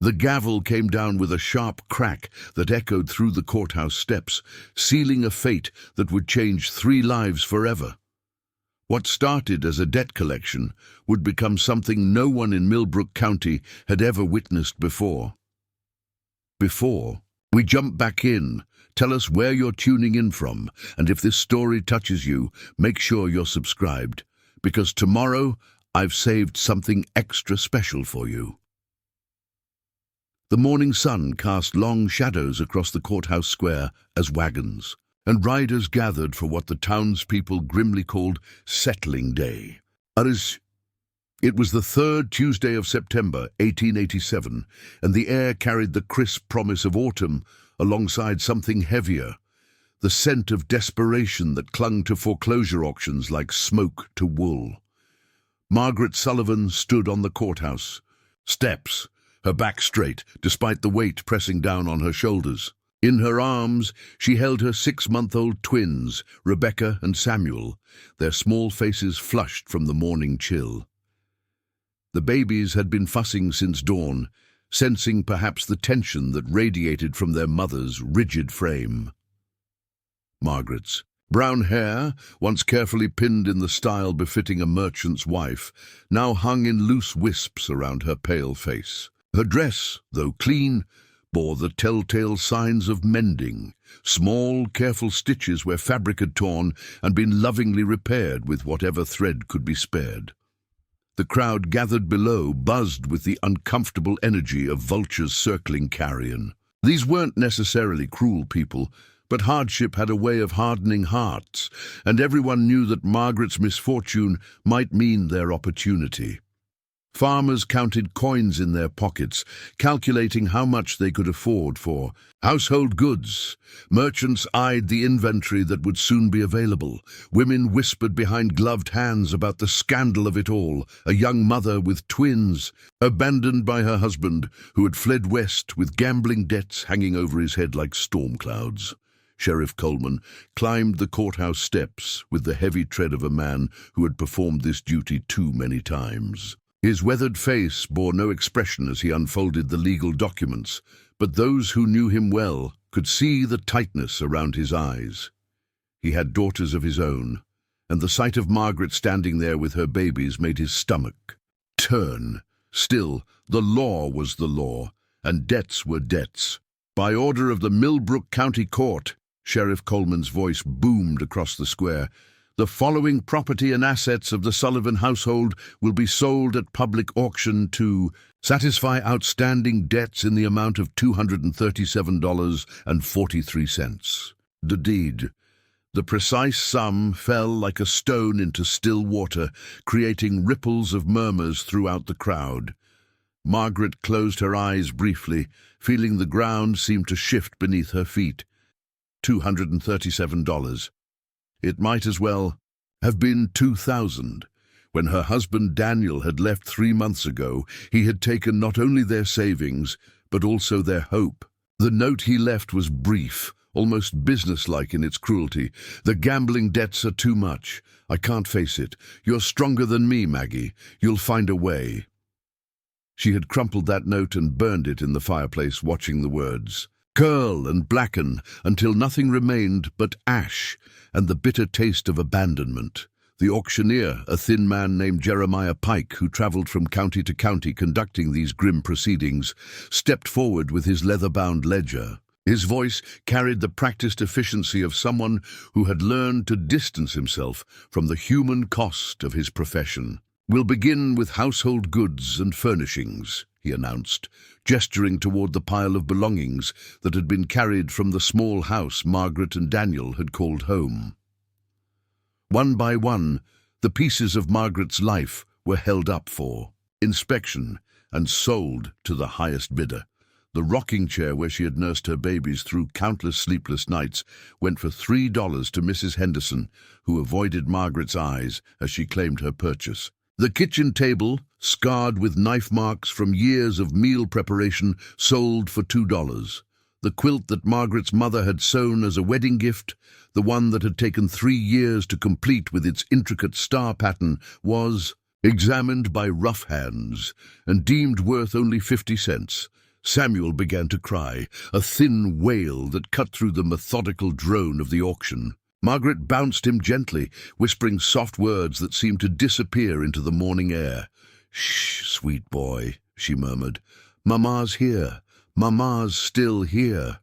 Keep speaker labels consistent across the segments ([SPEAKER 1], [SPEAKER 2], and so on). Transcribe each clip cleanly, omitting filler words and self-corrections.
[SPEAKER 1] The gavel came down with a sharp crack that echoed through the courthouse steps, sealing a fate that would change 3 lives forever. What started as a debt collection would become something no one in Millbrook County had ever witnessed before. Before we jump back in, tell us where you're tuning in from, and if this story touches you, make sure you're subscribed, because tomorrow I've saved something extra special for you. The morning sun cast long shadows across the courthouse square as wagons and riders gathered for what the townspeople grimly called Settling Day. It was the 3rd Tuesday of September, 1887, and the air carried the crisp promise of autumn alongside something heavier, the scent of desperation that clung to foreclosure auctions like smoke to wool. Margaret Sullivan stood on the courthouse steps, her back straight, despite the weight pressing down on her shoulders. In her arms, she held her 6-month-old twins, Rebecca and Samuel, their small faces flushed from the morning chill. The babies had been fussing since dawn, sensing perhaps the tension that radiated from their mother's rigid frame. Margaret's brown hair, once carefully pinned in the style befitting a merchant's wife, now hung in loose wisps around her pale face. Her dress, though clean, bore the telltale signs of mending, small, careful stitches where fabric had torn and been lovingly repaired with whatever thread could be spared. The crowd gathered below buzzed with the uncomfortable energy of vultures circling carrion. These weren't necessarily cruel people, but hardship had a way of hardening hearts, and everyone knew that Margaret's misfortune might mean their opportunity. Farmers counted coins in their pockets, calculating how much they could afford for household goods. Merchants eyed the inventory that would soon be available. Women whispered behind gloved hands about the scandal of it all. A young mother with twins, abandoned by her husband, who had fled west with gambling debts hanging over his head like storm clouds. Sheriff Coleman climbed the courthouse steps with the heavy tread of a man who had performed this duty too many times. His weathered face bore no expression as he unfolded the legal documents, but those who knew him well could see the tightness around his eyes. He had daughters of his own, and the sight of Margaret standing there with her babies made his stomach turn. Still, the law was the law, and debts were debts. By order of the Millbrook County Court, Sheriff Coleman's voice boomed across the square, the following property and assets of the Sullivan household will be sold at public auction to satisfy outstanding debts in the amount of $237.43. The deed. The precise sum fell like a stone into still water, creating ripples of murmurs throughout the crowd. Margaret closed her eyes briefly, feeling the ground seem to shift beneath her feet. $237. It might as well have been 2,000. When her husband Daniel had left 3 months ago, he had taken not only their savings, but also their hope. The note he left was brief, almost businesslike in its cruelty. The gambling debts are too much. I can't face it. You're stronger than me, Maggie. You'll find a way. She had crumpled that note and burned it in the fireplace, watching the words curl and blacken until nothing remained but ash and the bitter taste of abandonment. The auctioneer, a thin man named Jeremiah Pike, who traveled from county to county conducting these grim proceedings, stepped forward with his leather-bound ledger. His voice carried the practiced efficiency of someone who had learned to distance himself from the human cost of his profession. We'll begin with household goods and furnishings, he announced, gesturing toward the pile of belongings that had been carried from the small house Margaret and Daniel had called home. One by one, the pieces of Margaret's life were held up for inspection and sold to the highest bidder. The rocking chair where she had nursed her babies through countless sleepless nights went for $3 to Mrs. Henderson, who avoided Margaret's eyes as she claimed her purchase. The kitchen table, scarred with knife marks from years of meal preparation, sold for $2. The quilt that Margaret's mother had sewn as a wedding gift, the one that had taken 3 years to complete with its intricate star pattern, was examined by rough hands and deemed worth only 50 cents. Samuel began to cry, a thin wail that cut through the methodical drone of the auction. Margaret bounced him gently, whispering soft words that seemed to disappear into the morning air. "Shh, sweet boy," she murmured. "Mama's here. Mama's still here."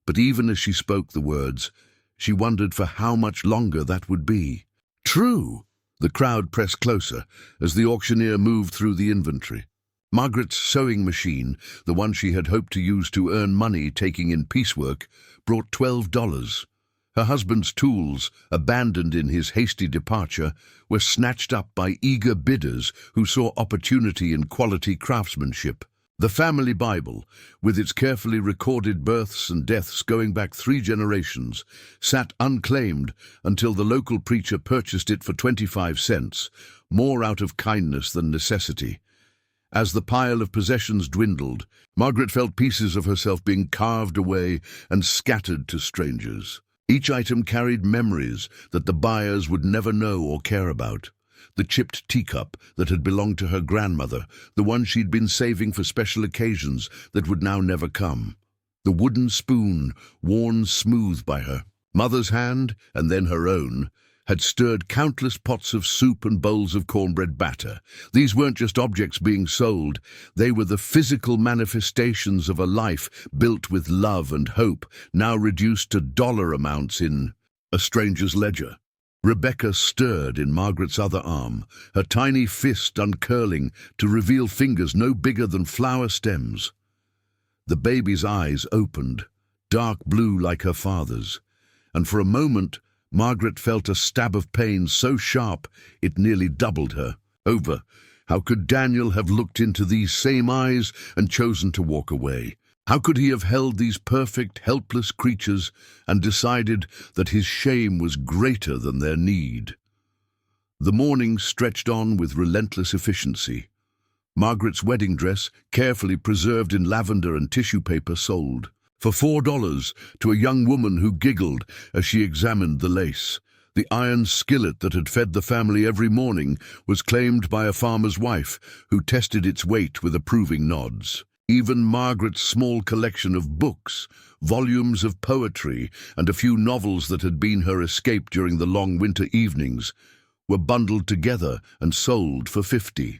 [SPEAKER 1] But even as she spoke the words, she wondered for how much longer that would be. "True!" The crowd pressed closer as the auctioneer moved through the inventory. Margaret's sewing machine, the one she had hoped to use to earn money taking in piecework, brought $12. Her husband's tools, abandoned in his hasty departure, were snatched up by eager bidders who saw opportunity in quality craftsmanship. The family Bible, with its carefully recorded births and deaths going back 3 generations, sat unclaimed until the local preacher purchased it for 25 cents, more out of kindness than necessity. As the pile of possessions dwindled, Margaret felt pieces of herself being carved away and scattered to strangers. Each item carried memories that the buyers would never know or care about. The chipped teacup that had belonged to her grandmother, the one she'd been saving for special occasions that would now never come. The wooden spoon, worn smooth by her mother's hand, and then her own, had stirred countless pots of soup and bowls of cornbread batter. These weren't just objects being sold, they were the physical manifestations of a life built with love and hope, now reduced to dollar amounts in a stranger's ledger. Rebecca stirred in Margaret's other arm, her tiny fist uncurling to reveal fingers no bigger than flower stems. The baby's eyes opened, dark blue like her father's, and for a moment Margaret felt a stab of pain so sharp it nearly doubled her. Over. How could Daniel have looked into these same eyes and chosen to walk away? How could he have held these perfect, helpless creatures and decided that his shame was greater than their need? The morning stretched on with relentless efficiency. Margaret's wedding dress, carefully preserved in lavender and tissue paper, sold for $4 to a young woman who giggled as she examined the lace. The iron skillet that had fed the family every morning was claimed by a farmer's wife, who tested its weight with approving nods. Even Margaret's small collection of books, volumes of poetry, and a few novels that had been her escape during the long winter evenings, were bundled together and sold for $50.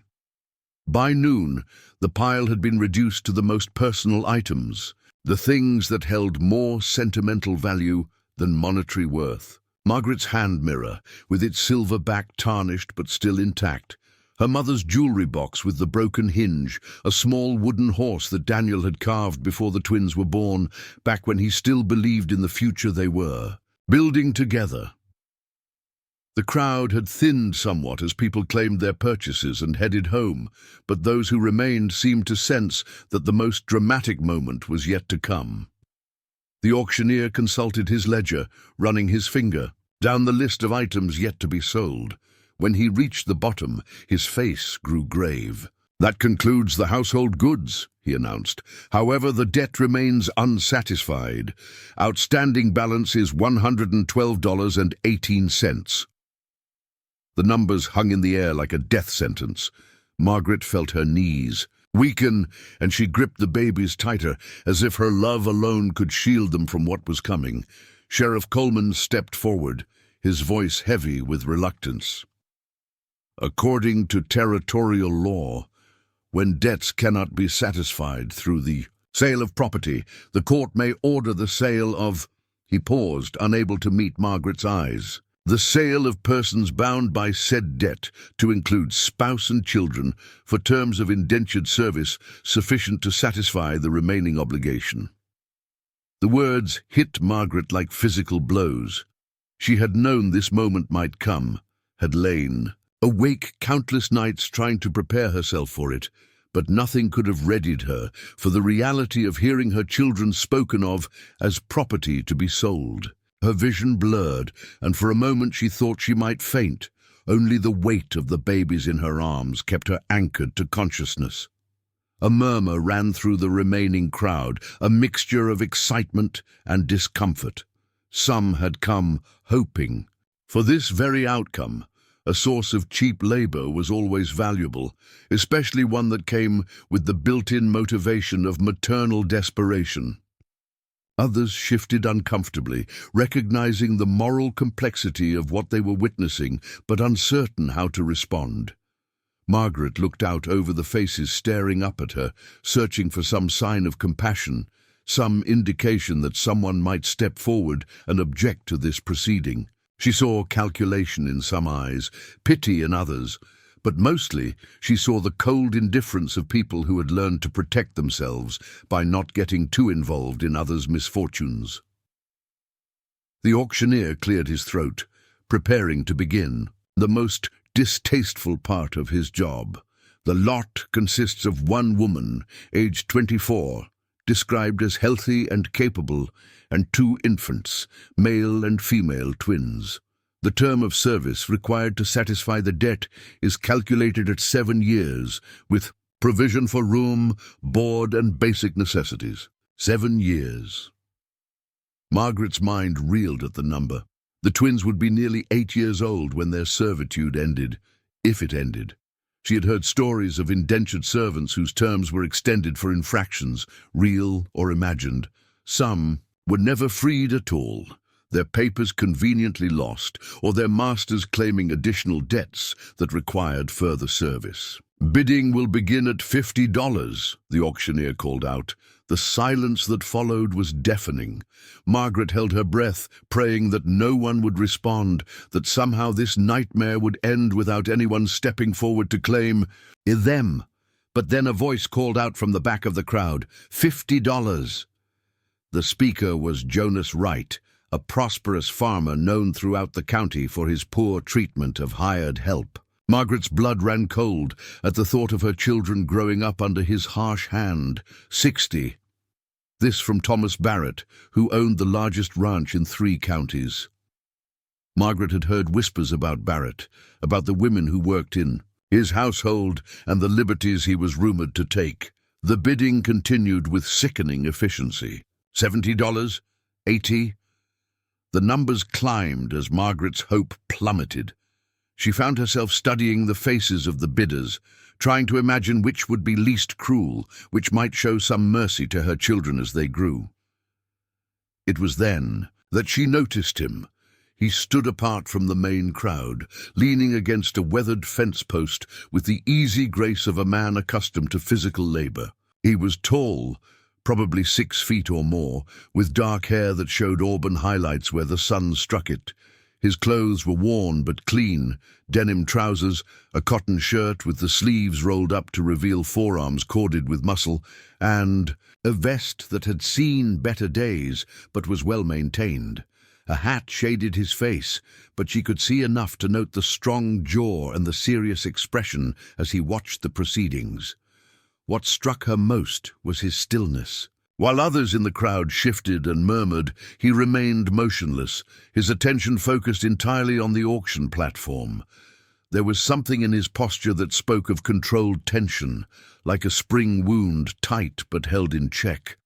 [SPEAKER 1] By noon, the pile had been reduced to the most personal items, the things that held more sentimental value than monetary worth. Margaret's hand mirror, with its silver back tarnished but still intact, her mother's jewelry box with the broken hinge, a small wooden horse that Daniel had carved before the twins were born, back when he still believed in the future they were building together. The crowd had thinned somewhat as people claimed their purchases and headed home, but those who remained seemed to sense that the most dramatic moment was yet to come. The auctioneer consulted his ledger, running his finger down the list of items yet to be sold. When he reached the bottom, his face grew grave. "That concludes the household goods," he announced. "However, the debt remains unsatisfied. Outstanding balance is $112.18. The numbers hung in the air like a death sentence. Margaret felt her knees weaken, and she gripped the babies tighter, as if her love alone could shield them from what was coming. Sheriff Coleman stepped forward, his voice heavy with reluctance. "According to territorial law, when debts cannot be satisfied through the sale of property, the court may order the sale of—" He paused, unable to meet Margaret's eyes. "The sale of persons bound by said debt, to include spouse and children, for terms of indentured service sufficient to satisfy the remaining obligation." The words hit Margaret like physical blows. She had known this moment might come, had lain awake countless nights trying to prepare herself for it, but nothing could have readied her for the reality of hearing her children spoken of as property to be sold. Her vision blurred, and for a moment she thought she might faint. Only the weight of the babies in her arms kept her anchored to consciousness. A murmur ran through the remaining crowd, a mixture of excitement and discomfort. Some had come hoping for this very outcome, A source of cheap labor was always valuable, especially one that came with the built-in motivation of maternal desperation. Others shifted uncomfortably, recognizing the moral complexity of what they were witnessing, but uncertain how to respond. Margaret looked out over the faces staring up at her, searching for some sign of compassion, some indication that someone might step forward and object to this proceeding. She saw calculation in some eyes, pity in others, but mostly she saw the cold indifference of people who had learned to protect themselves by not getting too involved in others' misfortunes. The auctioneer cleared his throat, preparing to begin. The most distasteful part of his job. The lot consists of one woman, aged 24, described as healthy and capable, and 2 infants, male and female twins. The term of service required to satisfy the debt is calculated at 7 years, with provision for room, board, and basic necessities. 7 years. Margaret's mind reeled at the number. The twins would be nearly 8 years old when their servitude ended, if it ended. She had heard stories of indentured servants whose terms were extended for infractions, real or imagined. Some were never freed at all, their papers conveniently lost, or their masters claiming additional debts that required further service. "Bidding will begin at $50, the auctioneer called out. The silence that followed was deafening. Margaret held her breath, praying that no one would respond, that somehow this nightmare would end without anyone stepping forward to claim them. But then a voice called out from the back of the crowd, $50. The speaker was Jonas Wright, a prosperous farmer known throughout the county for his poor treatment of hired help. Margaret's blood ran cold at the thought of her children growing up under his harsh hand. 60. This from Thomas Barrett, who owned the largest ranch in 3 counties. Margaret had heard whispers about Barrett, about the women who worked in his household and the liberties he was rumored to take. The bidding continued with sickening efficiency. $70? $80? The numbers climbed as Margaret's hope plummeted. She found herself studying the faces of the bidders, trying to imagine which would be least cruel, which might show some mercy to her children as they grew. It was then that she noticed him. He stood apart from the main crowd, leaning against a weathered fence post with the easy grace of a man accustomed to physical labor. He was tall, probably 6 feet or more, with dark hair that showed auburn highlights where the sun struck it. His clothes were worn but clean, denim trousers, a cotton shirt with the sleeves rolled up to reveal forearms corded with muscle, and a vest that had seen better days but was well maintained. A hat shaded his face, but she could see enough to note the strong jaw and the serious expression as he watched the proceedings. What struck her most was his stillness. While others in the crowd shifted and murmured, he remained motionless, his attention focused entirely on the auction platform. There was something in his posture that spoke of controlled tension, like a spring wound, tight but held in check.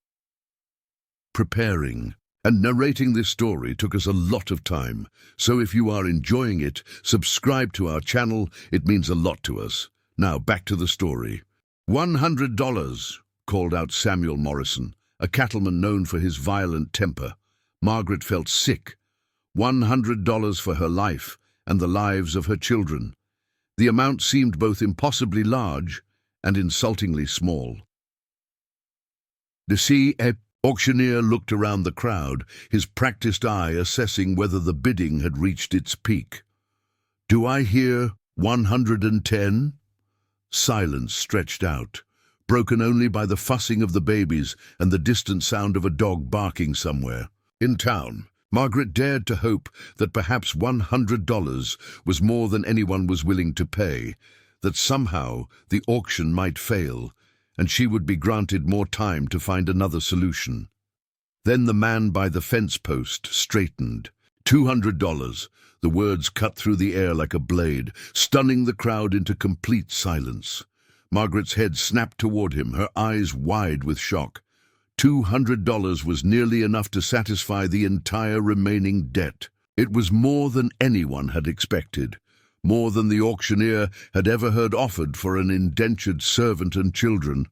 [SPEAKER 1] Preparing and narrating this story took us a lot of time, so if you are enjoying it, subscribe to our channel. It means a lot to us. Now back to the story. $100, called out Samuel Morrison, a cattleman known for his violent temper. Margaret felt sick. $100 for her life and the lives of her children. The amount seemed both impossibly large and insultingly small. The auctioneer looked around the crowd, his practiced eye assessing whether the bidding had reached its peak. "Do I hear 110? Silence stretched out, broken only by the fussing of the babies and the distant sound of a dog barking somewhere. In town, Margaret dared to hope that perhaps $100 was more than anyone was willing to pay, that somehow the auction might fail, and she would be granted more time to find another solution. Then the man by the fence post straightened. $200. The words cut through the air like a blade, stunning the crowd into complete silence. Margaret's head snapped toward him, her eyes wide with shock. $200 was nearly enough to satisfy the entire remaining debt. It was more than anyone had expected, more than the auctioneer had ever heard offered for an indentured servant and children.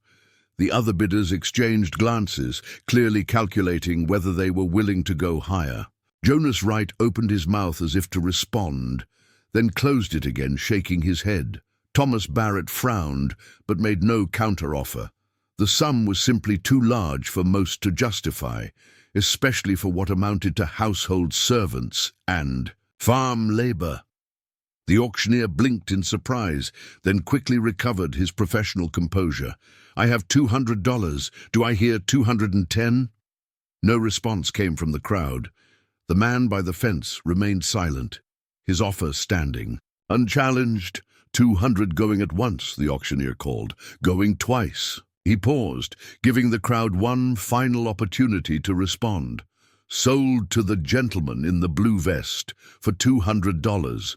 [SPEAKER 1] The other bidders exchanged glances, clearly calculating whether they were willing to go higher. Jonas Wright opened his mouth as if to respond, then closed it again, shaking his head. Thomas Barrett frowned, but made no counter-offer. The sum was simply too large for most to justify, especially for what amounted to household servants and farm labor. The auctioneer blinked in surprise, then quickly recovered his professional composure. "I have $200. Do I hear 210? No response came from the crowd. The man by the fence remained silent, his offer standing. "Unchallenged, 200 going at once," the auctioneer called. "Going twice." He paused, giving the crowd one final opportunity to respond. "Sold to the gentleman in the blue vest for $200.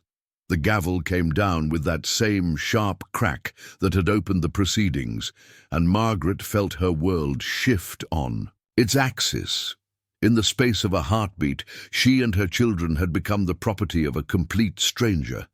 [SPEAKER 1] The gavel came down with that same sharp crack that had opened the proceedings, and Margaret felt her world shift on its axis. In the space of a heartbeat, she and her children had become the property of a complete stranger.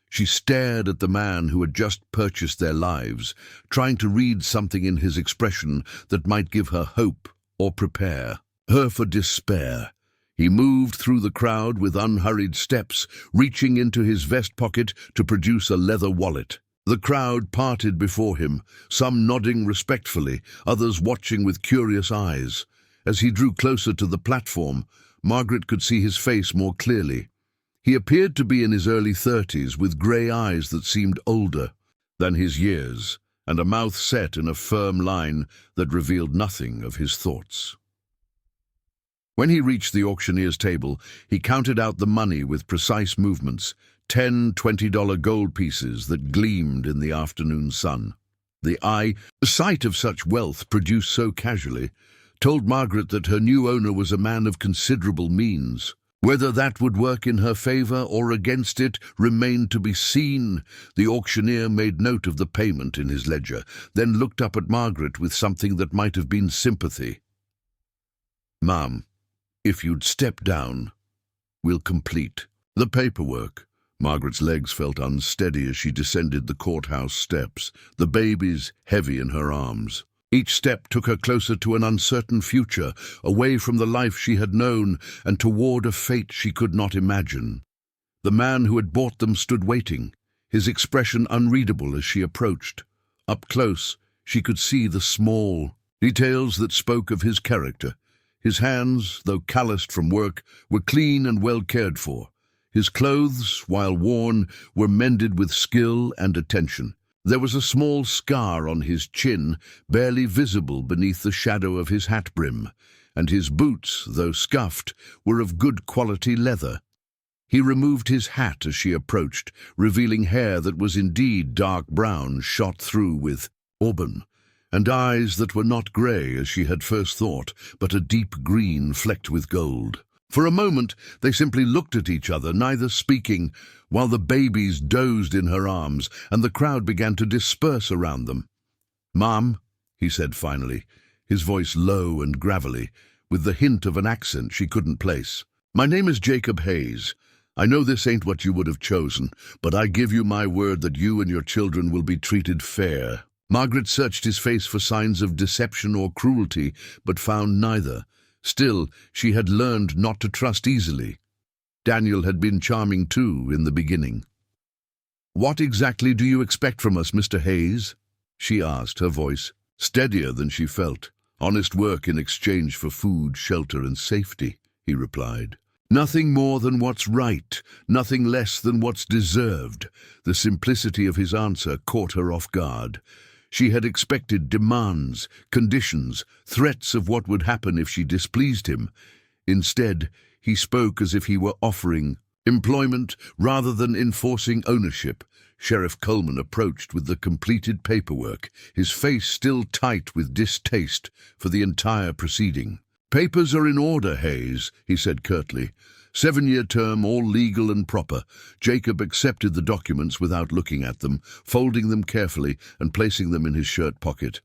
[SPEAKER 1] She stared at the man who had just purchased their lives, trying to read something in his expression that might give her hope or prepare her for despair. He moved through the crowd with unhurried steps, reaching into his vest pocket to produce a leather wallet. The crowd parted before him, some nodding respectfully, others watching with curious eyes. As he drew closer to the platform, Margaret could see his face more clearly. He appeared to be in his early 30s, with grey eyes that seemed older than his years, and a mouth set in a firm line that revealed nothing of his thoughts. When he reached the auctioneer's table, he counted out the money with precise movements, 10 $20 gold pieces that gleamed in the afternoon sun. The sight of such wealth produced so casually, told Margaret that her new owner was a man of considerable means. Whether that would work in her favor or against it remained to be seen. The auctioneer made note of the payment in his ledger, then looked up at Margaret with something that might have been sympathy. "Ma'am, if you'd step down, we'll complete the paperwork." Margaret's legs felt unsteady as she descended the courthouse steps, the babies heavy in her arms. Each step took her closer to an uncertain future, away from the life she had known and toward a fate she could not imagine. The man who had bought them stood waiting, his expression unreadable as she approached. Up close, she could see the small details that spoke of his character. His hands, though calloused from work, were clean and well cared for. His clothes, while worn, were mended with skill and attention. There was a small scar on his chin, barely visible beneath the shadow of his hat brim, and his boots, though scuffed, were of good quality leather. He removed his hat as she approached, revealing hair that was indeed dark brown, shot through with auburn, and eyes that were not grey as she had first thought, but a deep green flecked with gold. For a moment they simply looked at each other, neither speaking, while the babies dozed in her arms and the crowd began to disperse around them. "Ma'am," he said finally, his voice low and gravelly, with the hint of an accent she couldn't place. "My name is Jacob Hayes. I know this ain't what you would have chosen, but I give you my word that you and your children will be treated fair." Margaret searched his face for signs of deception or cruelty, but found neither. Still, she had learned not to trust easily. Daniel had been charming too in the beginning. "What exactly do you expect from us, Mr. Hayes?" she asked, her voice steadier than she felt. "Honest work in exchange for food, shelter, and safety," he replied. "Nothing more than what's right, nothing less than what's deserved." The simplicity of his answer caught her off guard. She had expected demands, conditions, threats of what would happen if she displeased him. Instead, he spoke as if he were offering employment rather than enforcing ownership. Sheriff Coleman approached with the completed paperwork, his face still tight with distaste for the entire proceeding. "Papers are in order, Hayes," he said curtly. 7-year term, all legal and proper. Jacob accepted the documents without looking at them, folding them carefully and placing them in his shirt pocket.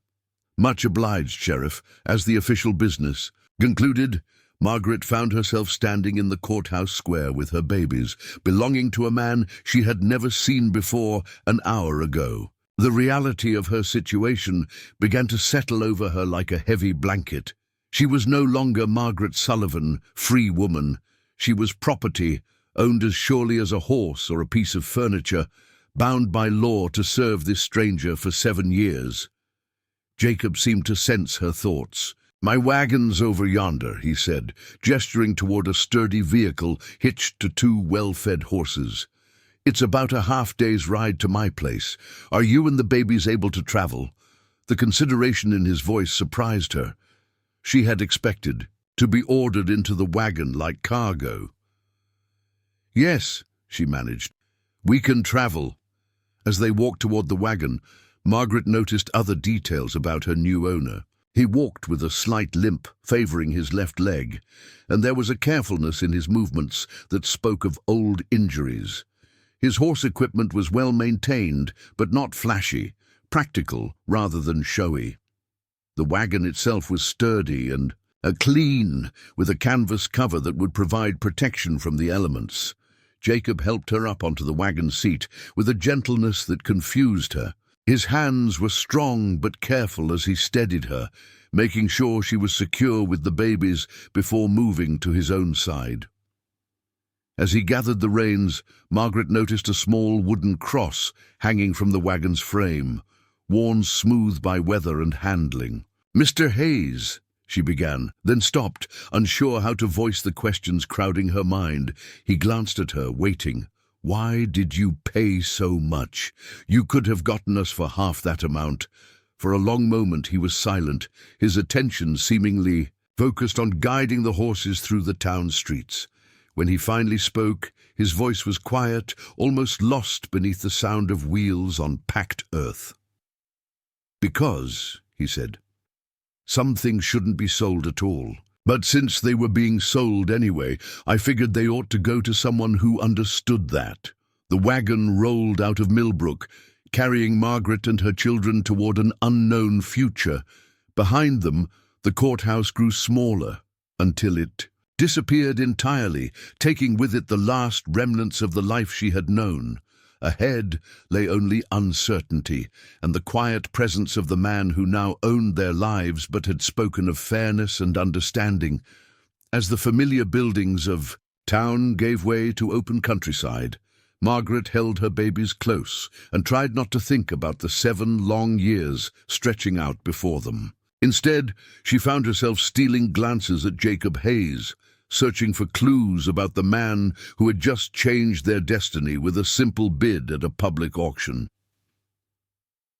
[SPEAKER 1] "Much obliged, Sheriff. As the official business concluded, Margaret found herself standing in the courthouse square with her babies, belonging to a man she had never seen before an hour ago. The reality of her situation began to settle over her like a heavy blanket. She was no longer Margaret Sullivan, free woman. She was property, owned as surely as a horse or a piece of furniture, bound by law to serve this stranger for 7 years. Jacob seemed to sense her thoughts. "My wagon's over yonder," he said, gesturing toward a sturdy vehicle hitched to 2 well-fed horses. "It's about a half-day's ride to my place. Are you and the babies able to travel?" The consideration in his voice surprised her. She had expected to be ordered into the wagon like cargo. "Yes," she managed. "We can travel." As they walked toward the wagon, Margaret noticed other details about her new owner. He walked with a slight limp, favoring his left leg, and there was a carefulness in his movements that spoke of old injuries. His horse equipment was well maintained, but not flashy, practical rather than showy. The wagon itself was sturdy and clean, with a canvas cover that would provide protection from the elements. Jacob helped her up onto the wagon seat with a gentleness that confused her. His hands were strong but careful as he steadied her, making sure she was secure with the babies before moving to his own side. As he gathered the reins, Margaret noticed a small wooden cross hanging from the wagon's frame, worn smooth by weather and handling. "Mr. Hayes," she began, then stopped, unsure how to voice the questions crowding her mind. He glanced at her, waiting. "Why did you pay so much? You could have gotten us for half that amount." For a long moment he was silent, his attention seemingly focused on guiding the horses through the town streets. When he finally spoke, his voice was quiet, almost lost beneath the sound of wheels on packed earth. "Because," he said, "some things shouldn't be sold at all. But since they were being sold anyway, I figured they ought to go to someone who understood that." The wagon rolled out of Millbrook, carrying Margaret and her children toward an unknown future. Behind them, the courthouse grew smaller, until it disappeared entirely, taking with it the last remnants of the life she had known. Ahead lay only uncertainty, and the quiet presence of the man who now owned their lives but had spoken of fairness and understanding. As the familiar buildings of town gave way to open countryside, Margaret held her babies close and tried not to think about the 7 long years stretching out before them. Instead, she found herself stealing glances at Jacob Hayes, searching for clues about the man who had just changed their destiny with a simple bid at a public auction.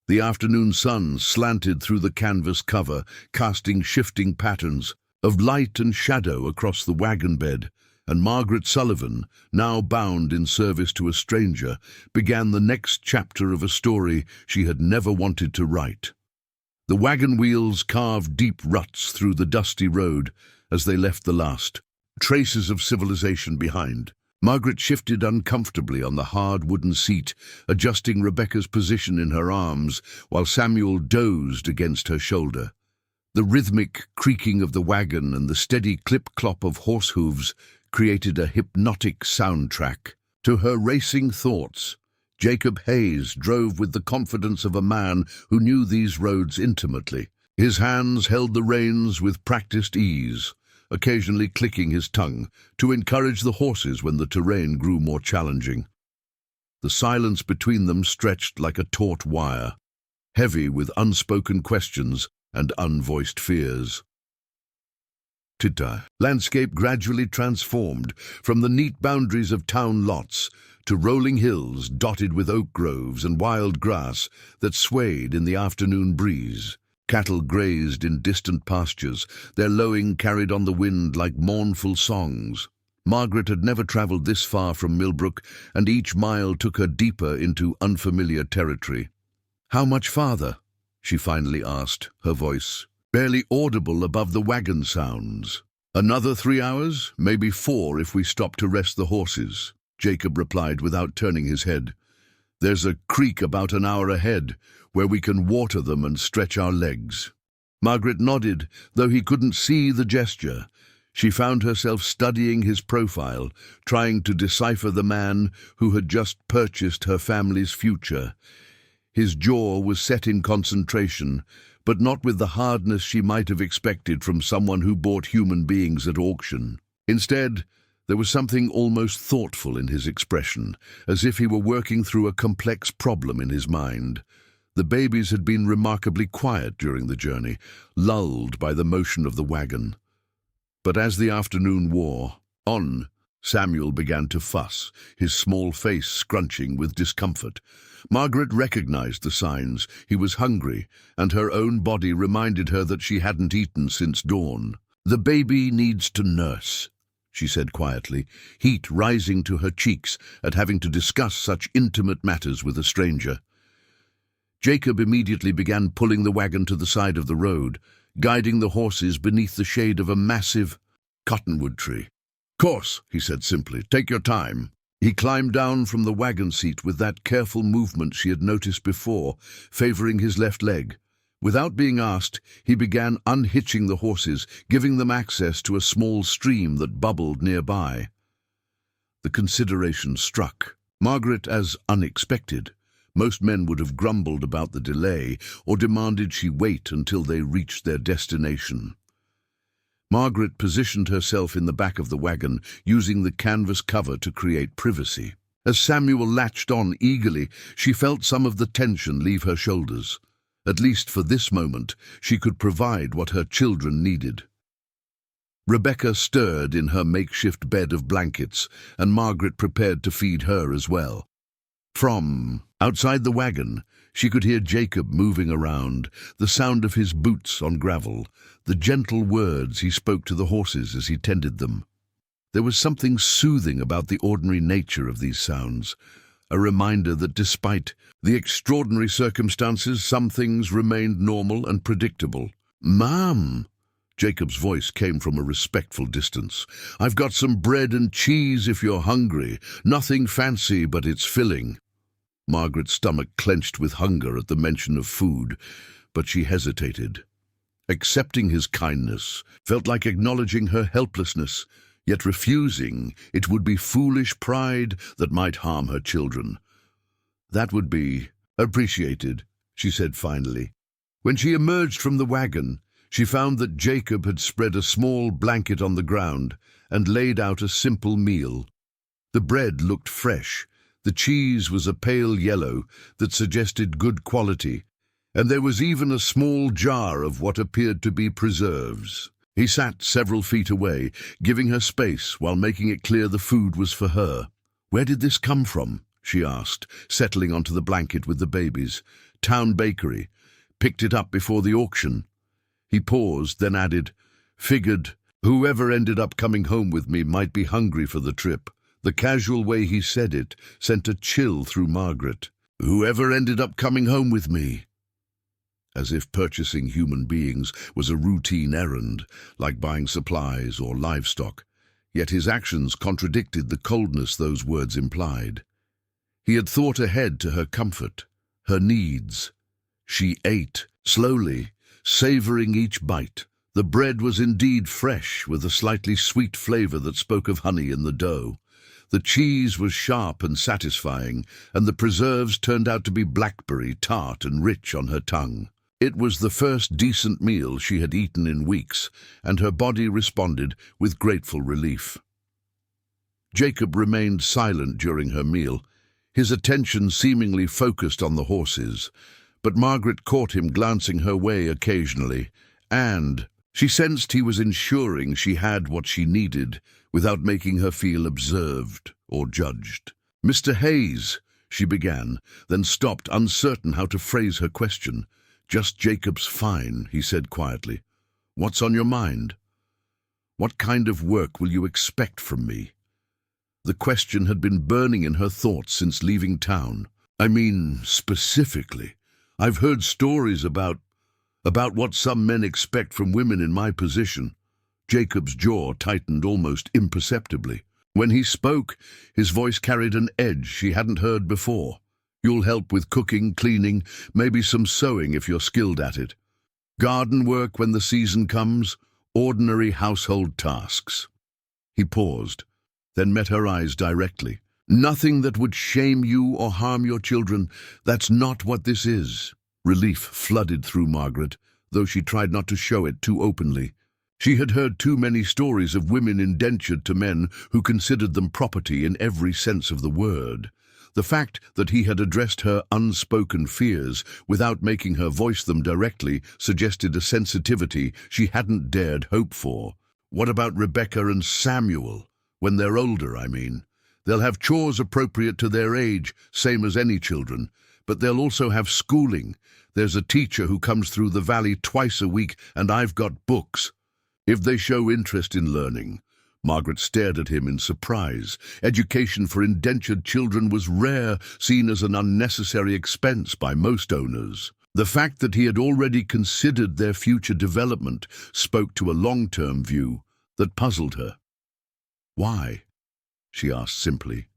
[SPEAKER 1] The afternoon sun slanted through the canvas cover, casting shifting patterns of light and shadow across the wagon bed, and Margaret Sullivan, now bound in service to a stranger, began the next chapter of a story she had never wanted to write. The wagon wheels carved deep ruts through the dusty road as they left the last traces of civilization behind. Margaret shifted uncomfortably on the hard wooden seat, adjusting Rebecca's position in her arms, while Samuel dozed against her shoulder. The rhythmic creaking of the wagon and the steady clip-clop of horse hooves created a hypnotic soundtrack. To her racing thoughts, Jacob Hayes drove with the confidence of a man who knew these roads intimately. His hands held the reins with practiced ease, occasionally clicking his tongue to encourage the horses when the terrain grew more challenging. The silence between them stretched like a taut wire, heavy with unspoken questions and unvoiced fears. The landscape gradually transformed from the neat boundaries of town lots to rolling hills dotted with oak groves and wild grass that swayed in the afternoon breeze. Cattle grazed in distant pastures, their lowing carried on the wind like mournful songs. Margaret had never travelled this far from Millbrook, and each mile took her deeper into unfamiliar territory. "How much farther?" she finally asked, her voice barely audible above the wagon sounds. "Another 3 hours, maybe 4 if we stop to rest the horses," Jacob replied without turning his head. "There's a creek about an hour ahead, where we can water them and stretch our legs." Margaret nodded, though he couldn't see the gesture. She found herself studying his profile, trying to decipher the man who had just purchased her family's future. His jaw was set in concentration, but not with the hardness she might have expected from someone who bought human beings at auction. Instead, there was something almost thoughtful in his expression, as if he were working through a complex problem in his mind. The babies had been remarkably quiet during the journey, lulled by the motion of the wagon. But as the afternoon wore on, Samuel began to fuss, his small face scrunching with discomfort. Margaret recognized the signs. He was hungry, and her own body reminded her that she hadn't eaten since dawn. "The baby needs to nurse," she said quietly, heat rising to her cheeks at having to discuss such intimate matters with a stranger. Jacob immediately began pulling the wagon to the side of the road, guiding the horses beneath the shade of a massive cottonwood tree. "Course," he said simply, "take your time." He climbed down from the wagon seat with that careful movement she had noticed before, favoring his left leg. Without being asked, he began unhitching the horses, giving them access to a small stream that bubbled nearby. The consideration struck Margaret as unexpected. Most men would have grumbled about the delay or demanded she wait until they reached their destination. Margaret positioned herself in the back of the wagon, using the canvas cover to create privacy. As Samuel latched on eagerly, she felt some of the tension leave her shoulders. At least for this moment, she could provide what her children needed. Rebecca stirred in her makeshift bed of blankets, and Margaret prepared to feed her as well. From outside the wagon, she could hear Jacob moving around, the sound of his boots on gravel, the gentle words he spoke to the horses as he tended them. There was something soothing about the ordinary nature of these sounds, a reminder that despite the extraordinary circumstances, some things remained normal and predictable. "Ma'am," Jacob's voice came from a respectful distance. "I've got some bread and cheese if you're hungry. Nothing fancy, but it's filling." Margaret's stomach clenched with hunger at the mention of food, but she hesitated. Accepting his kindness felt like acknowledging her helplessness, yet refusing it would be foolish pride that might harm her children. "That would be appreciated," she said finally. When she emerged from the wagon, she found that Jacob had spread a small blanket on the ground and laid out a simple meal. The bread looked fresh, the cheese was a pale yellow that suggested good quality, and there was even a small jar of what appeared to be preserves. He sat several feet away, giving her space while making it clear the food was for her. "Where did this come from?" she asked, settling onto the blanket with the babies. "Town bakery. Picked it up before the auction." He paused, then added, "Figured whoever ended up coming home with me might be hungry for the trip." The casual way he said it sent a chill through Margaret. "Whoever ended up coming home with me." As if purchasing human beings was a routine errand, like buying supplies or livestock. Yet his actions contradicted the coldness those words implied. He had thought ahead to her comfort, her needs. She ate, slowly, savoring each bite. The bread was indeed fresh, with a slightly sweet flavor that spoke of honey in the dough. The cheese was sharp and satisfying, and the preserves turned out to be blackberry, tart and rich on her tongue. It was the first decent meal she had eaten in weeks, and her body responded with grateful relief. Jacob remained silent during her meal, his attention seemingly focused on the horses, but Margaret caught him glancing her way occasionally, and she sensed he was ensuring she had what she needed without making her feel observed or judged. "Mr. Hayes," she began, then stopped, uncertain how to phrase her question. "Just Jacob's fine," he said quietly. "What's on your mind? What kind of work will you expect from me?" The question had been burning in her thoughts since leaving town. "I mean, specifically. I've heard stories about what some men expect from women in my position." Jacob's jaw tightened almost imperceptibly. When he spoke, his voice carried an edge she hadn't heard before. "You'll help with cooking, cleaning, maybe some sewing if you're skilled at it. Garden work when the season comes, ordinary household tasks. He paused, then met her eyes directly. Nothing that would shame you or harm your children. That's not what this is. Relief flooded through Margaret, though she tried not to show it too openly. She had heard too many stories of women indentured to men who considered them property in every sense of the word. The fact that he had addressed her unspoken fears without making her voice them directly suggested a sensitivity she hadn't dared hope for. What about Rebecca and Samuel? When they're older, I mean. They'll have chores appropriate to their age, same as any children, but they'll also have schooling. There's a teacher who comes through the valley twice a week, and I've got books. If they show interest in learning. Margaret stared at him in surprise. Education for indentured children was rare, seen as an unnecessary expense by most owners. The fact that he had already considered their future development spoke to a long-term view that puzzled her. Why? She asked simply.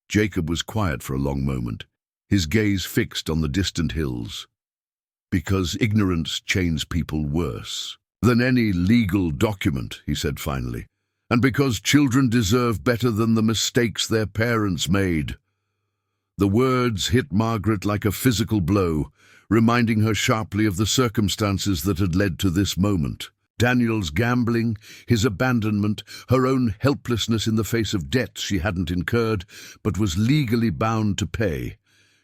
[SPEAKER 1] Jacob was quiet for a long moment, his gaze fixed on the distant hills. Because ignorance chains people worse than any legal document, he said finally, and because children deserve better than the mistakes their parents made. The words hit Margaret like a physical blow, reminding her sharply of the circumstances that had led to this moment. Daniel's gambling, his abandonment, her own helplessness in the face of debts she hadn't incurred, but was legally bound to pay.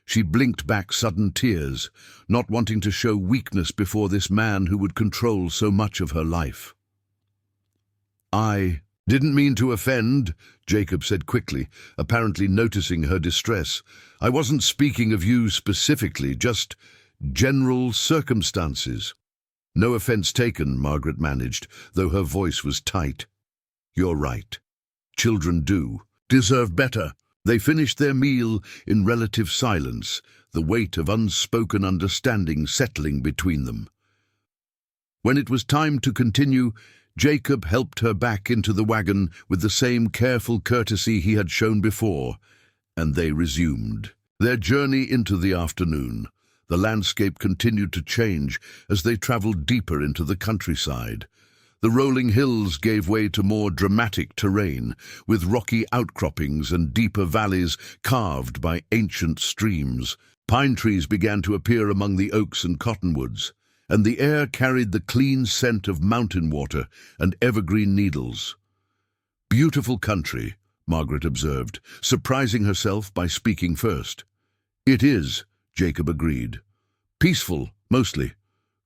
[SPEAKER 1] She blinked back sudden tears, not wanting to show weakness before this man who would control so much of her life. "I didn't mean to offend," Jacob said quickly, apparently noticing her distress. "I wasn't speaking of you specifically, just general circumstances." "No offense taken," Margaret managed, though her voice was tight. "You're right. Children do deserve better." They finished their meal in relative silence, the weight of unspoken understanding settling between them. When it was time to continue, Jacob helped her back into the wagon with the same careful courtesy he had shown before, and they resumed their journey into the afternoon. The landscape continued to change as they traveled deeper into the countryside. The rolling hills gave way to more dramatic terrain, with rocky outcroppings and deeper valleys carved by ancient streams. Pine trees began to appear among the oaks and cottonwoods, and the air carried the clean scent of mountain water and evergreen needles. "Beautiful country," Margaret observed, surprising herself by speaking first. "It is," Jacob agreed. "Peaceful, mostly.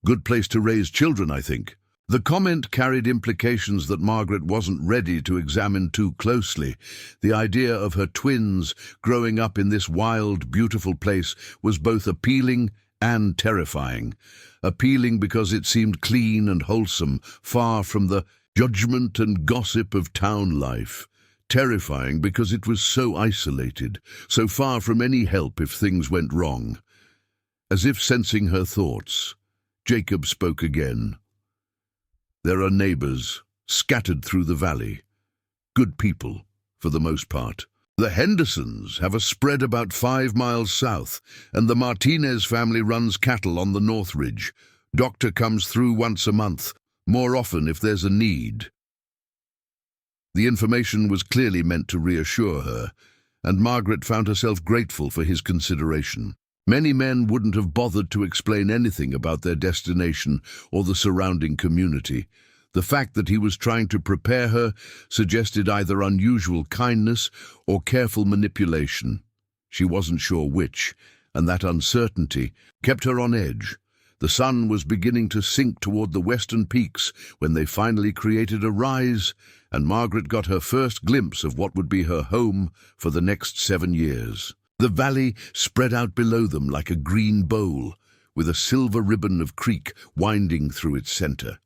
[SPEAKER 1] Good place to raise children, I think." The comment carried implications that Margaret wasn't ready to examine too closely. The idea of her twins growing up in this wild, beautiful place was both appealing and terrifying. Appealing because it seemed clean and wholesome, far from the judgment and gossip of town life. Terrifying because it was so isolated, so far from any help if things went wrong. As if sensing her thoughts, Jacob spoke again. "There are neighbors, scattered through the valley. Good people, for the most part. The Hendersons have a spread about 5 miles south, and the Martinez family runs cattle on the North Ridge. Doctor comes through once a month, more often if there's a need." The information was clearly meant to reassure her, and Margaret found herself grateful for his consideration. Many men wouldn't have bothered to explain anything about their destination or the surrounding community. The fact that he was trying to prepare her suggested either unusual kindness or careful manipulation. She wasn't sure which, and that uncertainty kept her on edge. The sun was beginning to sink toward the western peaks when they finally created a rise, and Margaret got her first glimpse of what would be her home for the next 7 years. The valley spread out below them like a green bowl, with a silver ribbon of creek winding through its center.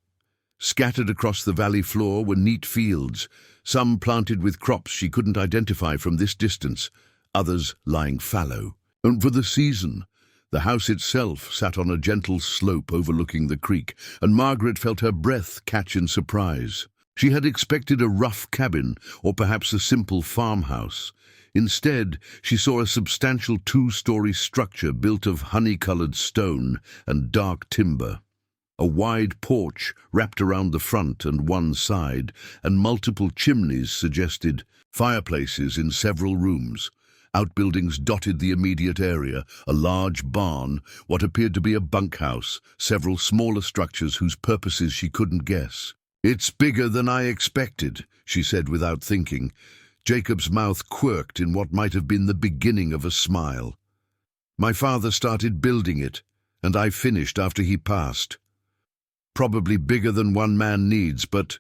[SPEAKER 1] Scattered across the valley floor were neat fields, some planted with crops she couldn't identify from this distance, others lying fallow. And for the season, the house itself sat on a gentle slope overlooking the creek, and Margaret felt her breath catch in surprise. She had expected a rough cabin, or perhaps a simple farmhouse. Instead, she saw a substantial 2-story structure built of honey-colored stone and dark timber. A wide porch wrapped around the front and one side, and multiple chimneys suggested fireplaces in several rooms. Outbuildings dotted the immediate area, a large barn, what appeared to be a bunkhouse, several smaller structures whose purposes she couldn't guess. "It's bigger than I expected," she said without thinking. Jacob's mouth quirked in what might have been the beginning of a smile. "My father started building it, and I finished after he passed. Probably bigger than one man needs, but—"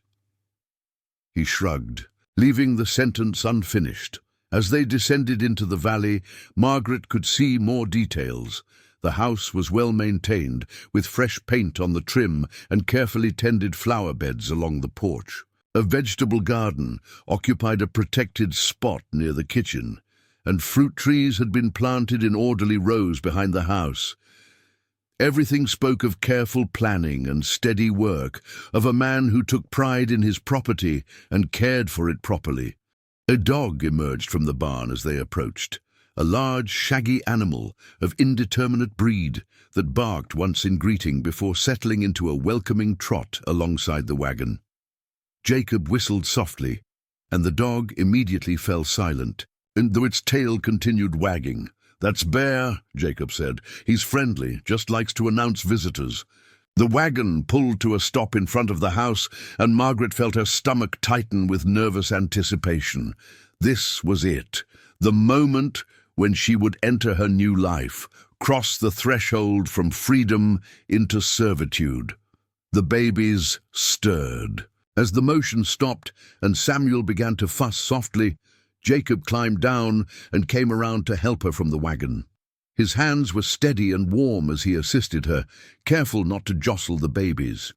[SPEAKER 1] He shrugged, leaving the sentence unfinished. As they descended into the valley, Margaret could see more details. The house was well maintained, with fresh paint on the trim and carefully tended flower beds along the porch. A vegetable garden occupied a protected spot near the kitchen, and fruit trees had been planted in orderly rows behind the house. Everything spoke of careful planning and steady work, of a man who took pride in his property and cared for it properly. A dog emerged from the barn as they approached, a large, shaggy animal of indeterminate breed that barked once in greeting before settling into a welcoming trot alongside the wagon. Jacob whistled softly, and the dog immediately fell silent, and though its tail continued wagging. "That's Bear," Jacob said. "He's friendly, just likes to announce visitors." The wagon pulled to a stop in front of the house, and Margaret felt her stomach tighten with nervous anticipation. This was it, the moment when she would enter her new life, cross the threshold from freedom into servitude. The babies stirred. As the motion stopped and Samuel began to fuss softly, Jacob climbed down and came around to help her from the wagon. His hands were steady and warm as he assisted her, careful not to jostle the babies.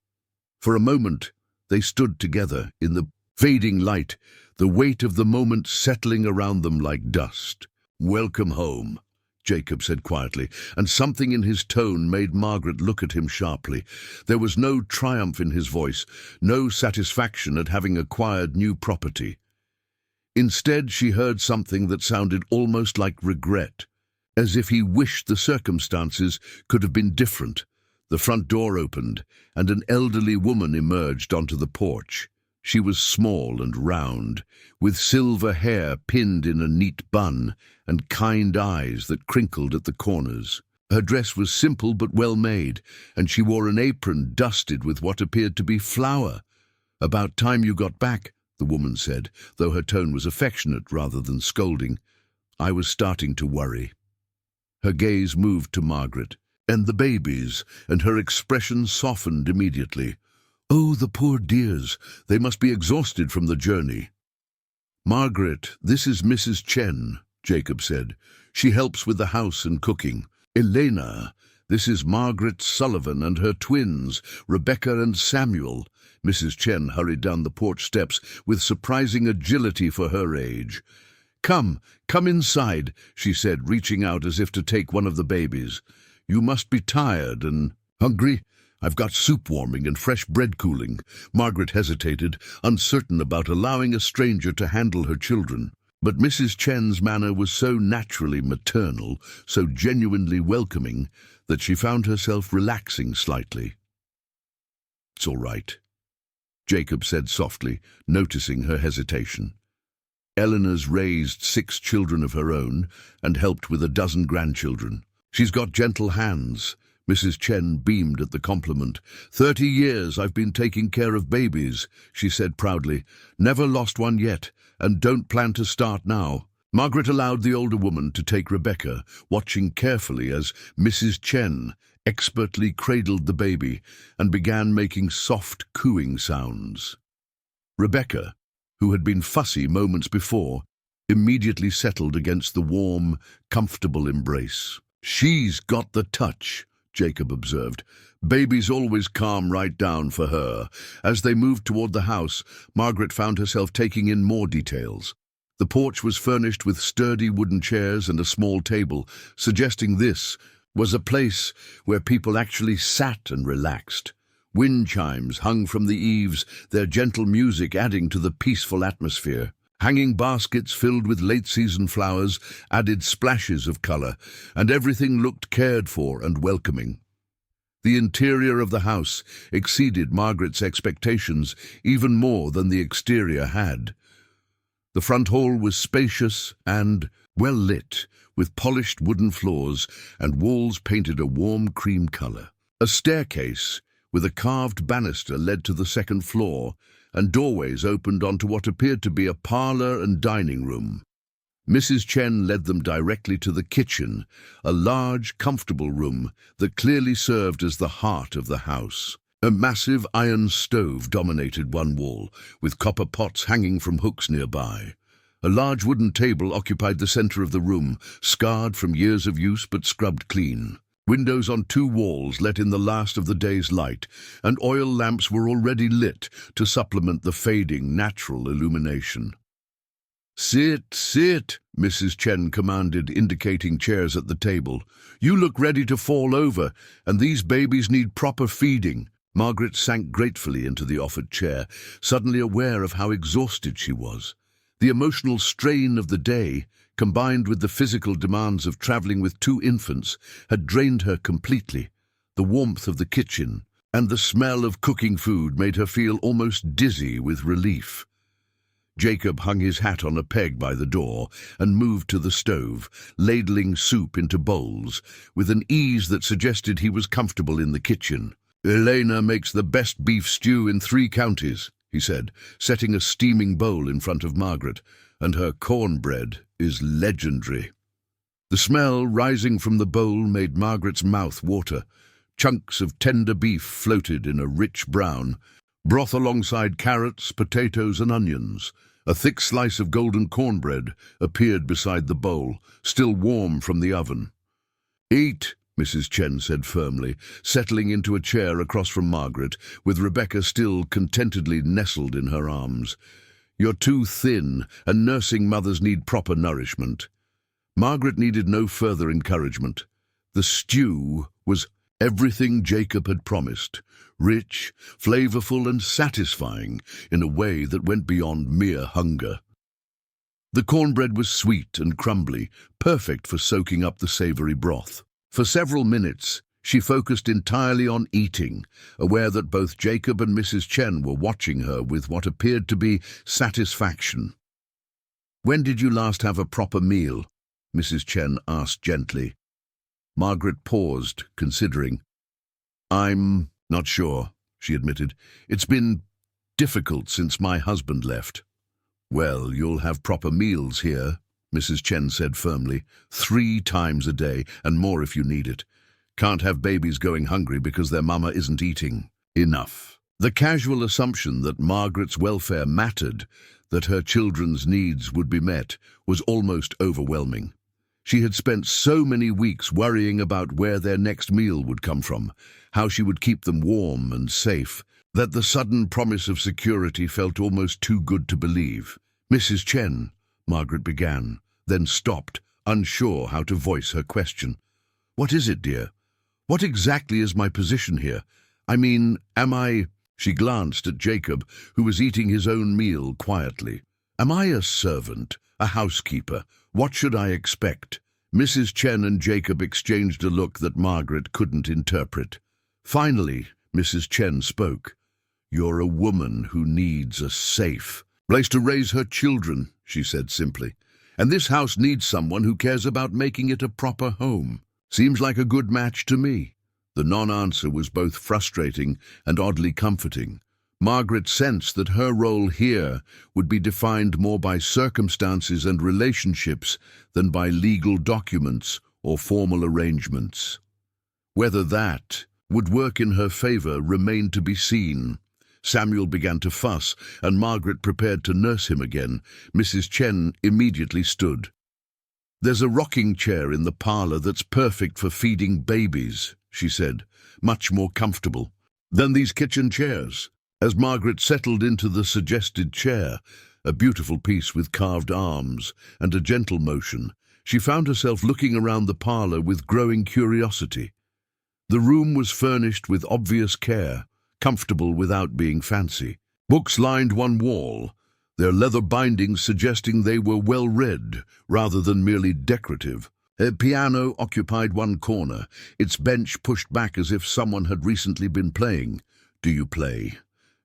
[SPEAKER 1] For a moment, they stood together in the fading light, the weight of the moment settling around them like dust. "Welcome home," Jacob said quietly, and something in his tone made Margaret look at him sharply. There was no triumph in his voice, no satisfaction at having acquired new property. Instead, she heard something that sounded almost like regret, as if he wished the circumstances could have been different. The front door opened, and an elderly woman emerged onto the porch. She was small and round, with silver hair pinned in a neat bun and kind eyes that crinkled at the corners. Her dress was simple but well made, and she wore an apron dusted with what appeared to be flour. "About time you got back," the woman said, though her tone was affectionate rather than scolding. "I was starting to worry." Her gaze moved to Margaret, and the babies, and her expression softened immediately. "Oh, the poor dears, they must be exhausted from the journey." "Margaret, this is Mrs. Chen," Jacob said. "She helps with the house and cooking. Elena, this is Margaret Sullivan and her twins, Rebecca and Samuel." Mrs. Chen hurried down the porch steps with surprising agility for her age. Come inside," she said, reaching out as if to take one of the babies. "You must be tired and hungry. I've got soup warming and fresh bread cooling." Margaret hesitated, uncertain about allowing a stranger to handle her children. But Mrs. Chen's manner was so naturally maternal, so genuinely welcoming, that she found herself relaxing slightly. "It's all right," Jacob said softly, noticing her hesitation. Eleanor's raised 6 children of her own and helped with a dozen grandchildren. "She's got gentle hands." Mrs. Chen beamed at the compliment. 30 years I've been taking care of babies," she said proudly. "Never lost one yet, and don't plan to start now." Margaret allowed the older woman to take Rebecca, watching carefully as Mrs. Chen expertly cradled the baby and began making soft cooing sounds. Rebecca, who had been fussy moments before, immediately settled against the warm, comfortable embrace. "She's got the touch," Jacob observed. "Babies always calm right down for her." As they moved toward the house, Margaret found herself taking in more details. The porch was furnished with sturdy wooden chairs and a small table, suggesting this was a place where people actually sat and relaxed. Wind chimes hung from the eaves, their gentle music adding to the peaceful atmosphere. Hanging baskets filled with late-season flowers added splashes of color, and everything looked cared for and welcoming. The interior of the house exceeded Margaret's expectations even more than the exterior had. The front hall was spacious and well lit, with polished wooden floors and walls painted a warm cream color. A staircase with a carved banister led to the second floor, and doorways opened onto what appeared to be a parlor and dining room. Mrs. Chen led them directly to the kitchen, a large, comfortable room that clearly served as the heart of the house. A massive iron stove dominated one wall, with copper pots hanging from hooks nearby. A large wooden table occupied the center of the room, scarred from years of use but scrubbed clean. Windows on two walls let in the last of the day's light, and oil lamps were already lit to supplement the fading, natural illumination. "Sit, sit," Mrs. Chen commanded, indicating chairs at the table. "You look ready to fall over, and these babies need proper feeding." Margaret sank gratefully into the offered chair, suddenly aware of how exhausted she was. The emotional strain of the day, combined with the physical demands of traveling with two infants, had drained her completely. The warmth of the kitchen and the smell of cooking food made her feel almost dizzy with relief. Jacob hung his hat on a peg by the door and moved to the stove, ladling soup into bowls, with an ease that suggested he was comfortable in the kitchen. "Elena makes the best beef stew in 3 counties, he said, setting a steaming bowl in front of Margaret, "and her cornbread is legendary." The smell rising from the bowl made Margaret's mouth water. Chunks of tender beef floated in a rich brown, broth alongside carrots, potatoes, and onions. A thick slice of golden cornbread appeared beside the bowl, still warm from the oven. "Eat," Mrs. Chen said firmly, settling into a chair across from Margaret, with Rebecca still contentedly nestled in her arms. "You're too thin, and nursing mothers need proper nourishment." Margaret needed no further encouragement. The stew was everything Jacob had promised, rich, flavorful, and satisfying in a way that went beyond mere hunger. The cornbread was sweet and crumbly, perfect for soaking up the savory broth. For several minutes, she focused entirely on eating, aware that both Jacob and Mrs. Chen were watching her with what appeared to be satisfaction. "When did you last have a proper meal?" Mrs. Chen asked gently. Margaret paused, considering. "I'm not sure," she admitted. "It's been difficult since my husband left." "Well, you'll have proper meals here," Mrs. Chen said firmly. 3 times a day, and more if you need it. Can't have babies going hungry because their mama isn't eating enough." The casual assumption that Margaret's welfare mattered, that her children's needs would be met, was almost overwhelming. She had spent so many weeks worrying about where their next meal would come from, how she would keep them warm and safe, that the sudden promise of security felt almost too good to believe. "Mrs. Chen," Margaret began, then stopped, unsure how to voice her question. "What is it, dear? What exactly is my position here? I mean, am I—" She glanced at Jacob, who was eating his own meal quietly. "Am I a servant, a housekeeper? What should I expect?" Mrs. Chen and Jacob exchanged a look that Margaret couldn't interpret. Finally, Mrs. Chen spoke. "You're a woman who needs a safe place to raise her children," she said simply. "And this house needs someone who cares about making it a proper home. Seems like a good match to me." The non-answer was both frustrating and oddly comforting. Margaret sensed that her role here would be defined more by circumstances and relationships than by legal documents or formal arrangements. Whether that would work in her favor remained to be seen. Samuel began to fuss, and Margaret prepared to nurse him again. Mrs. Chen immediately stood. "There's a rocking chair in the parlor that's perfect for feeding babies," she said, "much more comfortable than these kitchen chairs." As Margaret settled into the suggested chair, a beautiful piece with carved arms and a gentle motion, she found herself looking around the parlor with growing curiosity. The room was furnished with obvious care, comfortable without being fancy. Books lined one wall, their leather bindings suggesting they were well read rather than merely decorative. A piano occupied one corner, its bench pushed back as if someone had recently been playing. "Do you play?"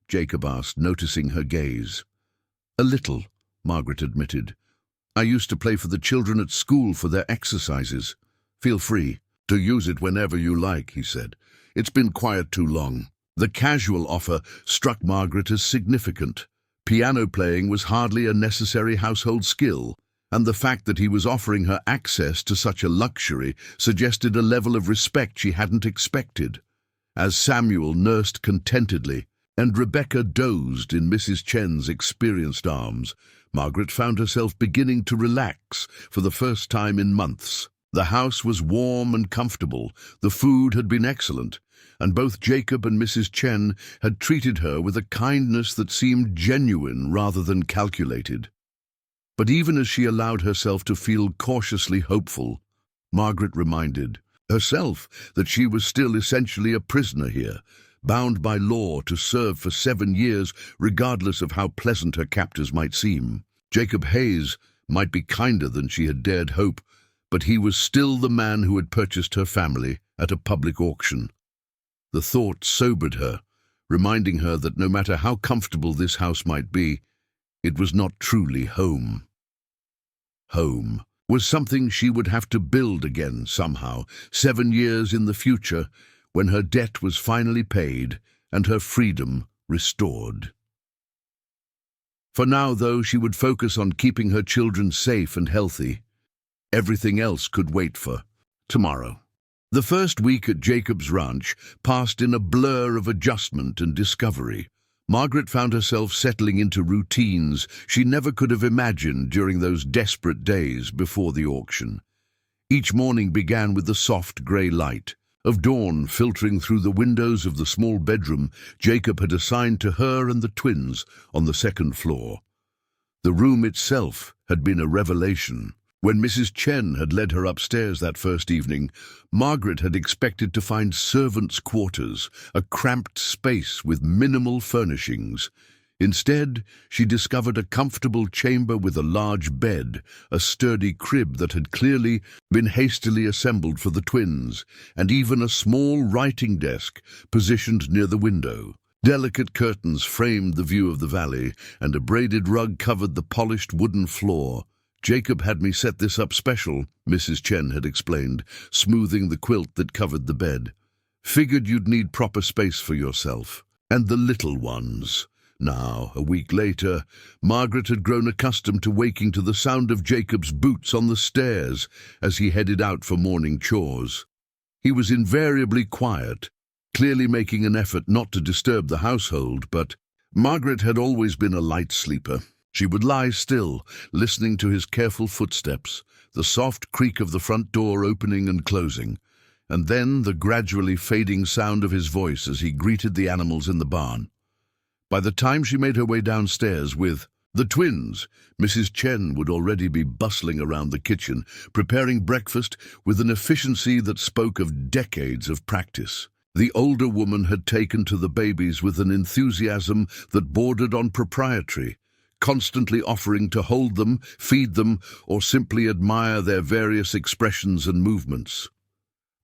[SPEAKER 1] Jacob asked, noticing her gaze. "A little," Margaret admitted. "I used to play for the children at school for their exercises." "Feel free to use it whenever you like," he said. "It's been quiet too long." The casual offer struck Margaret as significant. Piano playing was hardly a necessary household skill, and the fact that he was offering her access to such a luxury suggested a level of respect she hadn't expected. As Samuel nursed contentedly, and Rebecca dozed in Mrs. Chen's experienced arms, Margaret found herself beginning to relax for the first time in months. The house was warm and comfortable, the food had been excellent, and both Jacob and Mrs. Chen had treated her with a kindness that seemed genuine rather than calculated. But even as she allowed herself to feel cautiously hopeful, Margaret reminded herself that she was still essentially a prisoner here, bound by law to serve for 7 years regardless of how pleasant her captors might seem. Jacob Hayes might be kinder than she had dared hope, but he was still the man who had purchased her family at a public auction. The thought sobered her, reminding her that no matter how comfortable this house might be, it was not truly home. Home was something she would have to build again somehow, 7 years in the future, when her debt was finally paid and her freedom restored. For now, though, she would focus on keeping her children safe and healthy. Everything else could wait for tomorrow. The first week at Jacob's ranch passed in a blur of adjustment and discovery. Margaret found herself settling into routines she never could have imagined during those desperate days before the auction. Each morning began with the soft grey light of dawn filtering through the windows of the small bedroom Jacob had assigned to her and the twins on the second floor. The room itself had been a revelation. When Mrs. Chen had led her upstairs that first evening, Margaret had expected to find servants' quarters, a cramped space with minimal furnishings. Instead, she discovered a comfortable chamber with a large bed, a sturdy crib that had clearly been hastily assembled for the twins, and even a small writing desk positioned near the window. Delicate curtains framed the view of the valley, and a braided rug covered the polished wooden floor. "Jacob had me set this up special," Mrs. Chen had explained, smoothing the quilt that covered the bed. "Figured you'd need proper space for yourself. And the little ones." Now, a week later, Margaret had grown accustomed to waking to the sound of Jacob's boots on the stairs as he headed out for morning chores. He was invariably quiet, clearly making an effort not to disturb the household, but Margaret had always been a light sleeper. She would lie still, listening to his careful footsteps, the soft creak of the front door opening and closing, and then the gradually fading sound of his voice as he greeted the animals in the barn. By the time she made her way downstairs with the twins, Mrs. Chen would already be bustling around the kitchen, preparing breakfast with an efficiency that spoke of decades of practice. The older woman had taken to the babies with an enthusiasm that bordered on proprietary, constantly offering to hold them, feed them, or simply admire their various expressions and movements.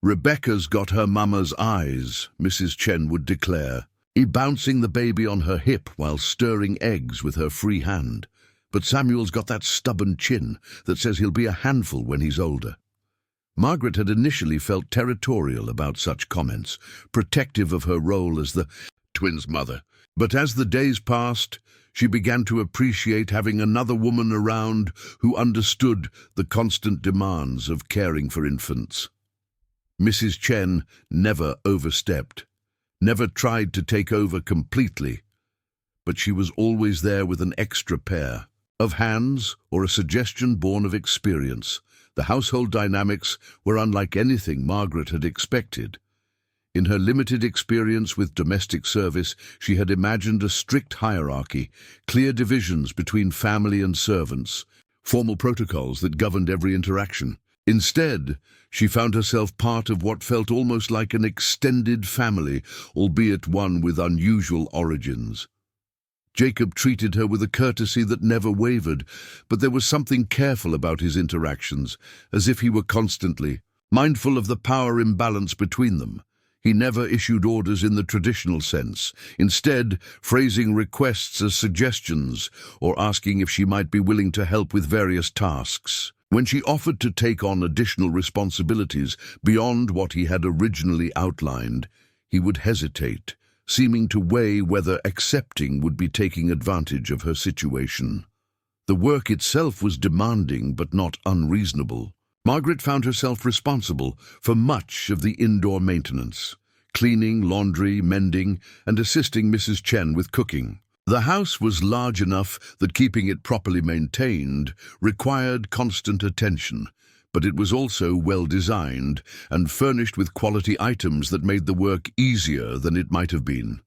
[SPEAKER 1] "Rebecca's got her mama's eyes," Mrs. Chen would declare, bouncing the baby on her hip while stirring eggs with her free hand. "But Samuel's got that stubborn chin that says he'll be a handful when he's older." Margaret had initially felt territorial about such comments, protective of her role as the twins' mother. But as the days passed, she began to appreciate having another woman around who understood the constant demands of caring for infants. Mrs. Chen never overstepped, never tried to take over completely, but she was always there with an extra pair of hands or a suggestion born of experience. The household dynamics were unlike anything Margaret had expected. In her limited experience with domestic service, she had imagined a strict hierarchy, clear divisions between family and servants, formal protocols that governed every interaction. Instead, she found herself part of what felt almost like an extended family, albeit one with unusual origins. Jacob treated her with a courtesy that never wavered, but there was something careful about his interactions, as if he were constantly mindful of the power imbalance between them. He never issued orders in the traditional sense, instead phrasing requests as suggestions or asking if she might be willing to help with various tasks. When she offered to take on additional responsibilities beyond what he had originally outlined, he would hesitate, seeming to weigh whether accepting would be taking advantage of her situation. The work itself was demanding but not unreasonable. Margaret found herself responsible for much of the indoor maintenance, cleaning, laundry, mending, and assisting Mrs. Chen with cooking. The house was large enough that keeping it properly maintained required constant attention, but it was also well designed and furnished with quality items that made the work easier than it might have been.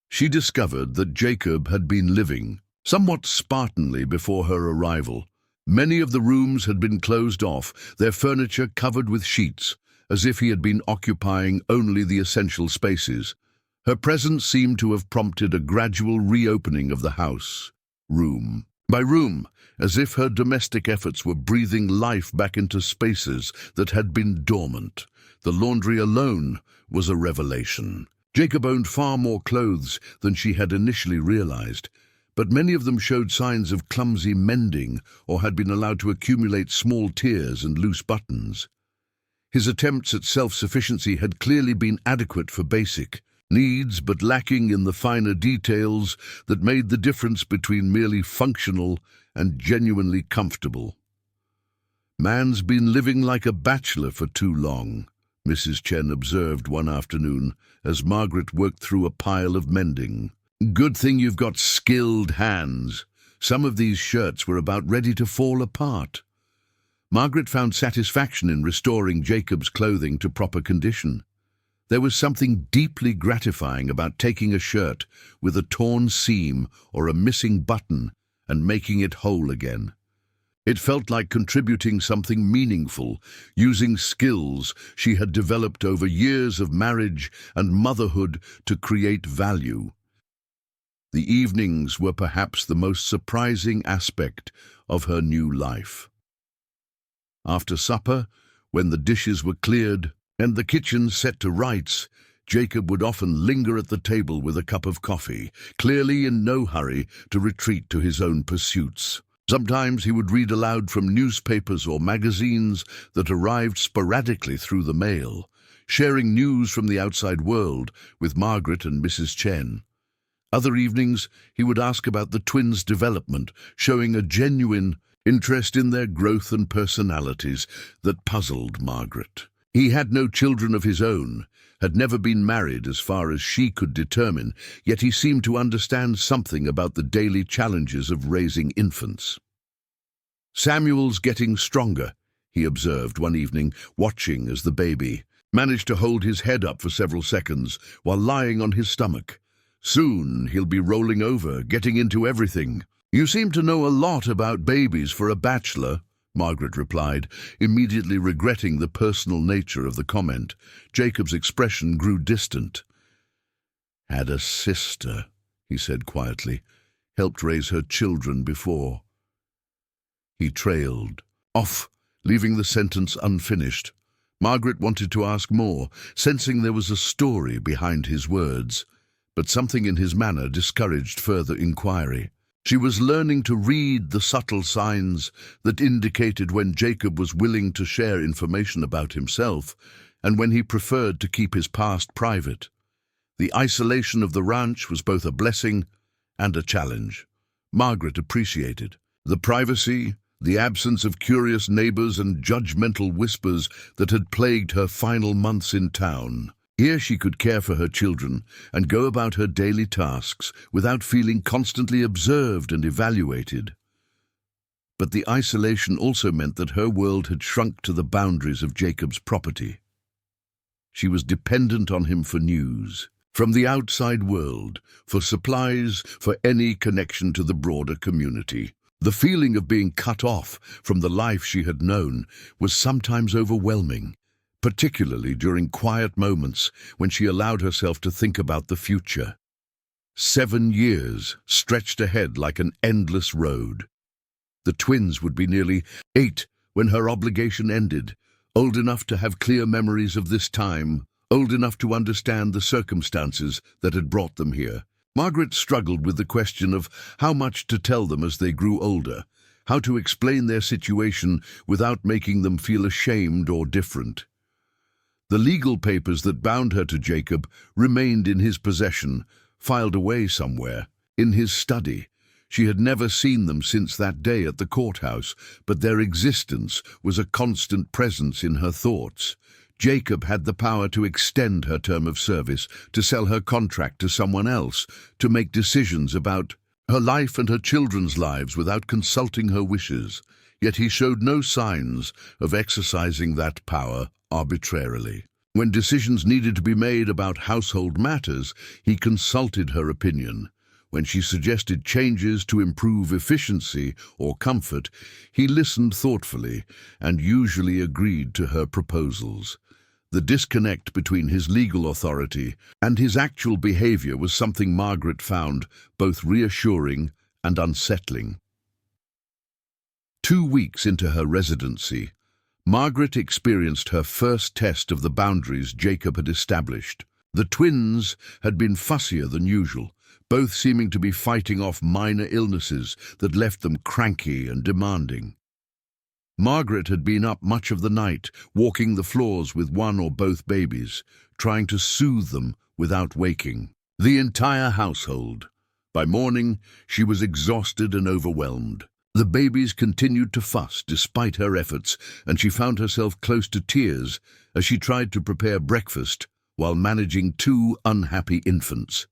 [SPEAKER 1] She discovered that Jacob had been living somewhat spartanly before her arrival. Many of the rooms had been closed off, their furniture covered with sheets, as if he had been occupying only the essential spaces. Her presence seemed to have prompted a gradual reopening of the house, room by room, as if her domestic efforts were breathing life back into spaces that had been dormant. The laundry alone was a revelation. Jacob owned far more clothes than she had initially realized, but many of them showed signs of clumsy mending or had been allowed to accumulate small tears and loose buttons. His attempts at self-sufficiency had clearly been adequate for basic needs, but lacking in the finer details that made the difference between merely functional and genuinely comfortable. "Man's been living like a bachelor for too long," Mrs. Chen observed one afternoon as Margaret worked through a pile of mending. "Good thing you've got skilled hands. Some of these shirts were about ready to fall apart." Margaret found satisfaction in restoring Jacob's clothing to proper condition. There was something deeply gratifying about taking a shirt with a torn seam or a missing button and making it whole again. It felt like contributing something meaningful, using skills she had developed over years of marriage and motherhood to create value. The evenings were perhaps the most surprising aspect of her new life. After supper, when the dishes were cleared and the kitchen set to rights, Jacob would often linger at the table with a cup of coffee, clearly in no hurry to retreat to his own pursuits. Sometimes he would read aloud from newspapers or magazines that arrived sporadically through the mail, sharing news from the outside world with Margaret and Mrs. Chen. Other evenings, he would ask about the twins' development, showing a genuine interest in their growth and personalities that puzzled Margaret. He had no children of his own, had never been married as far as she could determine, yet he seemed to understand something about the daily challenges of raising infants. "Samuel's getting stronger," he observed one evening, watching as the baby managed to hold his head up for several seconds while lying on his stomach. "Soon he'll be rolling over, getting into everything." "You seem to know a lot about babies for a bachelor," Margaret replied, immediately regretting the personal nature of the comment. Jacob's expression grew distant. "Had a sister," he said quietly. "Helped raise her children before." He trailed off, leaving the sentence unfinished. Margaret wanted to ask more, sensing there was a story behind his words, but something in his manner discouraged further inquiry. She was learning to read the subtle signs that indicated when Jacob was willing to share information about himself and when he preferred to keep his past private. The isolation of the ranch was both a blessing and a challenge. Margaret appreciated the privacy, the absence of curious neighbors and judgmental whispers that had plagued her final months in town. Here she could care for her children and go about her daily tasks without feeling constantly observed and evaluated. But the isolation also meant that her world had shrunk to the boundaries of Jacob's property. She was dependent on him for news from the outside world, for supplies, for any connection to the broader community. The feeling of being cut off from the life she had known was sometimes overwhelming, particularly during quiet moments when she allowed herself to think about the future. 7 years stretched ahead like an endless road. The twins would be nearly 8 when her obligation ended, old enough to have clear memories of this time, old enough to understand the circumstances that had brought them here. Margaret struggled with the question of how much to tell them as they grew older, how to explain their situation without making them feel ashamed or different. The legal papers that bound her to Jacob remained in his possession, filed away somewhere, in his study. She had never seen them since that day at the courthouse, but their existence was a constant presence in her thoughts. Jacob had the power to extend her term of service, to sell her contract to someone else, to make decisions about her life and her children's lives without consulting her wishes. Yet he showed no signs of exercising that power arbitrarily. When decisions needed to be made about household matters, he consulted her opinion. When she suggested changes to improve efficiency or comfort, he listened thoughtfully and usually agreed to her proposals. The disconnect between his legal authority and his actual behavior was something Margaret found both reassuring and unsettling. 2 weeks into her residency, Margaret experienced her first test of the boundaries Jacob had established. The twins had been fussier than usual, both seeming to be fighting off minor illnesses that left them cranky and demanding. Margaret had been up much of the night, walking the floors with one or both babies, trying to soothe them without waking the entire household. By morning, she was exhausted and overwhelmed. The babies continued to fuss despite her efforts, and she found herself close to tears as she tried to prepare breakfast while managing 2 unhappy infants.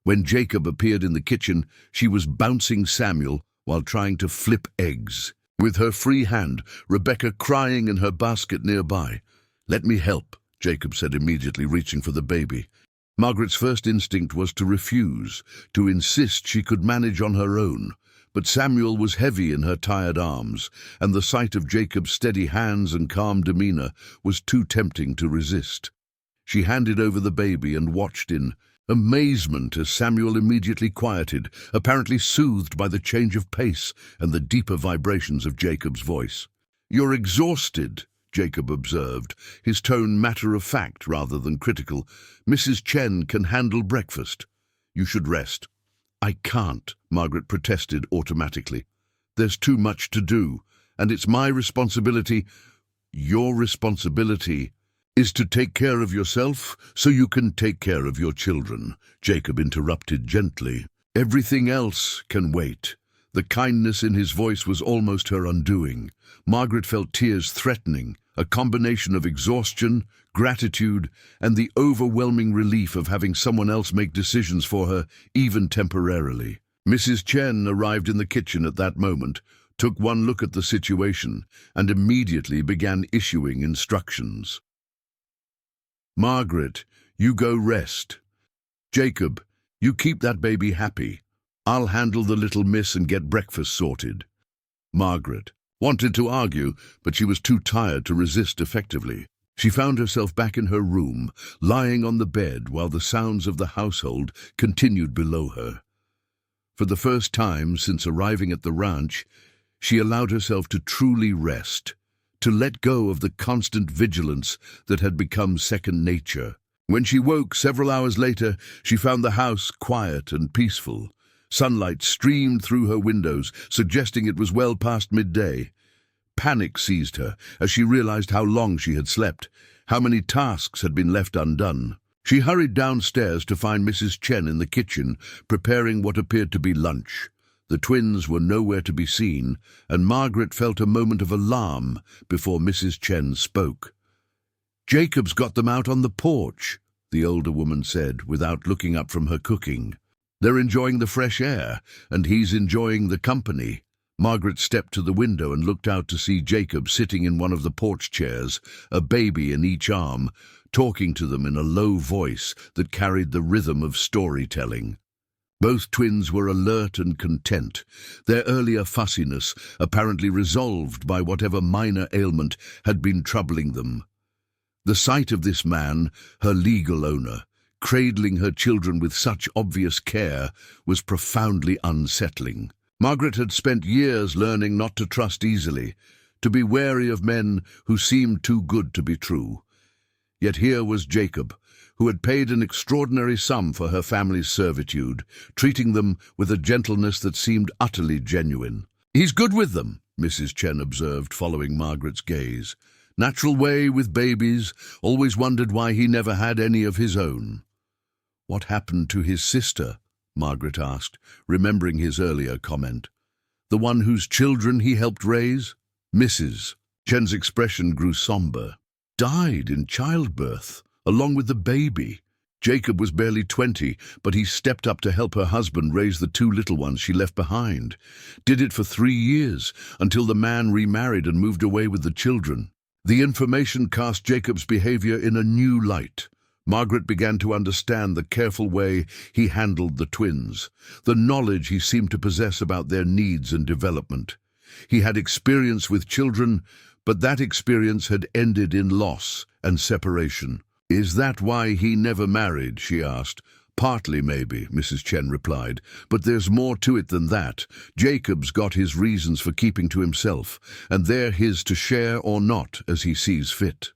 [SPEAKER 1] When Jacob appeared in the kitchen, she was bouncing Samuel while trying to flip eggs. With her free hand, Rebecca crying in her basket nearby. "Let me help," Jacob said immediately, reaching for the baby. Margaret's first instinct was to refuse, to insist she could manage on her own. But Samuel was heavy in her tired arms, and the sight of Jacob's steady hands and calm demeanor was too tempting to resist. She handed over the baby and watched in amazement as Samuel immediately quieted, apparently soothed by the change of pace and the deeper vibrations of Jacob's voice. "You're exhausted," Jacob observed, his tone matter-of-fact rather than critical. "Mrs. Chen can handle breakfast. You should rest." "I can't," Margaret protested automatically. "There's too much to do, and it's my responsibility." "Your responsibility is to take care of yourself so you can take care of your children," Jacob interrupted gently. "Everything else can wait." The kindness in his voice was almost her undoing. Margaret felt tears threatening, a combination of exhaustion, gratitude, and the overwhelming relief of having someone else make decisions for her, even temporarily. Mrs. Chen arrived in the kitchen at that moment, took one look at the situation, and immediately began issuing instructions. "Margaret, you go rest. Jacob, you keep that baby happy. I'll handle the little miss and get breakfast sorted." Margaret wanted to argue, but she was too tired to resist effectively. She found herself back in her room, lying on the bed while the sounds of the household continued below her. For the first time since arriving at the ranch, she allowed herself to truly rest, to let go of the constant vigilance that had become second nature. When she woke several hours later, she found the house quiet and peaceful. Sunlight streamed through her windows, suggesting it was well past midday. Panic seized her as she realized how long she had slept, how many tasks had been left undone. She hurried downstairs to find Mrs. Chen in the kitchen, preparing what appeared to be lunch. The twins were nowhere to be seen, and Margaret felt a moment of alarm before Mrs. Chen spoke. "Jacob's got them out on the porch," the older woman said, without looking up from her cooking. "They're enjoying the fresh air, and he's enjoying the company." Margaret stepped to the window and looked out to see Jacob sitting in one of the porch chairs, a baby in each arm, talking to them in a low voice that carried the rhythm of storytelling. Both twins were alert and content, their earlier fussiness apparently resolved by whatever minor ailment had been troubling them. The sight of this man, her legal owner, cradling her children with such obvious care, was profoundly unsettling. Margaret had spent years learning not to trust easily, to be wary of men who seemed too good to be true. Yet here was Jacob, who had paid an extraordinary sum for her family's servitude, treating them with a gentleness that seemed utterly genuine. "He's good with them," Mrs. Chen observed, following Margaret's gaze. "Natural way with babies, always wondered why he never had any of his own." "What happened to his sister?" Margaret asked, remembering his earlier comment. "The one whose children he helped raise?" Mrs. Chen's expression grew somber. "Died in childbirth, along with the baby." Jacob was barely 20, but he stepped up to help her husband raise the two little ones she left behind. Did it for 3 years, until the man remarried and moved away with the children. The information cast Jacob's behavior in a new light. Margaret began to understand the careful way he handled the twins, the knowledge he seemed to possess about their needs and development. He had experience with children, but that experience had ended in loss and separation. "Is that why he never married?" she asked. "Partly, maybe," Mrs. Chen replied, "but there's more to it than that. Jacob's got his reasons for keeping to himself, and they're his to share or not as he sees fit."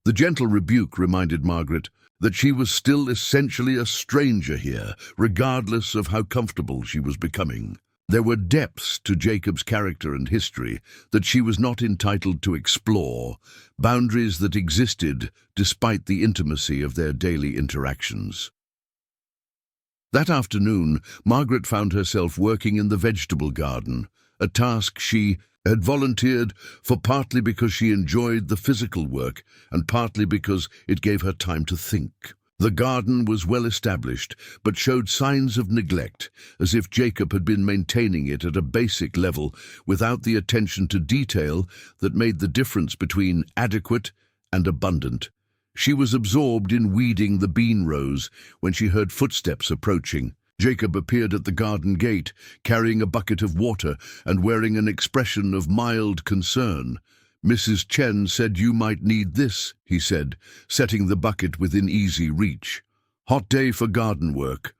[SPEAKER 1] The gentle rebuke reminded Margaret that she was still essentially a stranger here, regardless of how comfortable she was becoming. There were depths to Jacob's character and history that she was not entitled to explore, boundaries that existed despite the intimacy of their daily interactions. That afternoon, Margaret found herself working in the vegetable garden, a task she had volunteered for partly because she enjoyed the physical work and partly because it gave her time to think. The garden was well established, but showed signs of neglect, as if Jacob had been maintaining it at a basic level without the attention to detail that made the difference between adequate and abundant. She was absorbed in weeding the bean rows when she heard footsteps approaching. Jacob appeared at the garden gate, carrying a bucket of water and wearing an expression of mild concern. "Mrs. Chen said you might need this," he said, setting the bucket within easy reach. "Hot day for garden work."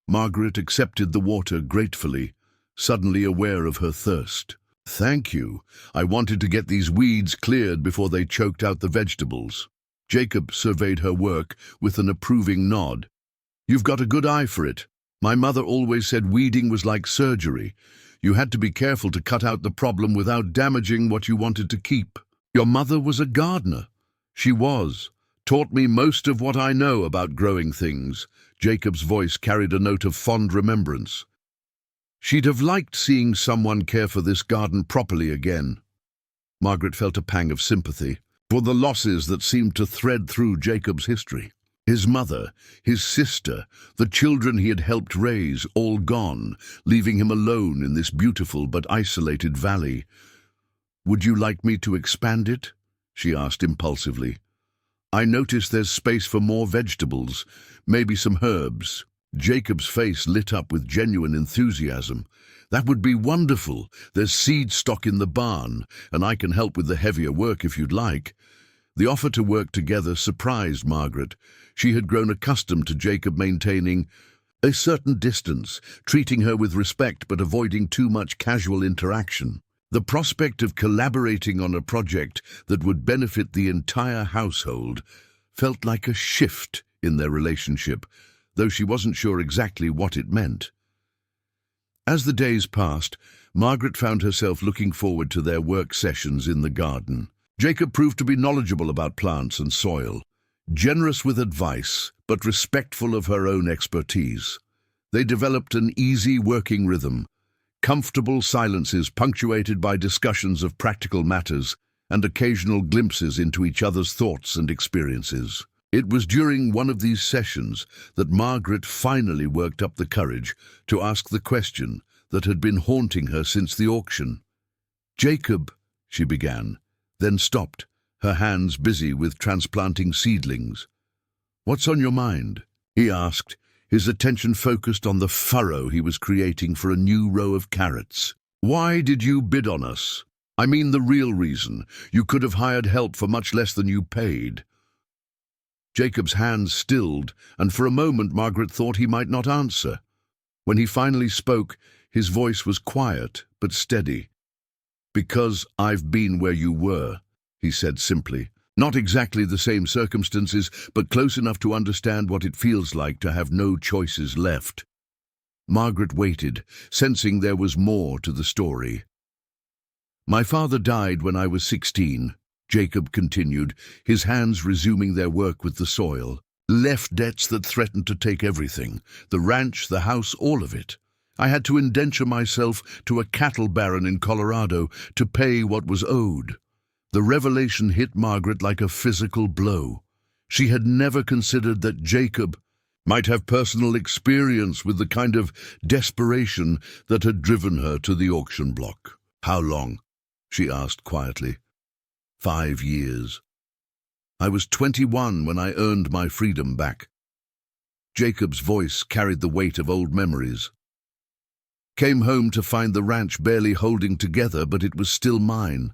[SPEAKER 1] Margaret accepted the water gratefully, suddenly aware of her thirst. "Thank you. I wanted to get these weeds cleared before they choked out the vegetables." Jacob surveyed her work with an approving nod. "You've got a good eye for it. My mother always said weeding was like surgery. You had to be careful to cut out the problem without damaging what you wanted to keep." "Your mother was a gardener." "She was. Taught me most of what I know about growing things." Jacob's voice carried a note of fond remembrance. She'd have liked seeing someone care for this garden properly again. Margaret felt a pang of sympathy for the losses that seemed to thread through Jacob's history. His mother, his sister, the children he had helped raise, all gone, leaving him alone in this beautiful but isolated valley. "Would you like me to expand it?" she asked impulsively. "I notice there's space for more vegetables, maybe some herbs." Jacob's face lit up with genuine enthusiasm. "That would be wonderful. There's seed stock in the barn, and I can help with the heavier work if you'd like." The offer to work together surprised Margaret. She had grown accustomed to Jacob maintaining a certain distance, treating her with respect but avoiding too much casual interaction. The prospect of collaborating on a project that would benefit the entire household felt like a shift in their relationship, though she wasn't sure exactly what it meant. As the days passed, Margaret found herself looking forward to their work sessions in the garden. Jacob proved to be knowledgeable about plants and soil, generous with advice, but respectful of her own expertise. They developed an easy working rhythm, comfortable silences punctuated by discussions of practical matters and occasional glimpses into each other's thoughts and experiences. It was during one of these sessions that Margaret finally worked up the courage to ask the question that had been haunting her since the auction. "Jacob," she began, then stopped, her hands busy with transplanting seedlings. "What's on your mind?" he asked, his attention focused on the furrow he was creating for a new row of carrots. "Why did you bid on us? I mean the real reason. You could have hired help for much less than you paid." Jacob's hands stilled, and for a moment Margaret thought he might not answer. When he finally spoke, his voice was quiet but steady. "Because I've been where you were," he said simply. "Not exactly the same circumstances, but close enough to understand what it feels like to have no choices left." Margaret waited, sensing there was more to the story. "My father died when I was 16, Jacob continued, his hands resuming their work with the soil. "Left debts that threatened to take everything, the ranch, the house, all of it. I had to indenture myself to a cattle baron in Colorado to pay what was owed." The revelation hit Margaret like a physical blow. She had never considered that Jacob might have personal experience with the kind of desperation that had driven her to the auction block. "How long?" she asked quietly. 5 years. I was 21 when I earned my freedom back." Jacob's voice carried the weight of old memories. "Came home to find the ranch barely holding together, but it was still mine.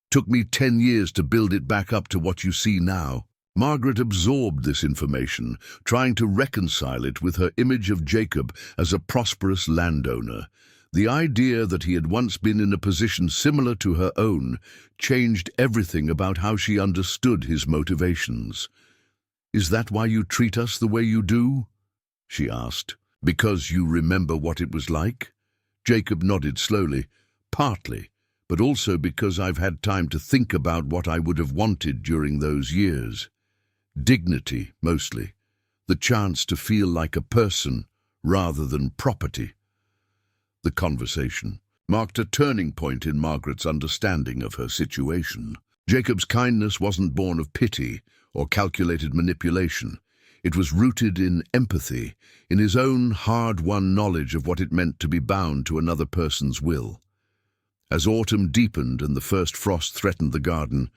[SPEAKER 1] Took me 10 years to build it back up to what you see now." Margaret absorbed this information, trying to reconcile it with her image of Jacob as a prosperous landowner. The idea that he had once been in a position similar to her own changed everything about how she understood his motivations. "Is that why you treat us the way you do?" she asked. "Because you remember what it was like?" Jacob nodded slowly. "Partly, but also because I've had time to think about what I would have wanted during those years. Dignity, mostly. The chance to feel like a person rather than property." The conversation marked a turning point in Margaret's understanding of her situation. Jacob's kindness wasn't born of pity or calculated manipulation. It was rooted in empathy, in his own hard-won knowledge of what it meant to be bound to another person's will. As autumn deepened and the first frost threatened the garden,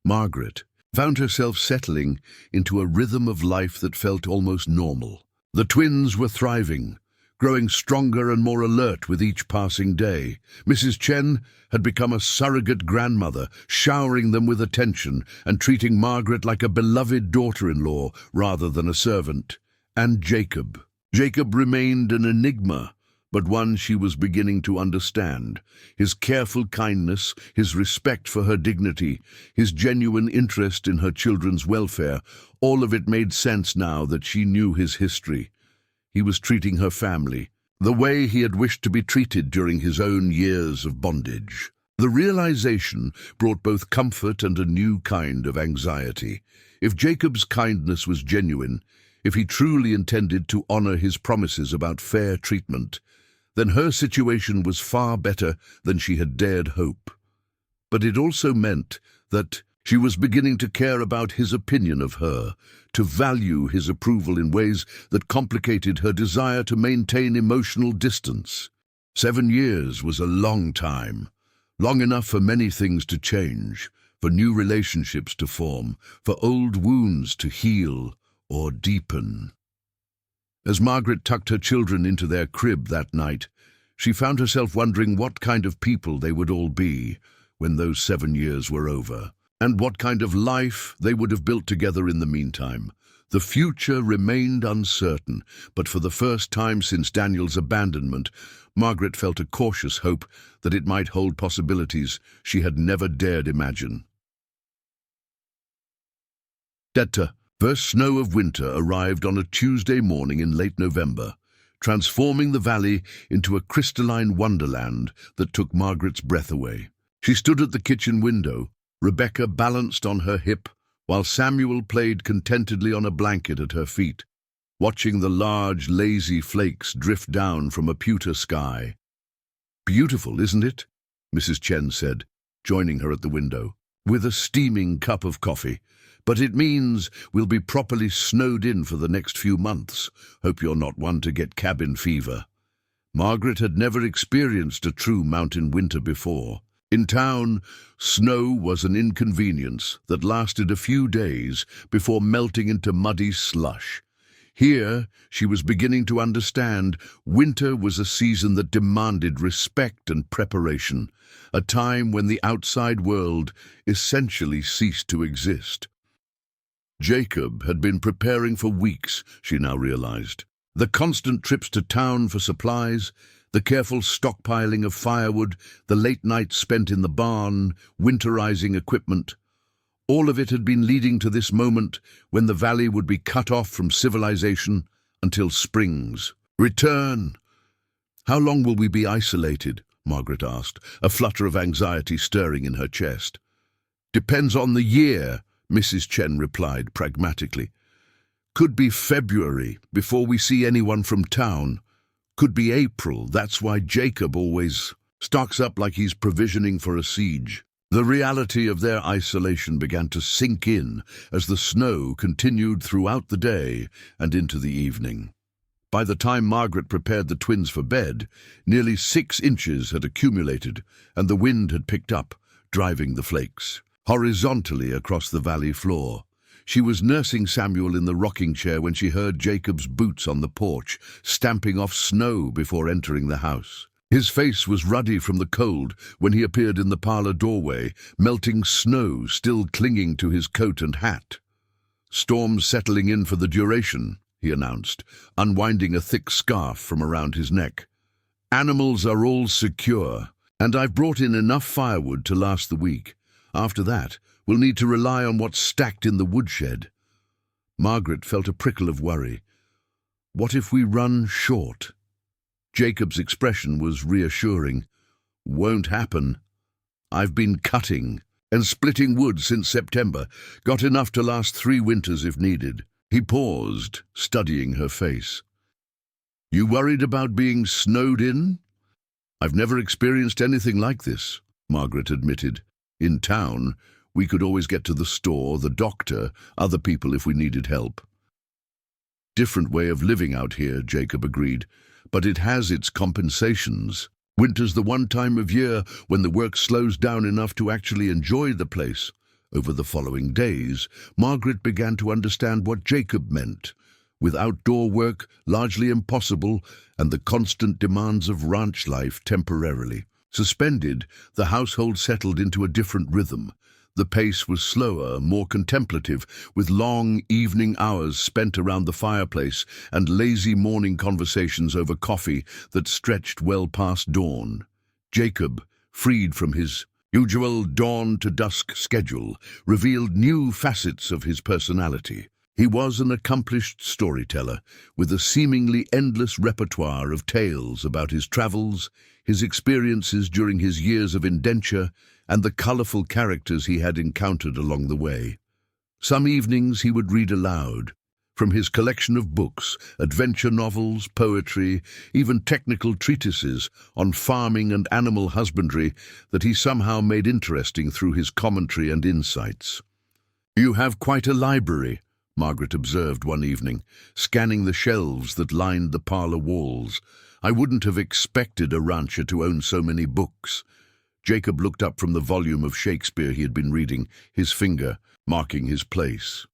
[SPEAKER 1] Margaret found herself settling into a rhythm of life that felt almost normal. The twins were thriving, growing stronger and more alert with each passing day. Mrs. Chen had become a surrogate grandmother, showering them with attention and treating Margaret like a beloved daughter-in-law rather than a servant. And Jacob. Jacob remained an enigma, but one she was beginning to understand. His careful kindness, his respect for her dignity, his genuine interest in her children's welfare, all of it made sense now that she knew his history. He was treating her family the way he had wished to be treated during his own years of bondage. The realization brought both comfort and a new kind of anxiety. If Jacob's kindness was genuine, if he truly intended to honor his promises about fair treatment, then her situation was far better than she had dared hope. But it also meant that she was beginning to care about his opinion of her, to value his approval in ways that complicated her desire to maintain emotional distance. 7 years was a long time, long enough for many things to change, for new relationships to form, for old wounds to heal or deepen. As Margaret tucked her children into their crib that night, she found herself wondering what kind of people they would all be when those 7 years were over, and what kind of life they would have built together in the meantime. The future remained uncertain, but for the first time since Daniel's abandonment, Margaret felt a cautious hope that it might hold possibilities she had never dared imagine. Detta. First snow of winter arrived on a Tuesday morning in late November, transforming the valley into a crystalline wonderland that took Margaret's breath away. She stood at the kitchen window, Rebecca balanced on her hip, while Samuel played contentedly on a blanket at her feet, watching the large, lazy flakes drift down from a pewter sky. "Beautiful, isn't it?" Mrs. Chen said, joining her at the window, with a steaming cup of coffee. "But it means we'll be properly snowed in for the next few months. Hope you're not one to get cabin fever." Margaret had never experienced a true mountain winter before. In town, snow was an inconvenience that lasted a few days before melting into muddy slush. Here, she was beginning to understand, winter was a season that demanded respect and preparation, a time when the outside world essentially ceased to exist. Jacob had been preparing for weeks, she now realized. The constant trips to town for supplies, the careful stockpiling of firewood, the late nights spent in the barn, winterizing equipment. All of it had been leading to this moment when the valley would be cut off from civilization until Spring's return. "How long will we be isolated?" Margaret asked, a flutter of anxiety stirring in her chest. "Depends on the year," Mrs. Chen replied pragmatically. "Could be February before we see anyone from town. Could be April. That's why Jacob always stocks up like he's provisioning for a siege." The reality of their isolation began to sink in as the snow continued throughout the day and into the evening. By the time Margaret prepared the twins for bed, nearly 6 inches had accumulated, and the wind had picked up, driving the flakes horizontally across the valley floor. She was nursing Samuel in the rocking chair when she heard Jacob's boots on the porch, stamping off snow before entering the house. His face was ruddy from the cold when he appeared in the parlor doorway, melting snow still clinging to his coat and hat. "Storm's settling in for the duration," he announced, unwinding a thick scarf from around his neck. "Animals are all secure, and I've brought in enough firewood to last the week. After that, we'll need to rely on what's stacked in the woodshed." Margaret felt a prickle of worry. What if we run short? Jacob's expression was reassuring. "Won't happen. I've been cutting and splitting wood since September, got enough to last 3 winters if needed." He paused, studying her face. "You worried about being snowed in?" "I've never experienced anything like this," Margaret admitted. "In town, we could always get to the store, the doctor, other people if we needed help." "Different way of living out here," Jacob agreed, "but it has its compensations. Winter's the one time of year when the work slows down enough to actually enjoy the place." Over the following days, Margaret began to understand what Jacob meant. With outdoor work largely impossible and the constant demands of ranch life temporarily suspended, the household settled into a different rhythm. The pace was slower, more contemplative, with long evening hours spent around the fireplace and lazy morning conversations over coffee that stretched well past dawn. Jacob, freed from his usual dawn-to-dusk schedule, revealed new facets of his personality. He was an accomplished storyteller, with a seemingly endless repertoire of tales about his travels, his experiences during his years of indenture, and the colorful characters he had encountered along the way. Some evenings he would read aloud, from his collection of books, adventure novels, poetry, even technical treatises on farming and animal husbandry that he somehow made interesting through his commentary and insights. "You have quite a library," Margaret observed one evening, scanning the shelves that lined the parlor walls. "I wouldn't have expected a rancher to own so many books." Jacob looked up from the volume of Shakespeare he had been reading, his finger marking his place.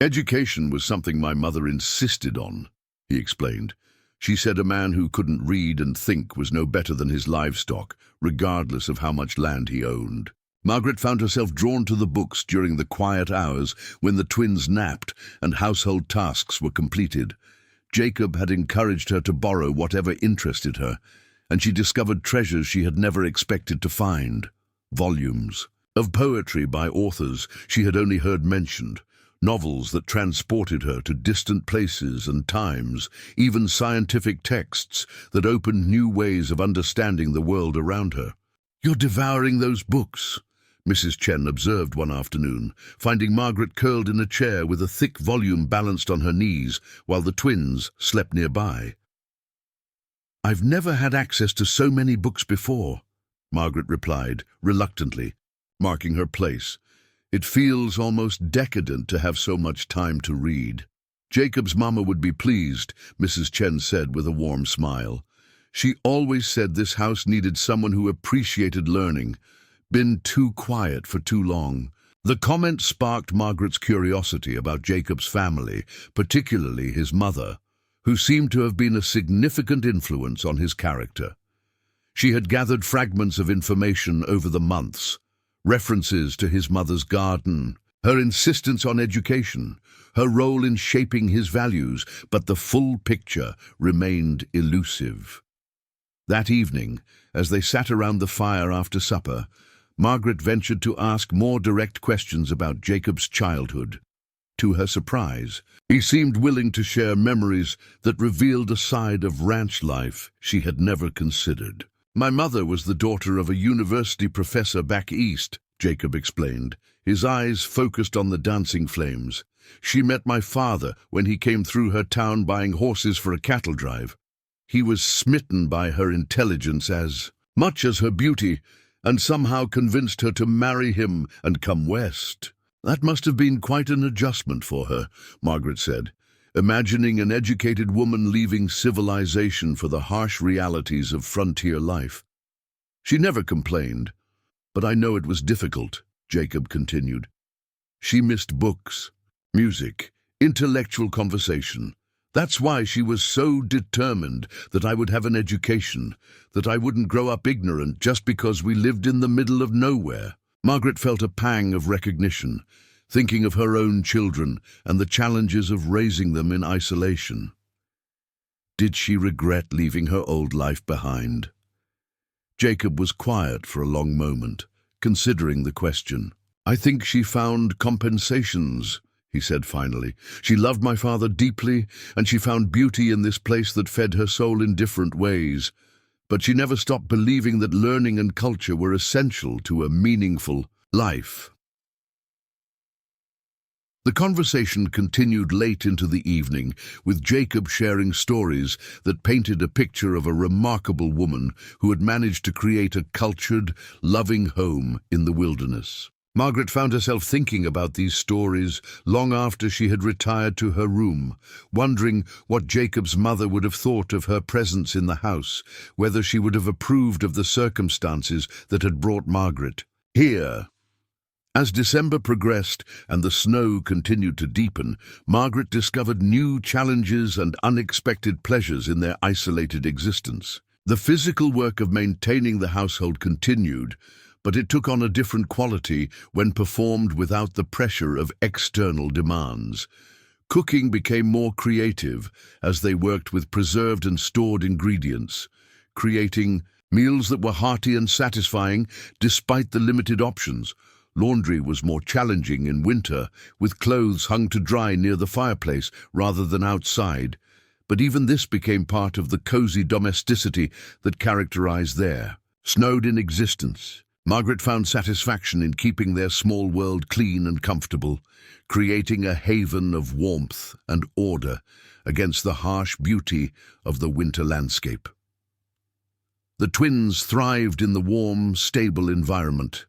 [SPEAKER 1] "Education was something my mother insisted on," he explained. "She said a man who couldn't read and think was no better than his livestock, regardless of how much land he owned." Margaret found herself drawn to the books during the quiet hours when the twins napped and household tasks were completed. Jacob had encouraged her to borrow whatever interested her, and she discovered treasures she had never expected to find. Volumes of poetry by authors she had only heard mentioned, novels that transported her to distant places and times, even scientific texts that opened new ways of understanding the world around her. "You're devouring those books," Mrs. Chen observed one afternoon, finding Margaret curled in a chair with a thick volume balanced on her knees while the twins slept nearby. "I've never had access to so many books before," Margaret replied, reluctantly, marking her place. "It feels almost decadent to have so much time to read." "Jacob's mama would be pleased," Mrs. Chen said with a warm smile. "She always said this house needed someone who appreciated learning. Been too quiet for too long." The comment sparked Margaret's curiosity about Jacob's family, particularly his mother, who seemed to have been a significant influence on his character. She had gathered fragments of information over the months, references to his mother's garden, her insistence on education, her role in shaping his values, but the full picture remained elusive. That evening, as they sat around the fire after supper, Margaret ventured to ask more direct questions about Jacob's childhood. To her surprise, he seemed willing to share memories that revealed a side of ranch life she had never considered. "My mother was the daughter of a university professor back east," Jacob explained, his eyes focused on the dancing flames. "She met my father when he came through her town buying horses for a cattle drive. He was smitten by her intelligence as much as her beauty, and somehow convinced her to marry him and come west." "That must have been quite an adjustment for her," Margaret said, imagining an educated woman leaving civilization for the harsh realities of frontier life. "She never complained, but I know it was difficult," Jacob continued. "She missed books, music, intellectual conversation. That's why she was so determined that I would have an education, that I wouldn't grow up ignorant just because we lived in the middle of nowhere." Margaret felt a pang of recognition, thinking of her own children and the challenges of raising them in isolation. Did she regret leaving her old life behind? Jacob was quiet for a long moment, considering the question. "I think she found compensations," he said finally. "She loved my father deeply, and she found beauty in this place that fed her soul in different ways. But she never stopped believing that learning and culture were essential to a meaningful life." The conversation continued late into the evening, with Jacob sharing stories that painted a picture of a remarkable woman who had managed to create a cultured, loving home in the wilderness. Margaret found herself thinking about these stories long after she had retired to her room, wondering what Jacob's mother would have thought of her presence in the house, whether she would have approved of the circumstances that had brought Margaret here. As December progressed and the snow continued to deepen, Margaret discovered new challenges and unexpected pleasures in their isolated existence. The physical work of maintaining the household continued, but it took on a different quality when performed without the pressure of external demands. Cooking became more creative as they worked with preserved and stored ingredients, creating meals that were hearty and satisfying despite the limited options. Laundry was more challenging in winter, with clothes hung to dry near the fireplace rather than outside, but even this became part of the cozy domesticity that characterized their snowed-in existence. Margaret found satisfaction in keeping their small world clean and comfortable, creating a haven of warmth and order against the harsh beauty of the winter landscape. The twins thrived in the warm, stable environment.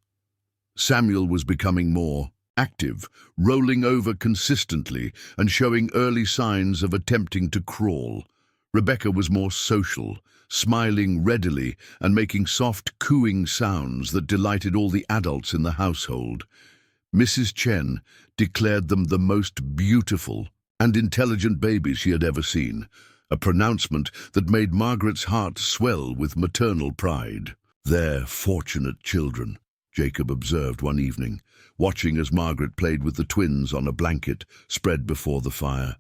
[SPEAKER 1] Samuel was becoming more active, rolling over consistently and showing early signs of attempting to crawl. Rebecca was more social, smiling readily and making soft cooing sounds that delighted all the adults in the household. Mrs. Chen declared them the most beautiful and intelligent babies she had ever seen, a pronouncement that made Margaret's heart swell with maternal pride. "They're fortunate children," Jacob observed one evening, watching as Margaret played with the twins on a blanket spread before the fire.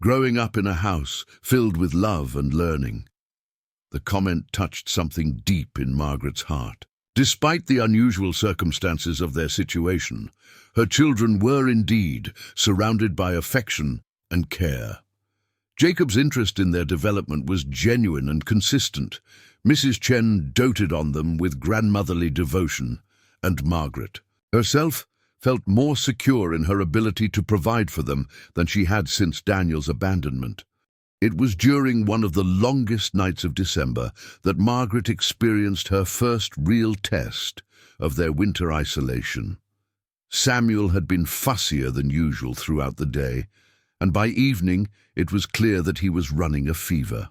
[SPEAKER 1] "Growing up in a house filled with love and learning." The comment touched something deep in Margaret's heart. Despite the unusual circumstances of their situation, her children were indeed surrounded by affection and care. Jacob's interest in their development was genuine and consistent. Mrs. Chen doted on them with grandmotherly devotion, and Margaret herself felt more secure in her ability to provide for them than she had since Daniel's abandonment. It was during one of the longest nights of December that Margaret experienced her first real test of their winter isolation. Samuel had been fussier than usual throughout the day, and by evening it was clear that he was running a fever.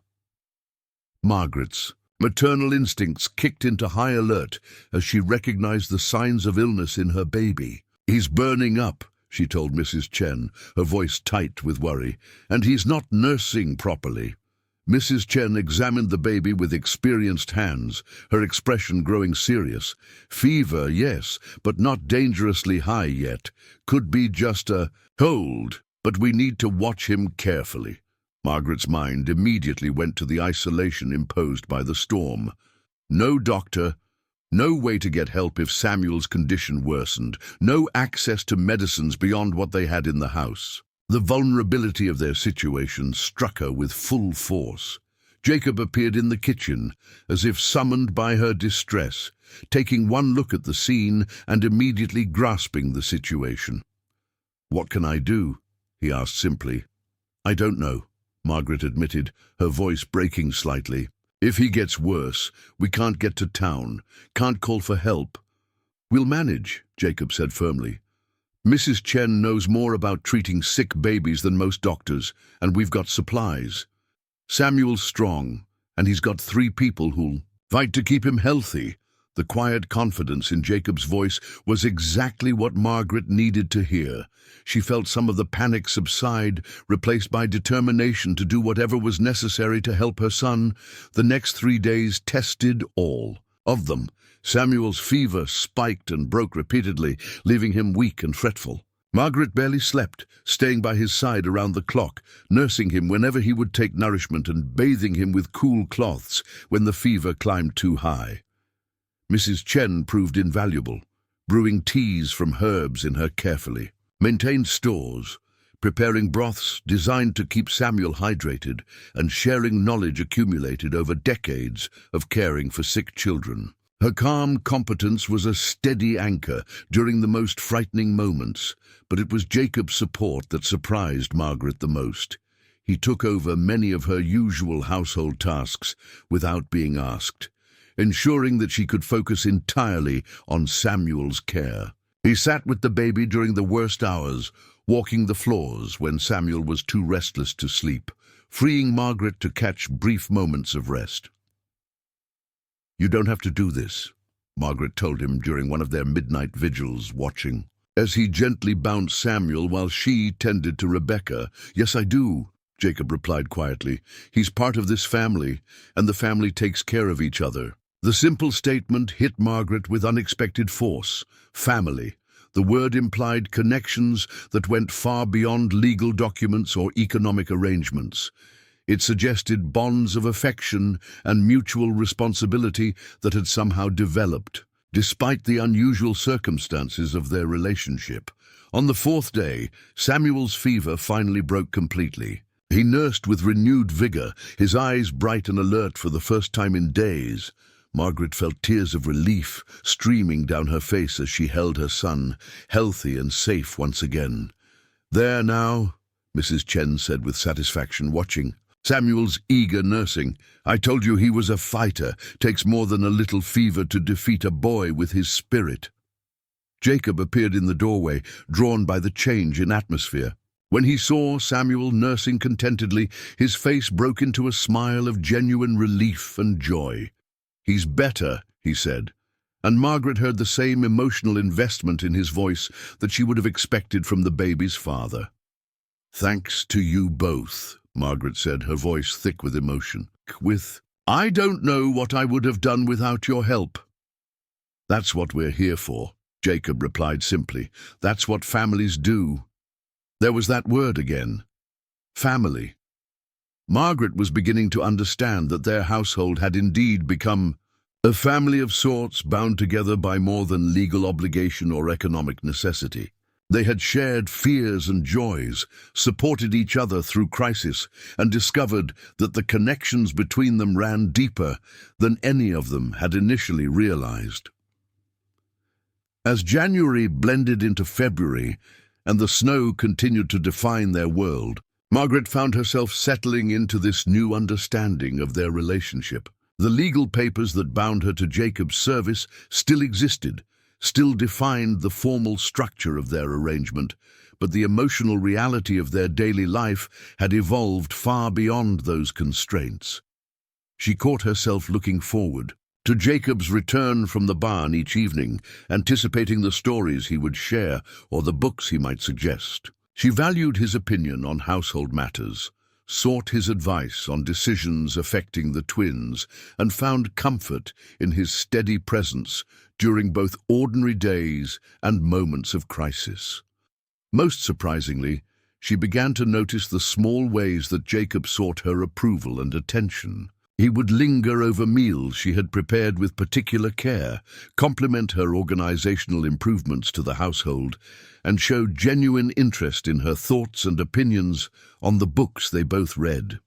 [SPEAKER 1] Margaret's maternal instincts kicked into high alert as she recognized the signs of illness in her baby. "He's burning up," she told Mrs. Chen, her voice tight with worry, "and he's not nursing properly." Mrs. Chen examined the baby with experienced hands, her expression growing serious. Fever, yes, but not dangerously high yet. Could be just a cold, but we need to watch him carefully. Margaret's mind immediately went to the isolation imposed by the storm. No doctor, no way to get help if Samuel's condition worsened, no access to medicines beyond what they had in the house. The vulnerability of their situation struck her with full force. Jacob appeared in the kitchen, as if summoned by her distress, taking one look at the scene and immediately grasping the situation. "What can I do?" he asked simply. "I don't know," Margaret admitted, her voice breaking slightly. "If he gets worse, we can't get to town, can't call for help." "We'll manage," Jacob said firmly. "Mrs. Chen knows more about treating sick babies than most doctors, and we've got supplies. Samuel's strong, and he's got 3 people who'll fight to keep him healthy." The quiet confidence in Jacob's voice was exactly what Margaret needed to hear. She felt some of the panic subside, replaced by determination to do whatever was necessary to help her son. The next 3 days tested all of them. Samuel's fever spiked and broke repeatedly, leaving him weak and fretful. Margaret barely slept, staying by his side around the clock, nursing him whenever he would take nourishment and bathing him with cool cloths when the fever climbed too high. Mrs. Chen proved invaluable, brewing teas from herbs in her carefully, maintained stores, preparing broths designed to keep Samuel hydrated, and sharing knowledge accumulated over decades of caring for sick children. Her calm competence was a steady anchor during the most frightening moments, but it was Jacob's support that surprised Margaret the most. He took over many of her usual household tasks without being asked, ensuring that she could focus entirely on Samuel's care. He sat with the baby during the worst hours, walking the floors when Samuel was too restless to sleep, freeing Margaret to catch brief moments of rest. "You don't have to do this," Margaret told him during one of their midnight vigils, watching, as he gently bounced Samuel while she tended to Rebecca. "Yes, I do," Jacob replied quietly. "He's part of this family, and the family takes care of each other." The simple statement hit Margaret with unexpected force. Family. The word implied connections that went far beyond legal documents or economic arrangements. It suggested bonds of affection and mutual responsibility that had somehow developed, despite the unusual circumstances of their relationship. On the 4th day, Samuel's fever finally broke completely. He nursed with renewed vigor, his eyes bright and alert for the first time in days. Margaret felt tears of relief streaming down her face as she held her son, healthy and safe once again. "There now," Mrs. Chen said with satisfaction, watching Samuel's eager nursing. "I told you he was a fighter. Takes more than a little fever to defeat a boy with his spirit." Jacob appeared in the doorway, drawn by the change in atmosphere. When he saw Samuel nursing contentedly, his face broke into a smile of genuine relief and joy. "He's better," he said, and Margaret heard the same emotional investment in his voice that she would have expected from the baby's father. "Thanks to you both," Margaret said, her voice thick with emotion. "I don't know what I would have done without your help." "That's what we're here for," Jacob replied simply. "That's what families do." There was that word again. Family. Margaret was beginning to understand that their household had indeed become a family of sorts, bound together by more than legal obligation or economic necessity. They had shared fears and joys, supported each other through crisis, and discovered that the connections between them ran deeper than any of them had initially realized. As January blended into February and the snow continued to define their world, Margaret found herself settling into this new understanding of their relationship. The legal papers that bound her to Jacob's service still existed, still defined the formal structure of their arrangement, but the emotional reality of their daily life had evolved far beyond those constraints. She caught herself looking forward to Jacob's return from the barn each evening, anticipating the stories he would share or the books he might suggest. She valued his opinion on household matters, sought his advice on decisions affecting the twins and found comfort in his steady presence during both ordinary days and moments of crisis. Most surprisingly, she began to notice the small ways that Jacob sought her approval and attention. He would linger over meals she had prepared with particular care, compliment her organizational improvements to the household, and show genuine interest in her thoughts and opinions on the books they both read.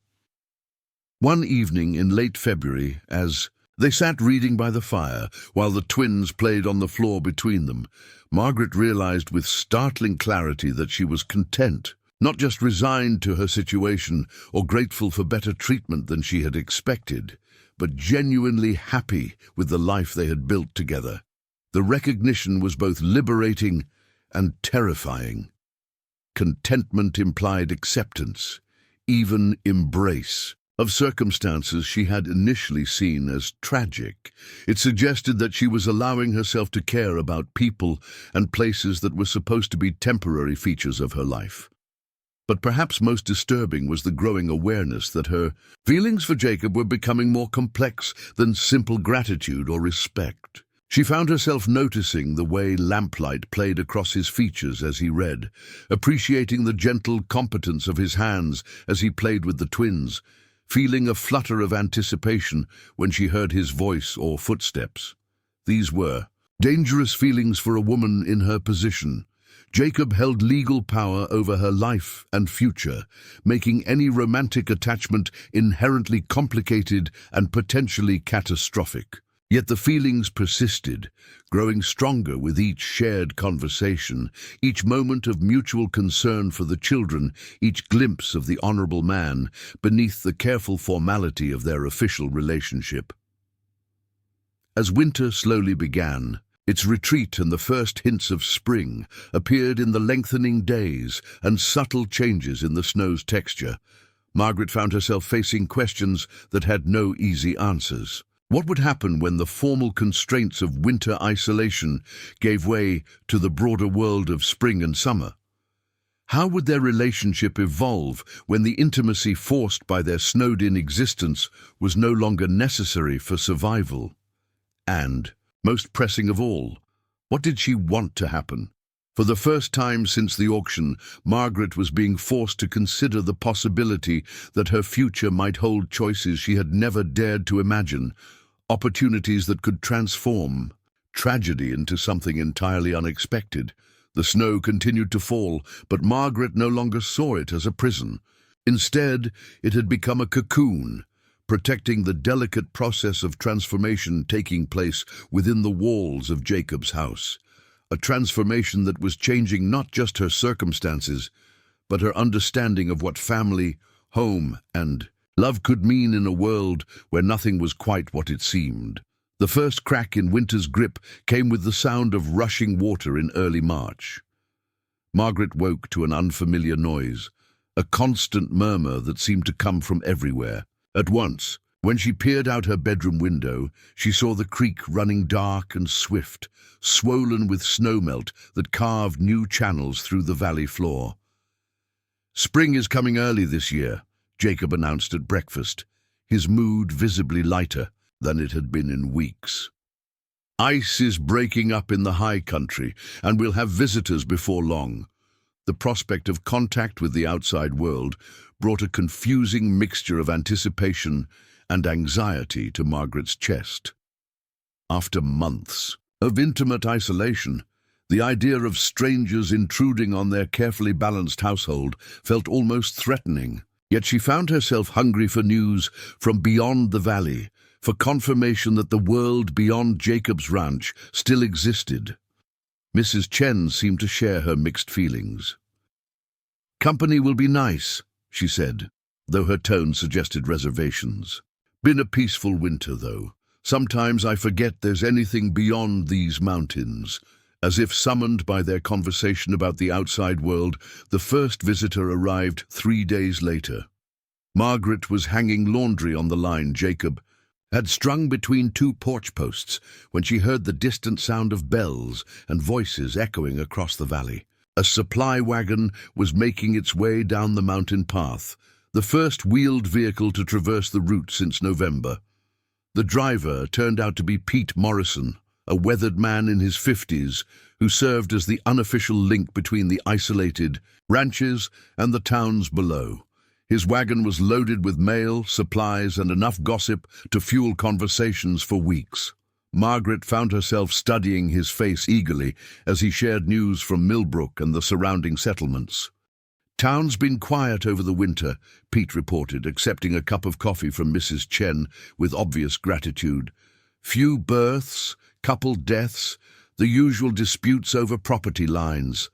[SPEAKER 1] One evening in late February, as they sat reading by the fire while the twins played on the floor between them, Margaret realized with startling clarity that she was content, not just resigned to her situation or grateful for better treatment than she had expected, but genuinely happy with the life they had built together. The recognition was both liberating and terrifying. Contentment implied acceptance, even embrace, of circumstances she had initially seen as tragic. It suggested that she was allowing herself to care about people and places that were supposed to be temporary features of her life. But perhaps most disturbing was the growing awareness that her feelings for Jacob were becoming more complex than simple gratitude or respect. She found herself noticing the way lamplight played across his features as he read, appreciating the gentle competence of his hands as he played with the twins, feeling a flutter of anticipation when she heard his voice or footsteps. These were dangerous feelings for a woman in her position. Jacob held legal power over her life and future, making any romantic attachment inherently complicated and potentially catastrophic. Yet the feelings persisted, growing stronger with each shared conversation, each moment of mutual concern for the children, each glimpse of the honorable man beneath the careful formality of their official relationship. As winter slowly began, its retreat and the first hints of spring appeared in the lengthening days and subtle changes in the snow's texture. Margaret found herself facing questions that had no easy answers. What would happen when the formal constraints of winter isolation gave way to the broader world of spring and summer? How would their relationship evolve when the intimacy forced by their snowed-in existence was no longer necessary for survival? And, most pressing of all, what did she want to happen? For the first time since the auction, Margaret was being forced to consider the possibility that her future might hold choices she had never dared to imagine, opportunities that could transform tragedy into something entirely unexpected. The snow continued to fall, but Margaret no longer saw it as a prison. Instead, it had become a cocoon, protecting the delicate process of transformation taking place within the walls of Jacob's house. A transformation that was changing not just her circumstances, but her understanding of what family, home, and love could mean in a world where nothing was quite what it seemed. The first crack in winter's grip came with the sound of rushing water in early March. Margaret woke to an unfamiliar noise, a constant murmur that seemed to come from everywhere. At once, when she peered out her bedroom window, she saw the creek running dark and swift, swollen with snowmelt that carved new channels through the valley floor. "Spring is coming early this year," Jacob announced at breakfast, his mood visibly lighter than it had been in weeks. "Ice is breaking up in the high country, and we'll have visitors before long." The prospect of contact with the outside world brought a confusing mixture of anticipation and anxiety to Margaret's chest. After months of intimate isolation, the idea of strangers intruding on their carefully balanced household felt almost threatening. Yet she found herself hungry for news from beyond the valley, for confirmation that the world beyond Jacob's ranch still existed. Mrs. Chen seemed to share her mixed feelings. "Company will be nice," she said, though her tone suggested reservations. "Been a peaceful winter, though. Sometimes I forget there's anything beyond these mountains." As if summoned by their conversation about the outside world, the first visitor arrived 3 days later. Margaret was hanging laundry on the line Jacob had strung between 2 porch posts when she heard the distant sound of bells and voices echoing across the valley. A supply wagon was making its way down the mountain path, the first wheeled vehicle to traverse the route since November. The driver turned out to be Pete Morrison, a weathered man in his 50s who served as the unofficial link between the isolated ranches and the towns below. His wagon was loaded with mail, supplies, and enough gossip to fuel conversations for weeks. Margaret found herself studying his face eagerly as he shared news from Millbrook and the surrounding settlements. "Town's been quiet over the winter," Pete reported, accepting a cup of coffee from Mrs. Chen with obvious gratitude. "Few births, couple deaths, the usual disputes over property lines.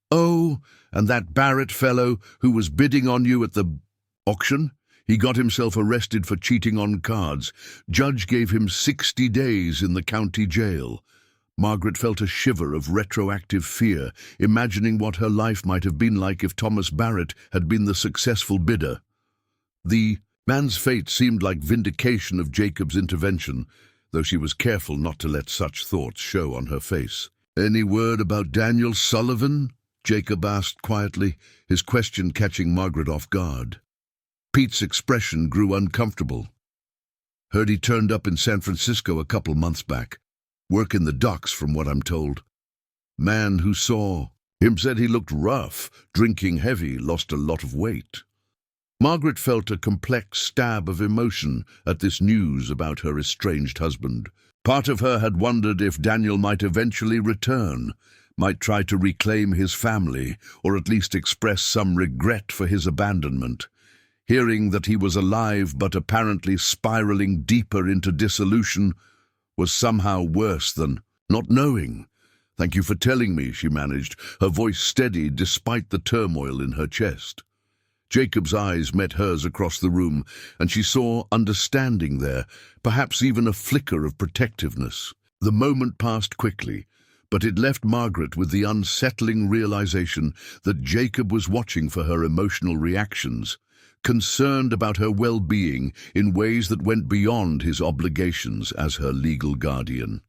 [SPEAKER 1] Oh, and that Barrett fellow who was bidding on you at the auction? He got himself arrested for cheating on cards. Judge gave him 60 days in the county jail." Margaret felt a shiver of retroactive fear, imagining what her life might have been like if Thomas Barrett had been the successful bidder. The man's fate seemed like vindication of Jacob's intervention, though she was careful not to let such thoughts show on her face. "Any word about Daniel Sullivan?" Jacob asked quietly, his question catching Margaret off guard. Pete's expression grew uncomfortable. "Heard he turned up in San Francisco a couple months back. Work in the docks, from what I'm told. Man who saw him said he looked rough, drinking heavy, lost a lot of weight." Margaret felt a complex stab of emotion at this news about her estranged husband. Part of her had wondered if Daniel might eventually return, might try to reclaim his family, or at least express some regret for his abandonment. Hearing that he was alive but apparently spiraling deeper into dissolution was somehow worse than not knowing. "Thank you for telling me," she managed, her voice steady despite the turmoil in her chest. Jacob's eyes met hers across the room, and she saw understanding there, perhaps even a flicker of protectiveness. The moment passed quickly, but it left Margaret with the unsettling realization that Jacob was watching for her emotional reactions, concerned about her well-being in ways that went beyond his obligations as her legal guardian.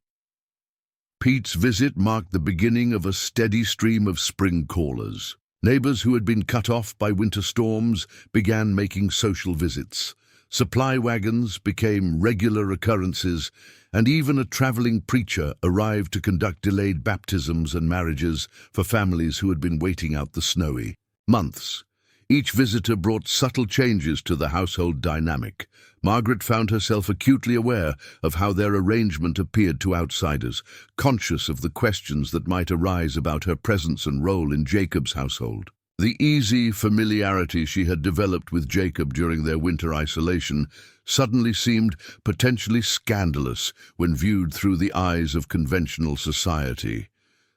[SPEAKER 1] Pete's visit marked the beginning of a steady stream of spring callers. Neighbors who had been cut off by winter storms began making social visits. Supply wagons became regular occurrences, and even a traveling preacher arrived to conduct delayed baptisms and marriages for families who had been waiting out the snowy months. Each visitor brought subtle changes to the household dynamic. Margaret found herself acutely aware of how their arrangement appeared to outsiders, conscious of the questions that might arise about her presence and role in Jacob's household. The easy familiarity she had developed with Jacob during their winter isolation suddenly seemed potentially scandalous when viewed through the eyes of conventional society.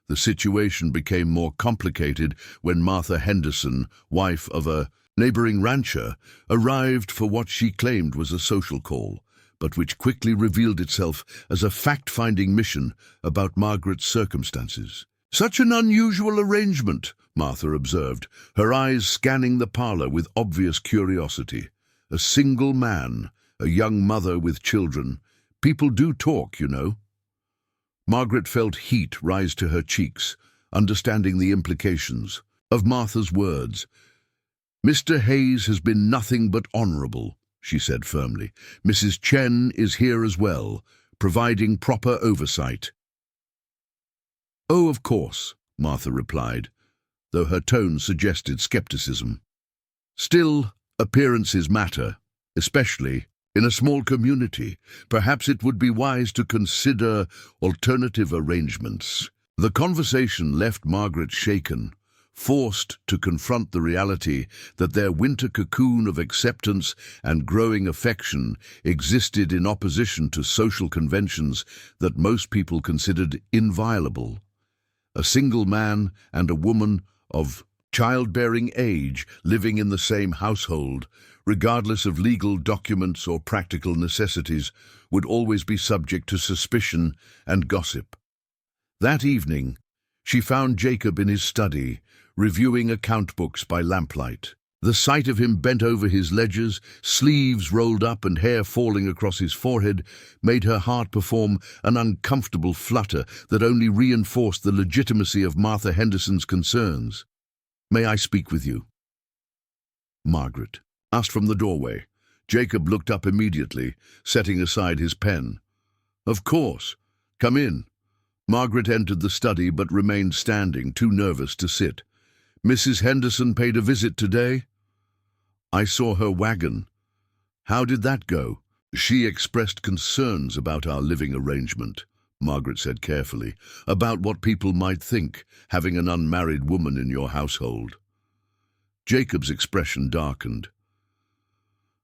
[SPEAKER 1] The situation became more complicated when Martha Henderson, wife of a neighboring rancher, arrived for what she claimed was a social call, but which quickly revealed itself as a fact-finding mission about Margaret's circumstances. "Such an unusual arrangement," Martha observed, her eyes scanning the parlor with obvious curiosity. "A single man, a young mother with children. People do talk, you know." Margaret felt heat rise to her cheeks, understanding the implications of Martha's words. "Mr. Hayes has been nothing but honorable," she said firmly. "Mrs. Chen is here as well, providing proper oversight." "Oh, of course," Martha replied, though her tone suggested skepticism. "Still, appearances matter, especially in a small community. Perhaps it would be wise to consider alternative arrangements." The conversation left Margaret shaken, forced to confront the reality that their winter cocoon of acceptance and growing affection existed in opposition to social conventions that most people considered inviolable. A single man and a woman of childbearing age living in the same household, regardless of legal documents or practical necessities, would always be subject to suspicion and gossip. That evening, she found Jacob in his study, reviewing account books by lamplight. The sight of him bent over his ledgers, sleeves rolled up and hair falling across his forehead, made her heart perform an uncomfortable flutter that only reinforced the legitimacy of Martha Henderson's concerns. "May I speak with you?" "Margaret." asked from the doorway. Jacob looked up immediately, setting aside his pen. "Of course. Come in." Margaret entered the study but remained standing, too nervous to sit. "Mrs. Henderson paid a visit today?" "I saw her wagon." "How did that go?" "She expressed concerns about our living arrangement," Margaret said carefully, "about what people might think, having an unmarried woman in your household." Jacob's expression darkened.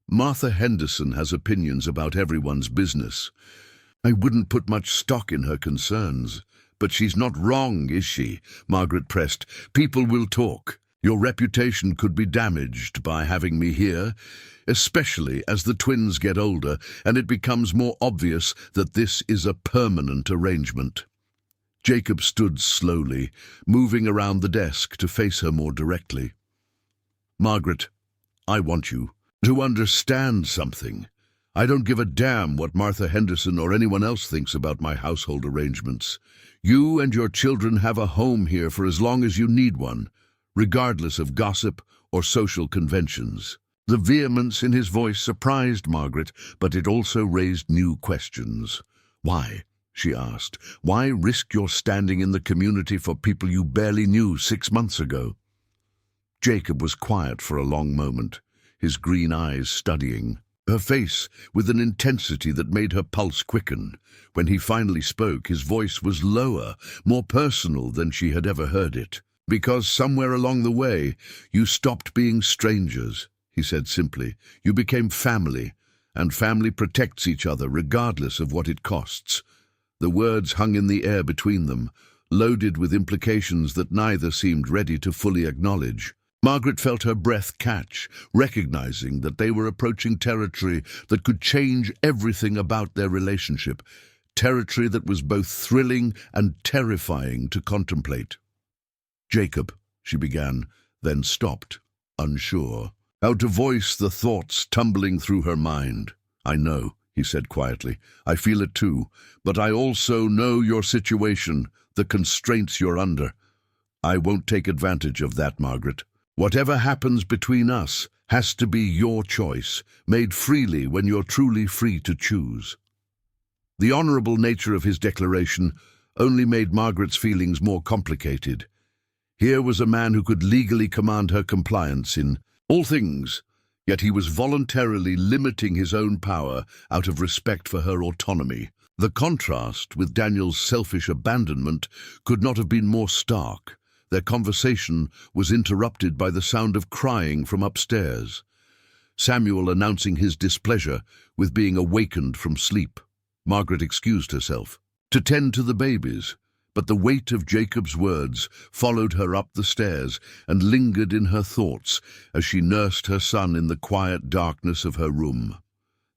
[SPEAKER 1] "Martha Henderson has opinions about everyone's business. I wouldn't put much stock in her concerns. But she's not wrong, is she?" Margaret pressed. "People will talk. Your reputation could be damaged by having me here, especially as the twins get older and it becomes more obvious that this is a permanent arrangement." Jacob stood slowly, moving around the desk to face her more directly. "Margaret, I want you to understand something. I don't give a damn what Martha Henderson or anyone else thinks about my household arrangements. You and your children have a home here for as long as you need one, regardless of gossip or social conventions." The vehemence in his voice surprised Margaret, but it also raised new questions. "Why?" she asked. "Why risk your standing in the community for people you barely knew 6 months ago?" Jacob was quiet for a long moment, his green eyes studying her face with an intensity that made her pulse quicken. When he finally spoke, his voice was lower, more personal than she had ever heard it. "Because somewhere along the way, you stopped being strangers," he said simply. "You became family, and family protects each other regardless of what it costs." The words hung in the air between them, loaded with implications that neither seemed ready to fully acknowledge. Margaret felt her breath catch, recognizing that they were approaching territory that could change everything about their relationship, territory that was both thrilling and terrifying to contemplate. "Jacob," she began, then stopped, unsure how to voice the thoughts tumbling through her mind. "I know," he said quietly. "I feel it too, but I also know your situation, the constraints you're under. I won't take advantage of that, Margaret. Whatever happens between us has to be your choice, made freely when you're truly free to choose." The honorable nature of his declaration only made Margaret's feelings more complicated. Here was a man who could legally command her compliance in all things, yet he was voluntarily limiting his own power out of respect for her autonomy. The contrast with Daniel's selfish abandonment could not have been more stark. Their conversation was interrupted by the sound of crying from upstairs, Samuel announcing his displeasure with being awakened from sleep. Margaret excused herself to tend to the babies, but the weight of Jacob's words followed her up the stairs and lingered in her thoughts as she nursed her son in the quiet darkness of her room.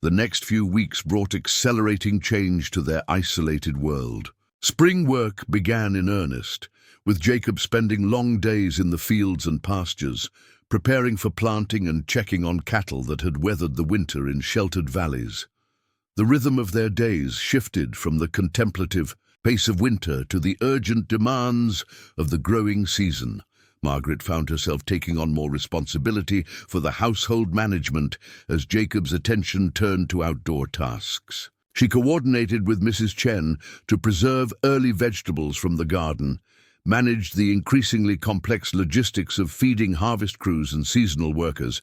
[SPEAKER 1] The next few weeks brought accelerating change to their isolated world. Spring work began in earnest, with Jacob spending long days in the fields and pastures, preparing for planting and checking on cattle that had weathered the winter in sheltered valleys. The rhythm of their days shifted from the contemplative pace of winter to the urgent demands of the growing season. Margaret found herself taking on more responsibility for the household management as Jacob's attention turned to outdoor tasks. She coordinated with Mrs. Chen to preserve early vegetables from the garden, managed the increasingly complex logistics of feeding harvest crews and seasonal workers,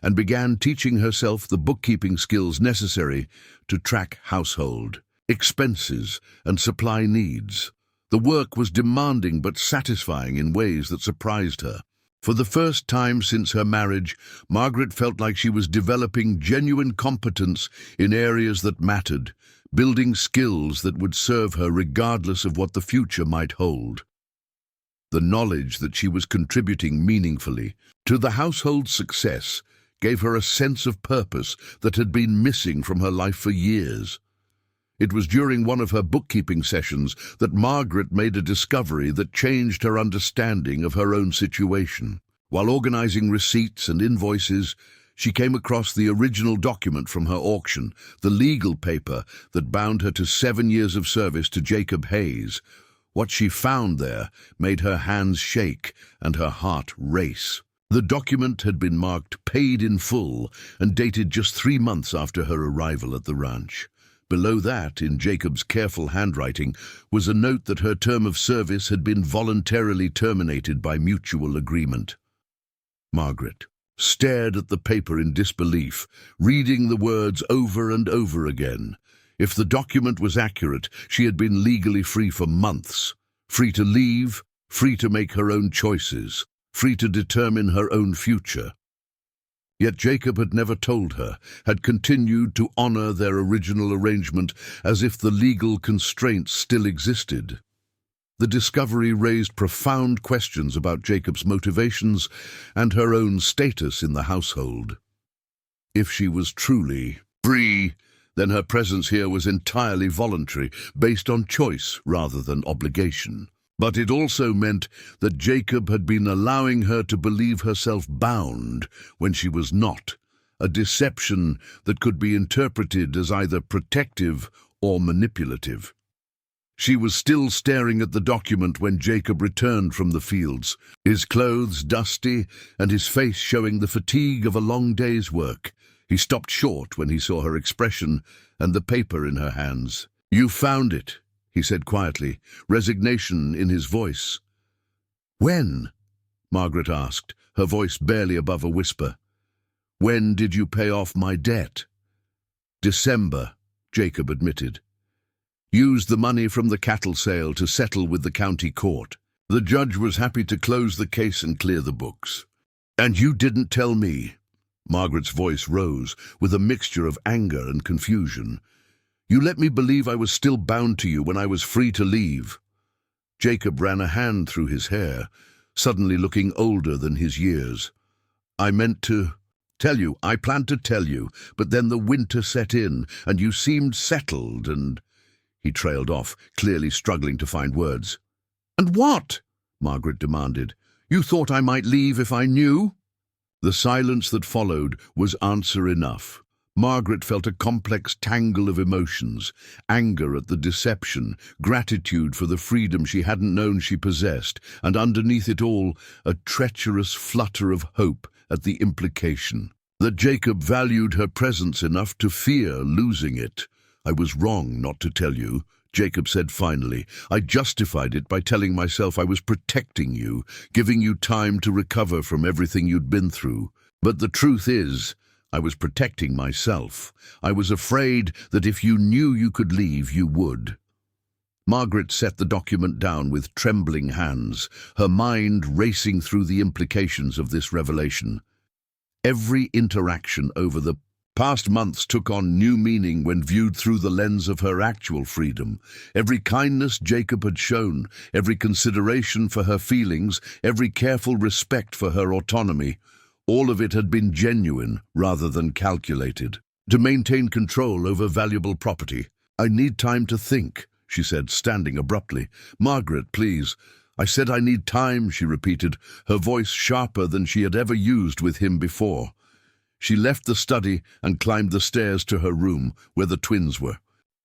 [SPEAKER 1] and began teaching herself the bookkeeping skills necessary to track household expenses and supply needs. The work was demanding but satisfying in ways that surprised her. For the first time since her marriage, Margaret felt like she was developing genuine competence in areas that mattered, building skills that would serve her regardless of what the future might hold. The knowledge that she was contributing meaningfully to the household's success gave her a sense of purpose that had been missing from her life for years. It was during one of her bookkeeping sessions that Margaret made a discovery that changed her understanding of her own situation. While organizing receipts and invoices, she came across the original document from her auction, the legal paper that bound her to 7 years of service to Jacob Hayes. What she found there made her hands shake and her heart race. The document had been marked paid in full and dated just 3 months after her arrival at the ranch. Below that, in Jacob's careful handwriting, was a note that her term of service had been voluntarily terminated by mutual agreement. Margaret stared at the paper in disbelief, reading the words over and over again. If the document was accurate, she had been legally free for months, free to leave, free to make her own choices, free to determine her own future. Yet Jacob had never told her, had continued to honor their original arrangement as if the legal constraints still existed. The discovery raised profound questions about Jacob's motivations and her own status in the household. If she was truly free, then her presence here was entirely voluntary, based on choice rather than obligation. But it also meant that Jacob had been allowing her to believe herself bound when she was not, a deception that could be interpreted as either protective or manipulative. She was still staring at the document when Jacob returned from the fields, his clothes dusty and his face showing the fatigue of a long day's work. He stopped short when he saw her expression and the paper in her hands. "You found it," he said quietly, resignation in his voice. "When?" Margaret asked, her voice barely above a whisper. "When did you pay off my debt?" "December," Jacob admitted. "Used the money from the cattle sale to settle with the county court. The judge was happy to close the case and clear the books." "And you didn't tell me?" Margaret's voice rose, with a mixture of anger and confusion. "You let me believe I was still bound to you when I was free to leave." Jacob ran a hand through his hair, suddenly looking older than his years. "I meant to tell you, I planned to tell you, but then the winter set in, and you seemed settled, and—" He trailed off, clearly struggling to find words. "And what?" Margaret demanded. "You thought I might leave if I knew?" The silence that followed was answer enough. Margaret felt a complex tangle of emotions, anger at the deception, gratitude for the freedom she hadn't known she possessed, and underneath it all, a treacherous flutter of hope at the implication that Jacob valued her presence enough to fear losing it. "I was wrong not to tell you," Jacob said finally. "I justified it by telling myself I was protecting you, giving you time to recover from everything you'd been through. But the truth is, I was protecting myself. I was afraid that if you knew you could leave, you would." Margaret set the document down with trembling hands, her mind racing through the implications of this revelation. Every interaction over the past months took on new meaning when viewed through the lens of her actual freedom. Every kindness Jacob had shown, every consideration for her feelings, every careful respect for her autonomy, all of it had been genuine rather than calculated. To maintain control over valuable property. "I need time to think," she said, standing abruptly. "Margaret, please." "I said I need time," she repeated, her voice sharper than she had ever used with him before. She left the study and climbed the stairs to her room, where the twins were,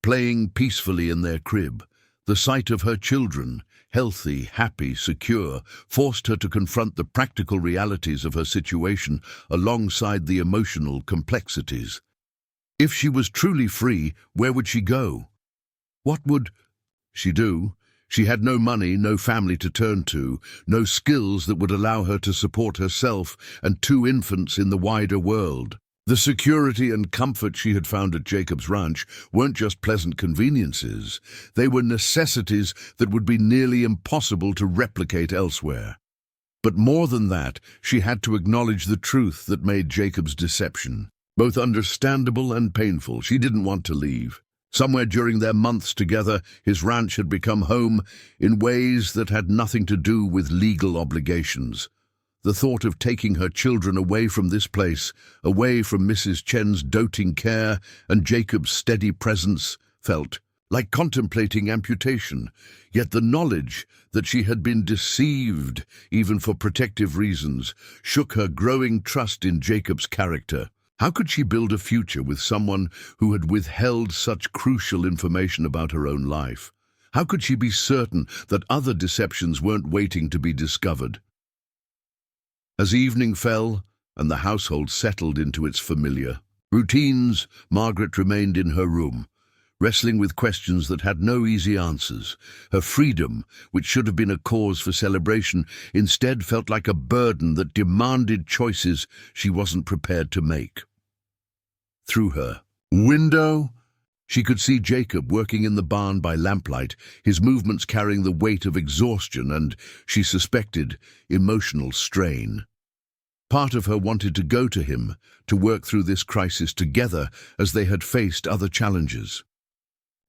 [SPEAKER 1] playing peacefully in their crib. The sight of her children, healthy, happy, secure, forced her to confront the practical realities of her situation alongside the emotional complexities. If she was truly free, where would she go? What would she do? She had no money, no family to turn to, no skills that would allow her to support herself and 2 infants in the wider world. The security and comfort she had found at Jacob's ranch weren't just pleasant conveniences. They were necessities that would be nearly impossible to replicate elsewhere. But more than that, she had to acknowledge the truth that made Jacob's deception both understandable and painful. She didn't want to leave. Somewhere during their months together, his ranch had become home in ways that had nothing to do with legal obligations. The thought of taking her children away from this place, away from Mrs. Chen's doting care and Jacob's steady presence, felt like contemplating amputation. Yet the knowledge that she had been deceived, even for protective reasons, shook her growing trust in Jacob's character. How could she build a future with someone who had withheld such crucial information about her own life? How could she be certain that other deceptions weren't waiting to be discovered? As evening fell and the household settled into its familiar routines, Margaret remained in her room, wrestling with questions that had no easy answers. Her freedom, which should have been a cause for celebration, instead felt like a burden that demanded choices she wasn't prepared to make. Through her window, she could see Jacob working in the barn by lamplight, his movements carrying the weight of exhaustion and, she suspected, emotional strain. Part of her wanted to go to him, to work through this crisis together as they had faced other challenges.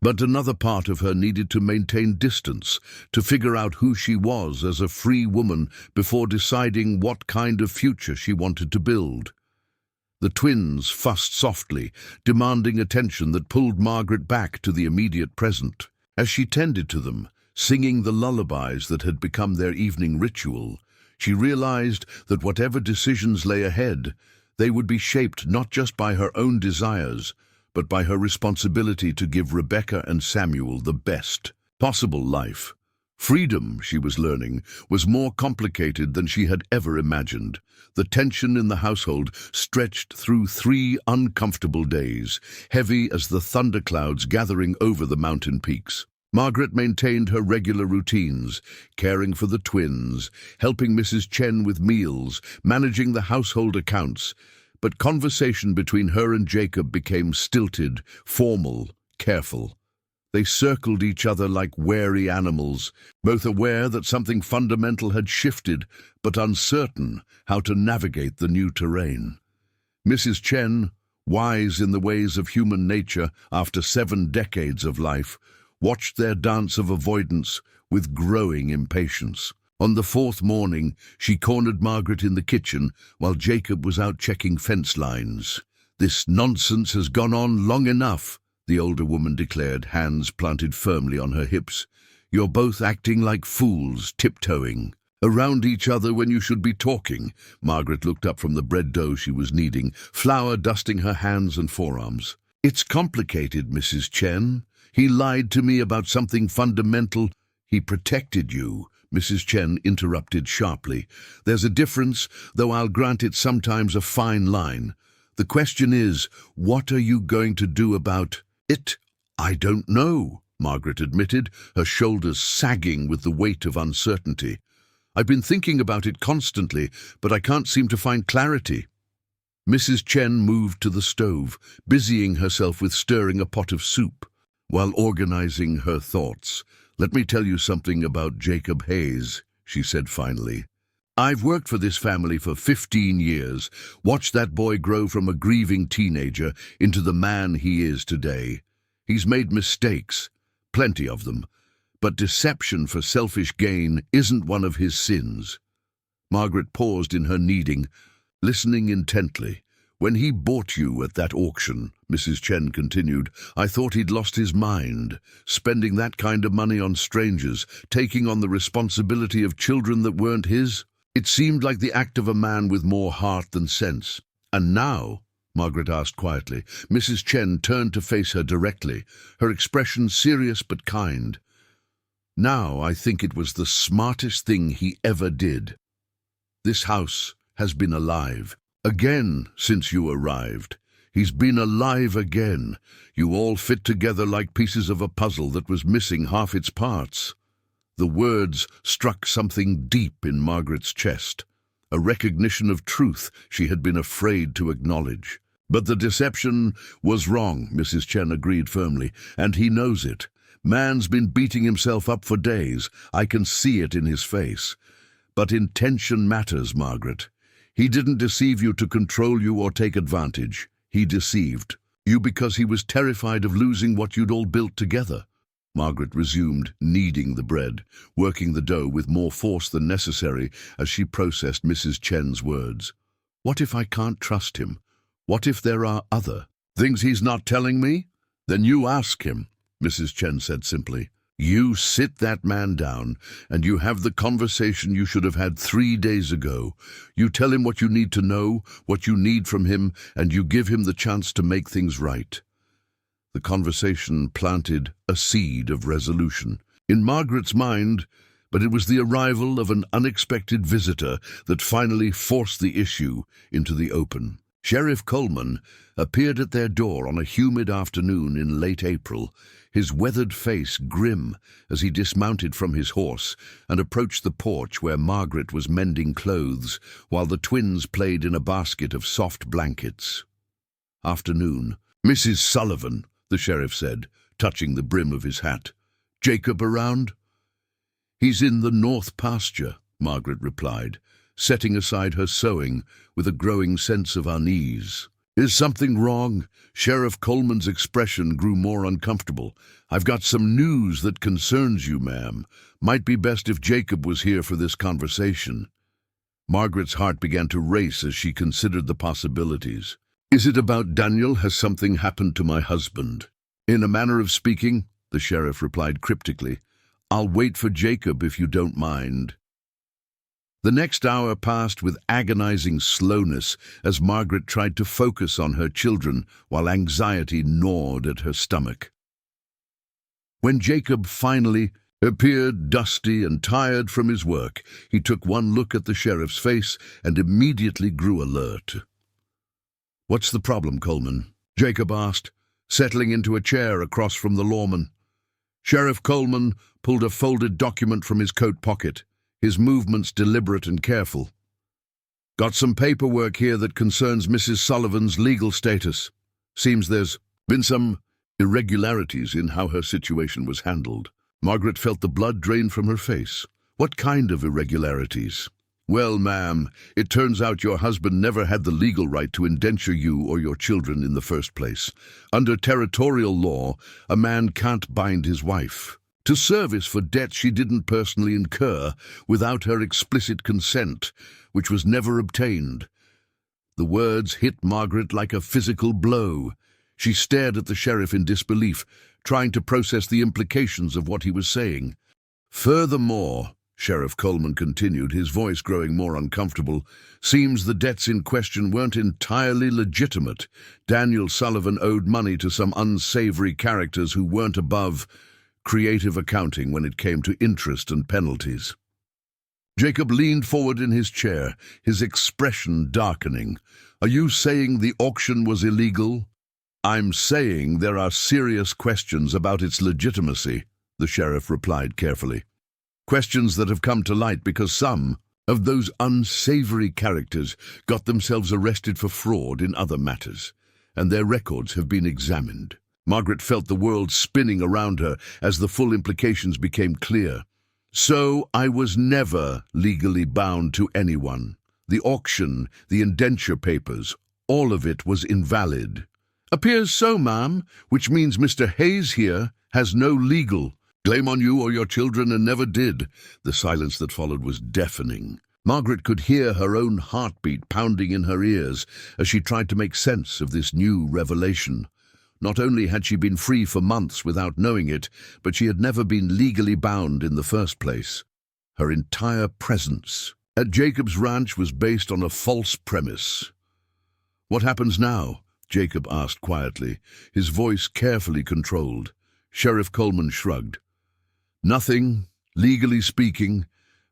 [SPEAKER 1] But another part of her needed to maintain distance, to figure out who she was as a free woman before deciding what kind of future she wanted to build. The twins fussed softly, demanding attention that pulled Margaret back to the immediate present. As she tended to them, singing the lullabies that had become their evening ritual, she realized that whatever decisions lay ahead, they would be shaped not just by her own desires, but by her responsibility to give Rebecca and Samuel the best possible life. Freedom, she was learning, was more complicated than she had ever imagined. The tension in the household stretched through 3 uncomfortable days, heavy as the thunderclouds gathering over the mountain peaks. Margaret maintained her regular routines, caring for the twins, helping Mrs. Chen with meals, managing the household accounts. But conversation between her and Jacob became stilted, formal, careful. They circled each other like wary animals, both aware that something fundamental had shifted, but uncertain how to navigate the new terrain. Mrs. Chen, wise in the ways of human nature after 7 decades of life, watched their dance of avoidance with growing impatience. On the 4th morning, she cornered Margaret in the kitchen while Jacob was out checking fence lines. "This nonsense has gone on long enough," the older woman declared, hands planted firmly on her hips. "You're both acting like fools, tiptoeing around each other when you should be talking." Margaret looked up from the bread dough she was kneading, flour dusting her hands and forearms. "It's complicated, Mrs. Chen. He lied to me about something fundamental." "He protected you," Mrs. Chen interrupted sharply. "There's a difference, though I'll grant it sometimes a fine line. The question is, what are you going to do about it?" "I don't know," Margaret admitted, her shoulders sagging with the weight of uncertainty. "I've been thinking about it constantly, but I can't seem to find clarity." Mrs. Chen moved to the stove, busying herself with stirring a pot of soup. While organizing her thoughts, "Let me tell you something about Jacob Hayes," she said finally. "I've worked for this family for 15 years, watched that boy grow from a grieving teenager into the man he is today. He's made mistakes, plenty of them, but deception for selfish gain isn't one of his sins." Margaret paused in her kneading, listening intently. "When he bought you at that auction," Mrs. Chen continued, "I thought he'd lost his mind, spending that kind of money on strangers, taking on the responsibility of children that weren't his. It seemed like the act of a man with more heart than sense. And now?" Margaret asked quietly. Mrs. Chen turned to face her directly, her expression serious but kind. "Now I think it was the smartest thing he ever did. This house has been alive again since you arrived. He's been alive again. You all fit together like pieces of a puzzle that was missing half its parts." The words struck something deep in Margaret's chest, a recognition of truth she had been afraid to acknowledge. "But the deception was wrong," Mrs. Chen agreed firmly, "and he knows it. Man's been beating himself up for days. I can see it in his face. But intention matters, Margaret. He didn't deceive you to control you or take advantage. He deceived you because he was terrified of losing what you'd all built together." Margaret resumed kneading the bread, working the dough with more force than necessary as she processed Mrs. Chen's words. "What if I can't trust him? What if there are other things he's not telling me? Then you ask him," Mrs. Chen said simply. "You sit that man down, and you have the conversation you should have had 3 days ago. You tell him what you need to know, what you need from him, and you give him the chance to make things right." The conversation planted a seed of resolution. In Margaret's mind, but it was the arrival of an unexpected visitor that finally forced the issue into the open. Sheriff Coleman appeared at their door on a humid afternoon in late April, his weathered face grim as he dismounted from his horse and approached the porch where Margaret was mending clothes while the twins played in a basket of soft blankets. "Afternoon. Mrs. Sullivan," the sheriff said, touching the brim of his hat. "Jacob around?" "He's in the north pasture," Margaret replied, setting aside her sewing with a growing sense of unease. "Is something wrong?" Sheriff Coleman's expression grew more uncomfortable. "I've got some news that concerns you, ma'am. Might be best if Jacob was here for this conversation." Margaret's heart began to race as she considered the possibilities. "Is it about Daniel? Has something happened to my husband?" "In a manner of speaking," the sheriff replied cryptically. "I'll wait for Jacob if you don't mind." The next hour passed with agonizing slowness as Margaret tried to focus on her children while anxiety gnawed at her stomach. When Jacob finally appeared, dusty and tired from his work, he took one look at the sheriff's face and immediately grew alert. "What's the problem, Coleman?" Jacob asked, settling into a chair across from the lawman. Sheriff Coleman pulled a folded document from his coat pocket, his movements deliberate and careful. "Got some paperwork here that concerns Mrs. Sullivan's legal status. Seems there's been some irregularities in how her situation was handled." Margaret felt the blood drain from her face. "What kind of irregularities?" "Well, ma'am, it turns out your husband never had the legal right to indenture you or your children in the first place. Under territorial law, a man can't bind his wife to service for debts she didn't personally incur without her explicit consent, which was never obtained." The words hit Margaret like a physical blow. She stared at the sheriff in disbelief, trying to process the implications of what he was saying. "Furthermore," Sheriff Coleman continued, his voice growing more uncomfortable, "seems the debts in question weren't entirely legitimate. Daniel Sullivan owed money to some unsavory characters who weren't above creative accounting when it came to interest and penalties." Jacob leaned forward in his chair, his expression darkening. "Are you saying the auction was illegal?" "I'm saying there are serious questions about its legitimacy," the sheriff replied carefully. "Questions that have come to light because some of those unsavory characters got themselves arrested for fraud in other matters, and their records have been examined." Margaret felt the world spinning around her as the full implications became clear. "So I was never legally bound to anyone. The auction, the indenture papers, all of it was invalid." "Appears so, ma'am, which means Mr. Hayes here has no legal claim on you or your children and never did." The silence that followed was deafening. Margaret could hear her own heartbeat pounding in her ears as she tried to make sense of this new revelation. Not only had she been free for months without knowing it, but she had never been legally bound in the first place. Her entire presence at Jacob's ranch was based on a false premise. "What happens now?" Jacob asked quietly, his voice carefully controlled. Sheriff Coleman shrugged. "Nothing, legally speaking.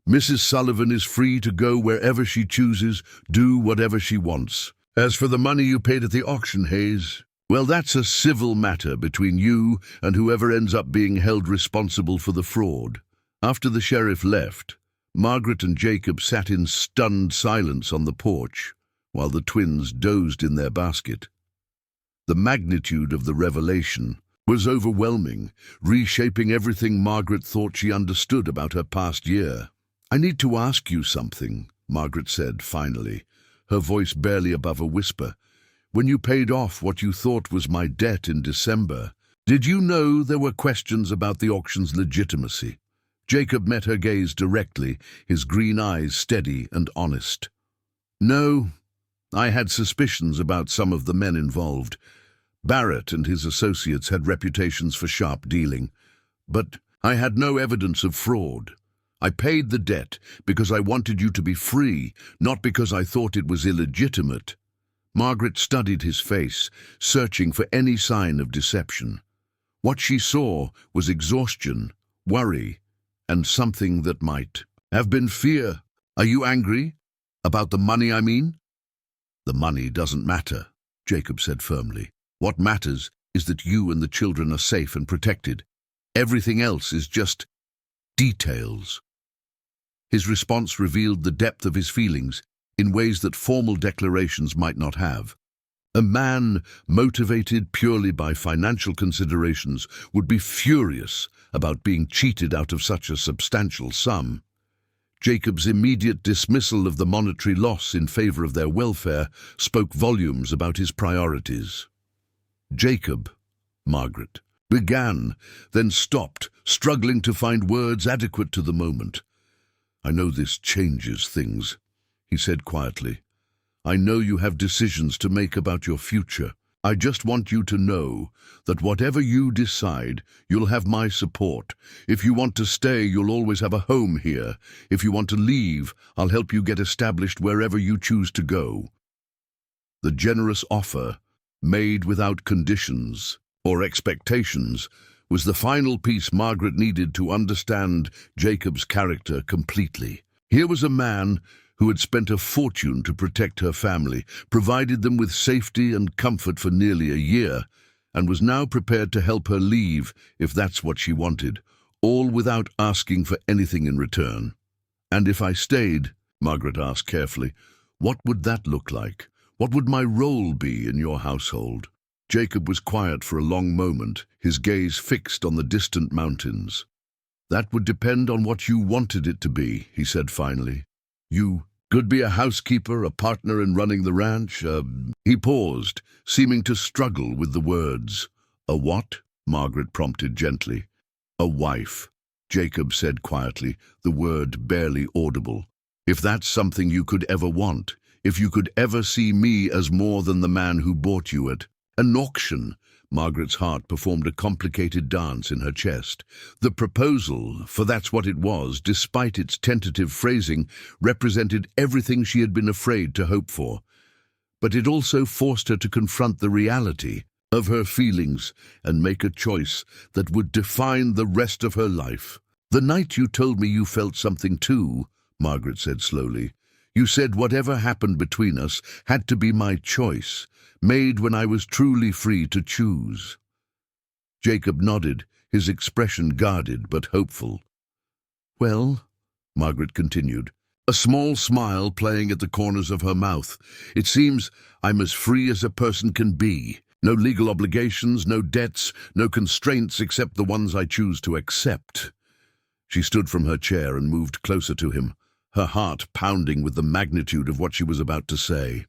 [SPEAKER 1] Mrs. Sullivan is free to go wherever she chooses, do whatever she wants. As for the money you paid at the auction, Hayes, well, that's a civil matter between you and whoever ends up being held responsible for the fraud." After the sheriff left, Margaret and Jacob sat in stunned silence on the porch, while the twins dozed in their basket. The magnitude of the revelation was overwhelming, reshaping everything Margaret thought she understood about her past year. "I need to ask you something," Margaret said finally, her voice barely above a whisper. "When you paid off what you thought was my debt in December, did you know there were questions about the auction's legitimacy?" Jacob met her gaze directly, his green eyes steady and honest. "No, I had suspicions about some of the men involved. Barrett and his associates had reputations for sharp dealing, but I had no evidence of fraud. I paid the debt because I wanted you to be free, not because I thought it was illegitimate." Margaret studied his face, searching for any sign of deception. What she saw was exhaustion, worry, and something that might have been fear. Are you angry? About the money, I mean? The money doesn't matter, Jacob said firmly. What matters is that you and the children are safe and protected. Everything else is just details. His response revealed the depth of his feelings in ways that formal declarations might not have. A man motivated purely by financial considerations would be furious about being cheated out of such a substantial sum. Jacob's immediate dismissal of the monetary loss in favor of their welfare spoke volumes about his priorities. Jacob, Margaret, began, then stopped, struggling to find words adequate to the moment. I know this changes things, he said quietly. I know you have decisions to make about your future. I just want you to know that whatever you decide, you'll have my support. If you want to stay, you'll always have a home here. If you want to leave, I'll help you get established wherever you choose to go. The generous offer, made without conditions or expectations, was the final piece Margaret needed to understand Jacob's character completely. Here was a man who had spent a fortune to protect her family, provided them with safety and comfort for nearly a year, and was now prepared to help her leave if that's what she wanted, all without asking for anything in return. And if I stayed, Margaret asked carefully, what would that look like? What would my role be in your household? Jacob was quiet for a long moment, his gaze fixed on the distant mountains. That would depend on what you wanted it to be, he said finally. You could be a housekeeper, a partner in running the ranch. He paused, seeming to struggle with the words. A what? Margaret prompted gently. A wife, Jacob said quietly, the word barely audible. If that's something you could ever want, if you could ever see me as more than the man who bought you at an auction, Margaret's heart performed a complicated dance in her chest. The proposal, for that's what it was, despite its tentative phrasing, represented everything she had been afraid to hope for. But it also forced her to confront the reality of her feelings and make a choice that would define the rest of her life. The night you told me you felt something too, Margaret said slowly. You said whatever happened between us had to be my choice, made when I was truly free to choose. Jacob nodded, his expression guarded but hopeful. Well, Margaret continued, a small smile playing at the corners of her mouth. It seems I'm as free as a person can be. No legal obligations, no debts, no constraints except the ones I choose to accept. She stood from her chair and moved closer to him, her heart pounding with the magnitude of what she was about to say.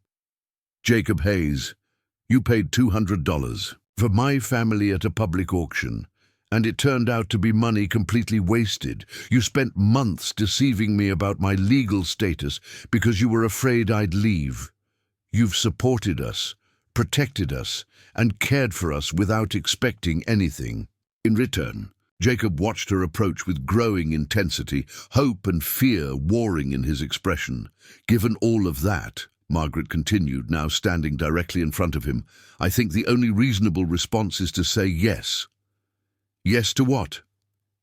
[SPEAKER 1] Jacob Hayes, you paid $200 for my family at a public auction, and it turned out to be money completely wasted. You spent months deceiving me about my legal status because you were afraid I'd leave. You've supported us, protected us, and cared for us without expecting anything. In return, Jacob watched her approach with growing intensity, hope and fear warring in his expression. Given all of that, Margaret continued, now standing directly in front of him, I think the only reasonable response is to say yes. Yes to what?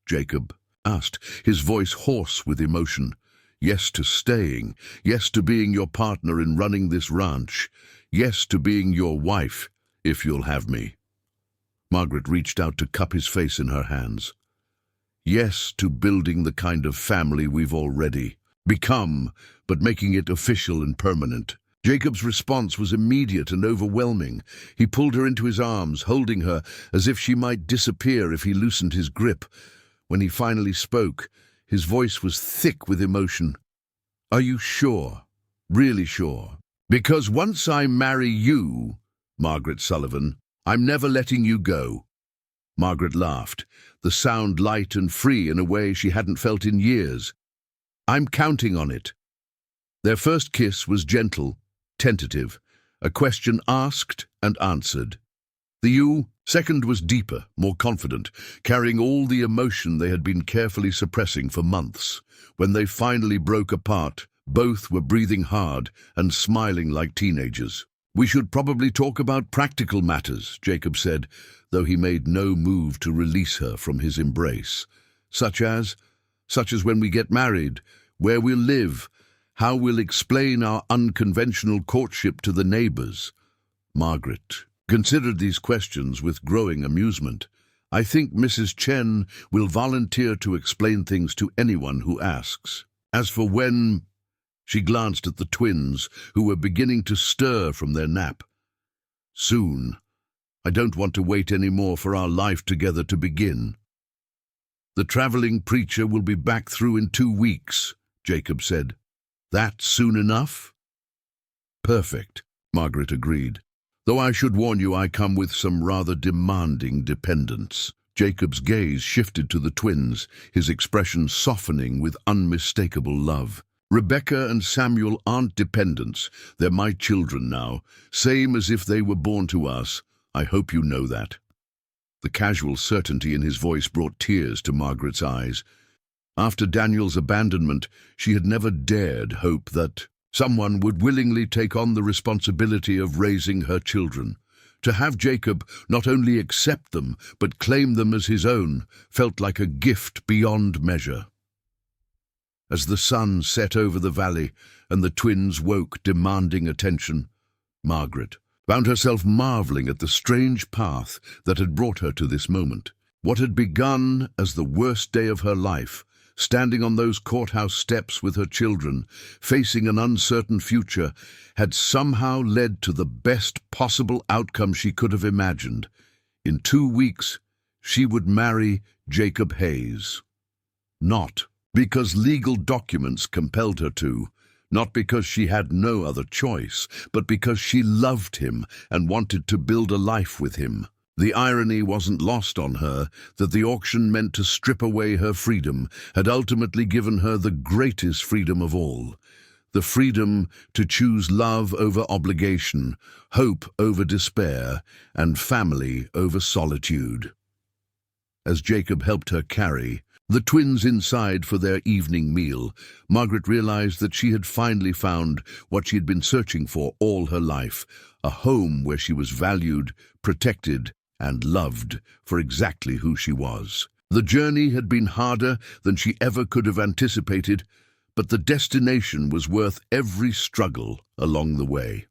[SPEAKER 1] Jacob asked, his voice hoarse with emotion. Yes to staying. Yes to being your partner in running this ranch. Yes to being your wife, if you'll have me. Margaret reached out to cup his face in her hands. Yes to building the kind of family we've already become, but making it official and permanent. Jacob's response was immediate and overwhelming. He pulled her into his arms, holding her as if she might disappear if he loosened his grip. When he finally spoke, his voice was thick with emotion. Are you sure? Really sure? Because once I marry you, Margaret Sullivan, I'm never letting you go. Margaret laughed, the sound light and free in a way she hadn't felt in years. I'm counting on it. Their first kiss was gentle, tentative, a question asked and answered. The second was deeper, more confident, carrying all the emotion they had been carefully suppressing for months. When they finally broke apart, both were breathing hard and smiling like teenagers. We should probably talk about practical matters, Jacob said, though he made no move to release her from his embrace. Such as such as when we get married, where we'll live, how we'll explain our unconventional courtship to the neighbors. Margaret considered these questions with growing amusement. I think Mrs. Chen will volunteer to explain things to anyone who asks. As for when... She glanced at the twins, who were beginning to stir from their nap. Soon. I don't want to wait any more for our life together to begin. The traveling preacher will be back through in 2 weeks, Jacob said. That soon enough? Perfect, Margaret agreed. Though I should warn you I come with some rather demanding dependents. Jacob's gaze shifted to the twins, his expression softening with unmistakable love. Rebecca and Samuel aren't dependents. They're my children now, same as if they were born to us. I hope you know that. The casual certainty in his voice brought tears to Margaret's eyes. After Daniel's abandonment, she had never dared hope that someone would willingly take on the responsibility of raising her children. To have Jacob not only accept them, but claim them as his own, felt like a gift beyond measure. As the sun set over the valley and the twins woke, demanding attention, Margaret found herself marveling at the strange path that had brought her to this moment. What had begun as the worst day of her life, standing on those courthouse steps with her children, facing an uncertain future, had somehow led to the best possible outcome she could have imagined. In 2 weeks, she would marry Jacob Hayes. Not because legal documents compelled her to, not because she had no other choice, but because she loved him and wanted to build a life with him. The irony wasn't lost on her that the auction meant to strip away her freedom had ultimately given her the greatest freedom of all. The freedom to choose love over obligation, hope over despair, and family over solitude. As Jacob helped her carry the twins inside for their evening meal, Margaret realized that she had finally found what she had been searching for all her life, a home where she was valued, protected, and loved for exactly who she was. The journey had been harder than she ever could have anticipated, but the destination was worth every struggle along the way.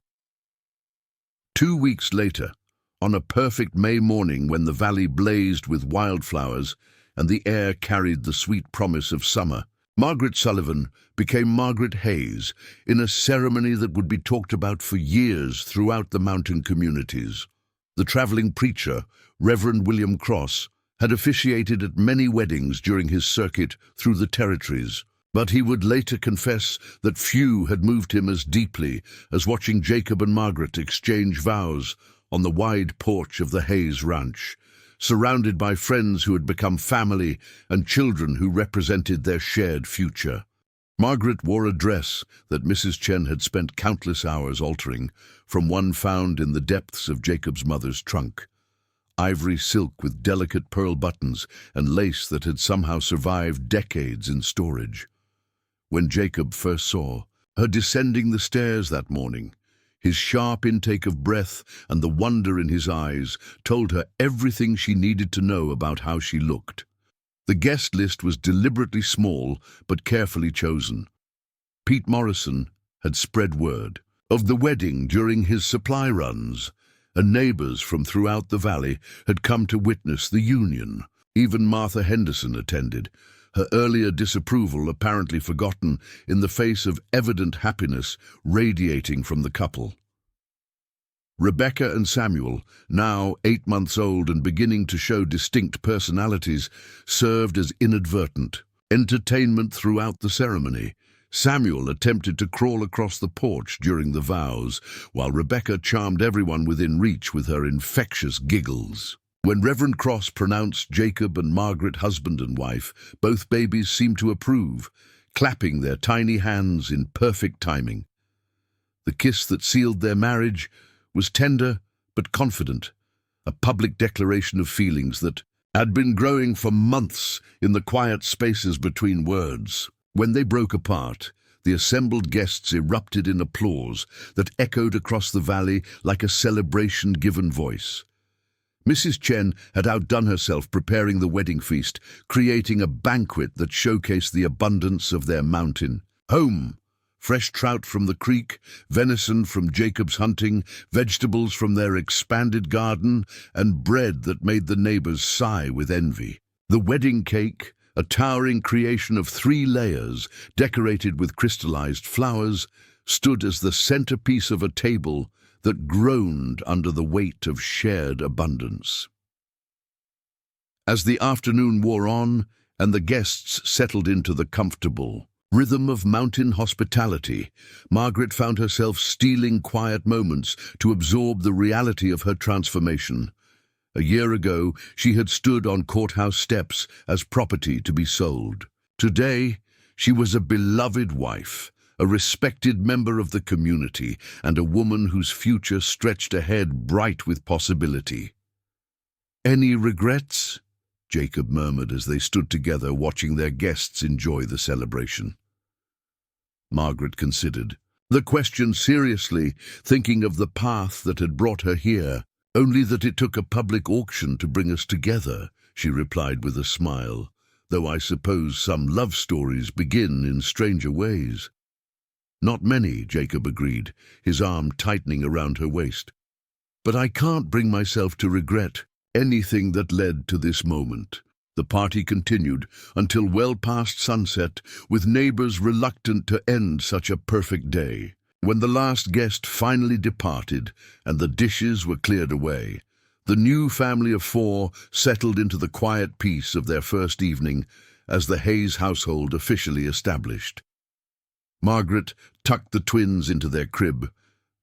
[SPEAKER 1] 2 weeks later, on a perfect May morning when the valley blazed with wildflowers and the air carried the sweet promise of summer, Margaret Sullivan became Margaret Hayes in a ceremony that would be talked about for years throughout the mountain communities. The traveling preacher, Reverend William Cross, had officiated at many weddings during his circuit through the territories, but he would later confess that few had moved him as deeply as watching Jacob and Margaret exchange vows on the wide porch of the Hayes Ranch, surrounded by friends who had become family and children who represented their shared future. Margaret wore a dress that Mrs. Chen had spent countless hours altering, from one found in the depths of Jacob's mother's trunk. Ivory silk with delicate pearl buttons and lace that had somehow survived decades in storage. When Jacob first saw her descending the stairs that morning, his sharp intake of breath and the wonder in his eyes told her everything she needed to know about how she looked. The guest list was deliberately small but carefully chosen. Pete Morrison had spread word of the wedding during his supply runs, and neighbors from throughout the valley had come to witness the union. Even Martha Henderson attended, her earlier disapproval apparently forgotten in the face of evident happiness radiating from the couple. Rebecca and Samuel, now 8 months old and beginning to show distinct personalities, served as inadvertent entertainment throughout the ceremony. Samuel attempted to crawl across the porch during the vows, while Rebecca charmed everyone within reach with her infectious giggles. When Reverend Cross pronounced Jacob and Margaret husband and wife, both babies seemed to approve, clapping their tiny hands in perfect timing. The kiss that sealed their marriage was tender but confident, a public declaration of feelings that had been growing for months in the quiet spaces between words. When they broke apart, the assembled guests erupted in applause that echoed across the valley like a celebration given voice. Mrs. Chen had outdone herself preparing the wedding feast, creating a banquet that showcased the abundance of their mountain home. Fresh trout from the creek, venison from Jacob's hunting, vegetables from their expanded garden, and bread that made the neighbors sigh with envy. The wedding cake, a towering creation of 3 layers, decorated with crystallized flowers, stood as the centerpiece of a table that groaned under the weight of shared abundance. As the afternoon wore on and the guests settled into the comfortable rhythm of mountain hospitality, Margaret found herself stealing quiet moments to absorb the reality of her transformation. A year ago, she had stood on courthouse steps as property to be sold. Today, she was a beloved wife, a respected member of the community, and a woman whose future stretched ahead bright with possibility. "Any regrets?" Jacob murmured as they stood together watching their guests enjoy the celebration. Margaret considered the question seriously, thinking of the path that had brought her here. "Only that it took a public auction to bring us together," she replied with a smile, "though I suppose some love stories begin in stranger ways." "Not many," Jacob agreed, his arm tightening around her waist. "But I can't bring myself to regret anything that led to this moment." The party continued until well past sunset, with neighbors reluctant to end such a perfect day. When the last guest finally departed and the dishes were cleared away, the new family of 4 settled into the quiet peace of their first evening as the Hayes household officially established. Margaret tucked the twins into their crib,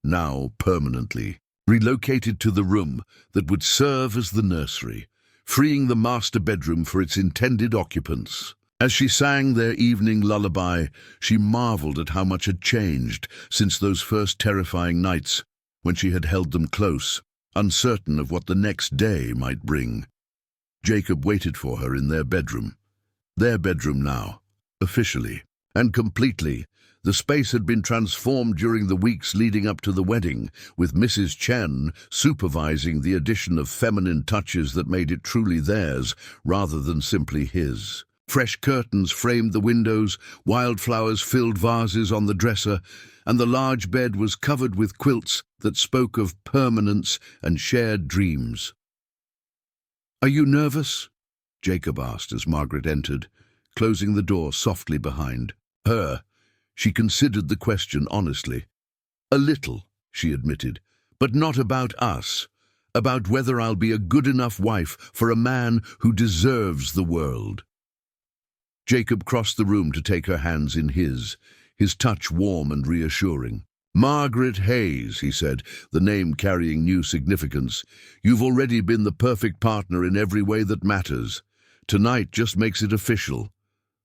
[SPEAKER 1] now permanently relocated to the room that would serve as the nursery, freeing the master bedroom for its intended occupants. As she sang their evening lullaby, she marveled at how much had changed since those first terrifying nights when she had held them close, uncertain of what the next day might bring. Jacob waited for her in their bedroom now, officially and completely. The space had been transformed during the weeks leading up to the wedding, with Mrs. Chen supervising the addition of feminine touches that made it truly theirs rather than simply his. Fresh curtains framed the windows, wildflowers filled vases on the dresser, and the large bed was covered with quilts that spoke of permanence and shared dreams. "Are you nervous?" Jacob asked as Margaret entered, closing the door softly behind her. She considered the question honestly. "A little," she admitted, "but not about us. About whether I'll be a good enough wife for a man who deserves the world." Jacob crossed the room to take her hands in his touch warm and reassuring. "Margaret Hayes," he said, the name carrying new significance. "You've already been the perfect partner in every way that matters. Tonight just makes it official."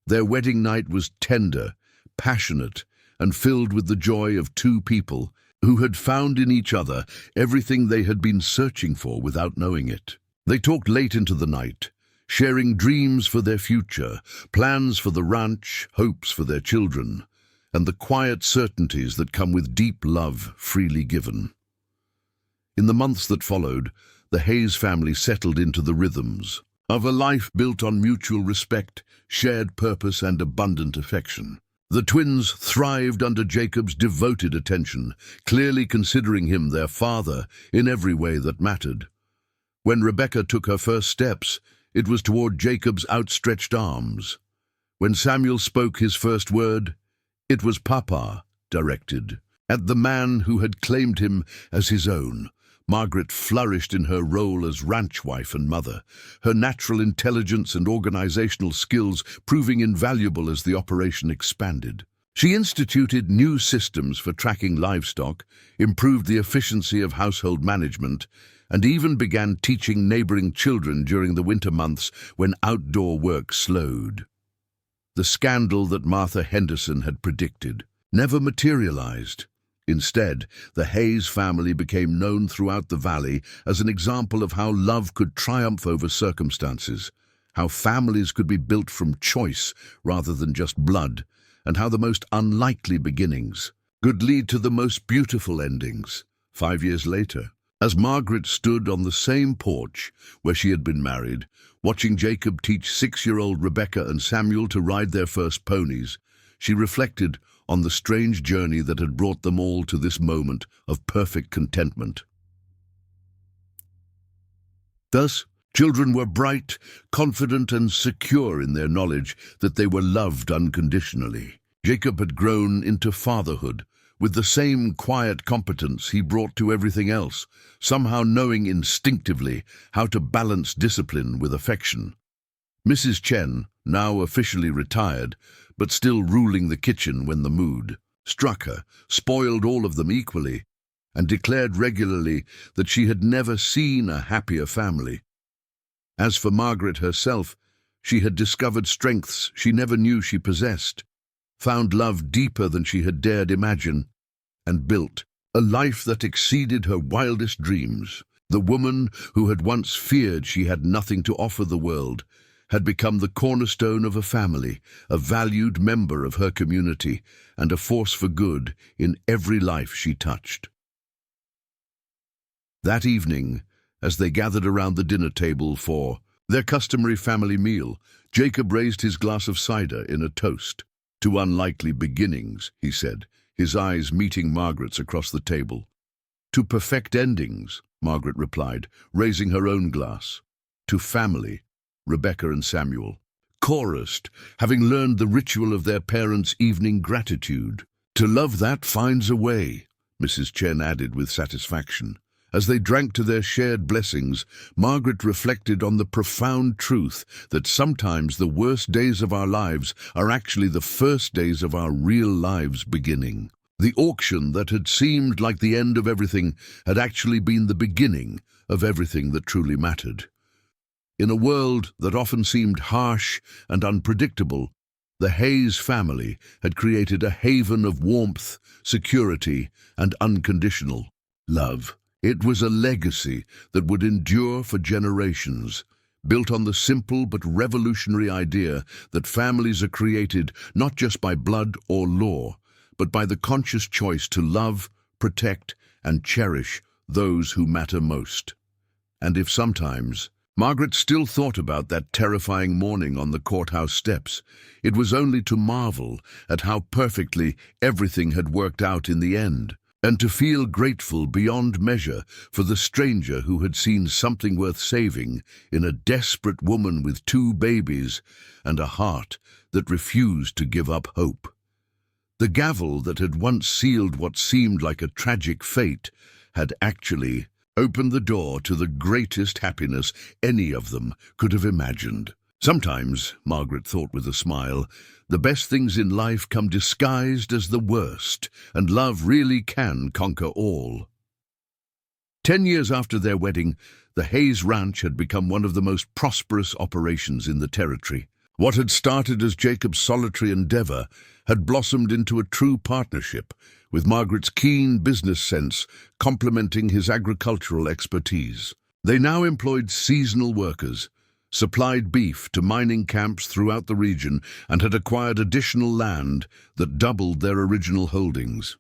[SPEAKER 1] Their wedding night was tender, passionate, and filled with the joy of 2 people who had found in each other everything they had been searching for without knowing it. They talked late into the night, sharing dreams for their future, plans for the ranch, hopes for their children, and the quiet certainties that come with deep love freely given. In the months that followed, the Hayes family settled into the rhythms of a life built on mutual respect, shared purpose, and abundant affection. The twins thrived under Jacob's devoted attention, clearly considering him their father in every way that mattered. When Rebecca took her first steps, it was toward Jacob's outstretched arms. When Samuel spoke his first word, it was Papa directed at the man who had claimed him as his own. Margaret flourished in her role as ranch wife and mother, her natural intelligence and organizational skills proving invaluable as the operation expanded. She instituted new systems for tracking livestock, improved the efficiency of household management, and even began teaching neighboring children during the winter months when outdoor work slowed. The scandal that Martha Henderson had predicted never materialized. Instead, the Hayes family became known throughout the valley as an example of how love could triumph over circumstances, how families could be built from choice rather than just blood, and how the most unlikely beginnings could lead to the most beautiful endings. 5 years later, As Margaret stood on the same porch where she had been married, watching Jacob teach 6-year-old Rebecca and Samuel to ride their first ponies, she reflected on the strange journey that had brought them all to this moment of perfect contentment. Thus, children were bright, confident, and secure in their knowledge that they were loved unconditionally. Jacob had grown into fatherhood, with the same quiet competence he brought to everything else, somehow knowing instinctively how to balance discipline with affection. Mrs. Chen, now officially retired, but still ruling the kitchen when the mood struck her, spoiled all of them equally, and declared regularly that she had never seen a happier family. As for Margaret herself, she had discovered strengths she never knew she possessed, found love deeper than she had dared imagine, and built a life that exceeded her wildest dreams. The woman who had once feared she had nothing to offer the world had become the cornerstone of a family, a valued member of her community, and a force for good in every life she touched. That evening, as they gathered around the dinner table for their customary family meal, Jacob raised his glass of cider in a toast. "To unlikely beginnings," he said, his eyes meeting Margaret's across the table. "To perfect endings," Margaret replied, raising her own glass. "To family," Rebecca and Samuel chorused, having learned the ritual of their parents' evening gratitude. "To love that finds a way," Mrs. Chen added with satisfaction. As they drank to their shared blessings, Margaret reflected on the profound truth that sometimes the worst days of our lives are actually the first days of our real lives beginning. The auction that had seemed like the end of everything had actually been the beginning of everything that truly mattered. In a world that often seemed harsh and unpredictable, the Hayes family had created a haven of warmth, security, and unconditional love. It was a legacy that would endure for generations, built on the simple but revolutionary idea that families are created not just by blood or law, but by the conscious choice to love, protect, and cherish those who matter most. And if sometimes Margaret still thought about that terrifying morning on the courthouse steps, it was only to marvel at how perfectly everything had worked out in the end, and to feel grateful beyond measure for the stranger who had seen something worth saving in a desperate woman with 2 babies and a heart that refused to give up hope. The gavel that had once sealed what seemed like a tragic fate had actually opened the door to the greatest happiness any of them could have imagined. Sometimes, Margaret thought with a smile, the best things in life come disguised as the worst, and love really can conquer all. 10 years after their wedding, the Hayes Ranch had become one of the most prosperous operations in the territory. What had started as Jacob's solitary endeavor had blossomed into a true partnership, with Margaret's keen business sense complementing his agricultural expertise. They now employed seasonal workers, supplied beef to mining camps throughout the region, and had acquired additional land that doubled their original holdings.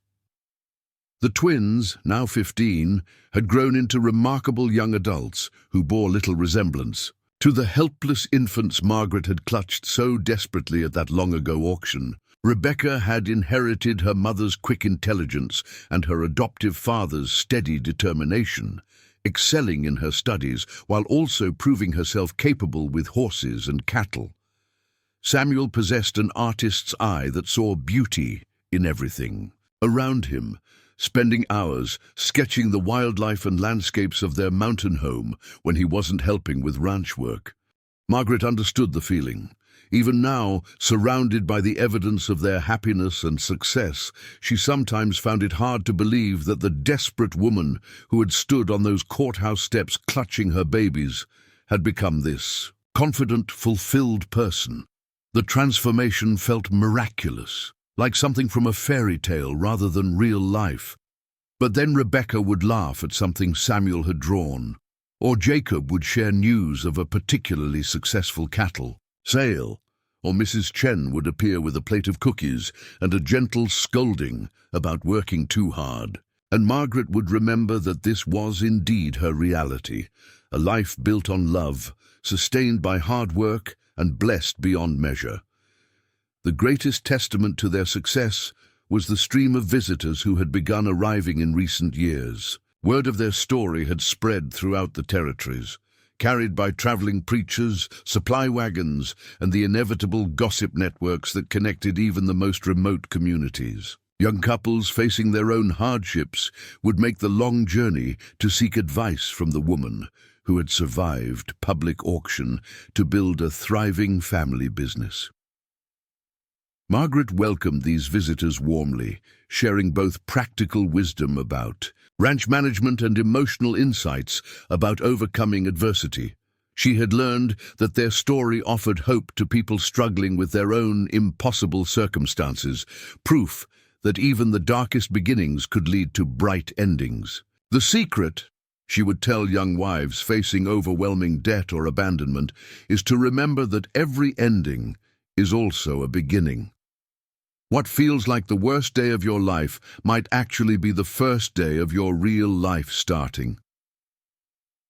[SPEAKER 1] The twins, now 15, had grown into remarkable young adults who bore little resemblance to the helpless infants Margaret had clutched so desperately at that long-ago auction. Rebecca had inherited her mother's quick intelligence and her adoptive father's steady determination, excelling in her studies while also proving herself capable with horses and cattle. Samuel possessed an artist's eye that saw beauty in everything around him, spending hours sketching the wildlife and landscapes of their mountain home when he wasn't helping with ranch work. Margaret understood the feeling. Even now, surrounded by the evidence of their happiness and success, she sometimes found it hard to believe that the desperate woman who had stood on those courthouse steps clutching her babies had become this confident, fulfilled person. The transformation felt miraculous, like something from a fairy tale rather than real life. But then Rebecca would laugh at something Samuel had drawn, or Jacob would share news of a particularly successful cattle sale, or Mrs. Chen would appear with a plate of cookies and a gentle scolding about working too hard. And Margaret would remember that this was indeed her reality, a life built on love, sustained by hard work and blessed beyond measure. The greatest testament to their success was the stream of visitors who had begun arriving in recent years. Word of their story had spread throughout the territories, carried by traveling preachers, supply wagons, and the inevitable gossip networks that connected even the most remote communities. Young couples facing their own hardships would make the long journey to seek advice from the woman who had survived public auction to build a thriving family business. Margaret welcomed these visitors warmly, sharing both practical wisdom about ranch management and emotional insights about overcoming adversity. She had learned that their story offered hope to people struggling with their own impossible circumstances, proof that even the darkest beginnings could lead to bright endings. The secret, she would tell young wives facing overwhelming debt or abandonment, is to remember that every ending is also a beginning. What feels like the worst day of your life might actually be the first day of your real life starting.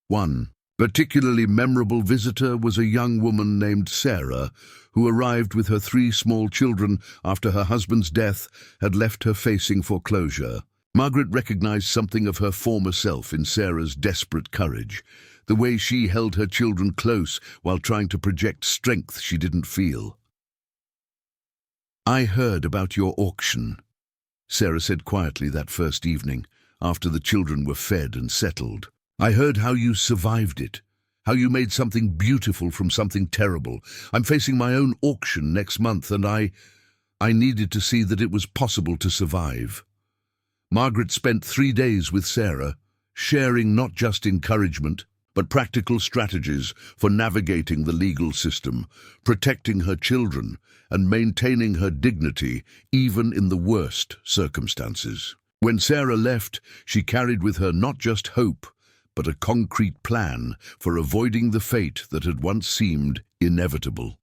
[SPEAKER 1] One particularly memorable visitor was a young woman named Sarah, who arrived with her 3 small children after her husband's death had left her facing foreclosure. Margaret recognized something of her former self in Sarah's desperate courage, the way she held her children close while trying to project strength she didn't feel. "I heard about your auction," Sarah said quietly that first evening, after the children were fed and settled. "I heard how you survived it, how you made something beautiful from something terrible. I'm facing my own auction next month, and I needed to see that it was possible to survive." Margaret spent 3 days with Sarah, sharing not just encouragement, but practical strategies for navigating the legal system, protecting her children, and maintaining her dignity even in the worst circumstances. When Sarah left, she carried with her not just hope, but a concrete plan for avoiding the fate that had once seemed inevitable.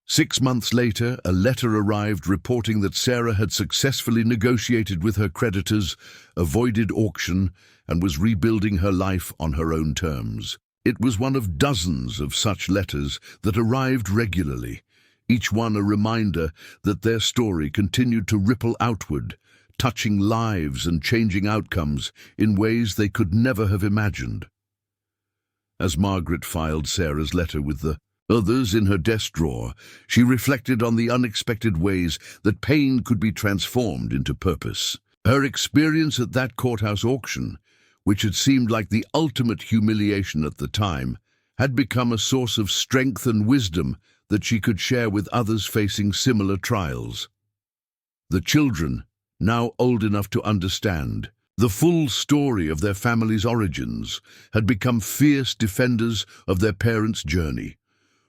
[SPEAKER 1] 6 months later, a letter arrived reporting that Sarah had successfully negotiated with her creditors, avoided auction, and was rebuilding her life on her own terms. It was one of dozens of such letters that arrived regularly, each one a reminder that their story continued to ripple outward, touching lives and changing outcomes in ways they could never have imagined. As Margaret filed Sarah's letter with the others in her desk drawer, she reflected on the unexpected ways that pain could be transformed into purpose. Her experience at that courthouse auction, which had seemed like the ultimate humiliation at the time, had become a source of strength and wisdom that she could share with others facing similar trials. The children, now old enough to understand the full story of their family's origins, had become fierce defenders of their parents' journey.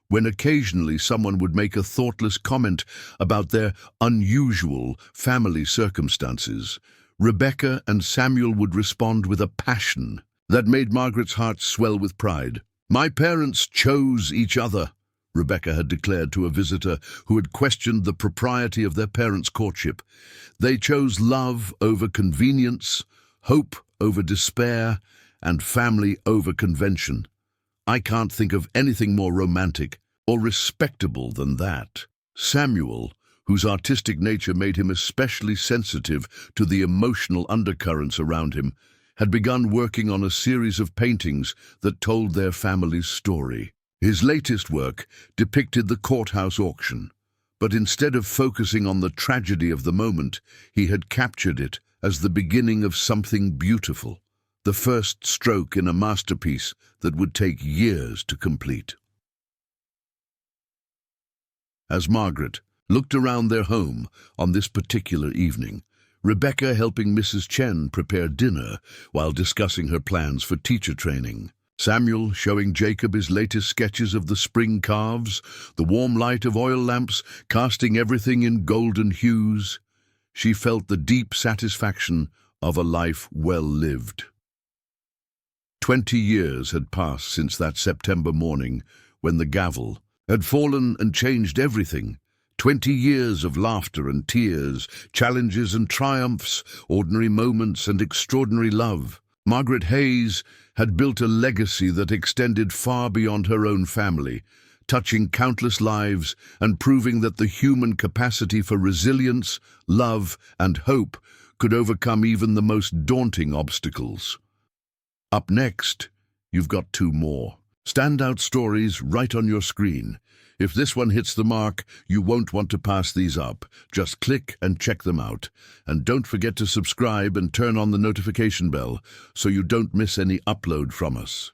[SPEAKER 1] When occasionally someone would make a thoughtless comment about their unusual family circumstances, Rebecca and Samuel would respond with a passion that made Margaret's heart swell with pride. "My parents chose each other," Rebecca had declared to a visitor who had questioned the propriety of their parents' courtship. "They chose love over convenience, hope over despair, and family over convention. I can't think of anything more romantic or respectable than that." Samuel, whose artistic nature made him especially sensitive to the emotional undercurrents around him, had begun working on a series of paintings that told their family's story. His latest work depicted the courthouse auction, but instead of focusing on the tragedy of the moment, he had captured it as the beginning of something beautiful, the first stroke in a masterpiece that would take years to complete. As Margaret looked around their home on this particular evening, Rebecca helping Mrs. Chen prepare dinner while discussing her plans for teacher training, Samuel showing Jacob his latest sketches of the spring calves, the warm light of oil lamps casting everything in golden hues, she felt the deep satisfaction of a life well lived. 20 years had passed since that September morning when the gavel had fallen and changed everything, 20 years of laughter and tears, challenges and triumphs, ordinary moments and extraordinary love. Margaret Hayes had built a legacy that extended far beyond her own family, touching countless lives and proving that the human capacity for resilience, love, and hope could overcome even the most daunting obstacles. Up next, you've got two more standout stories right on your screen. If this one hits the mark, you won't want to pass these up. Just click and check them out. And don't forget to subscribe and turn on the notification bell so you don't miss any upload from us.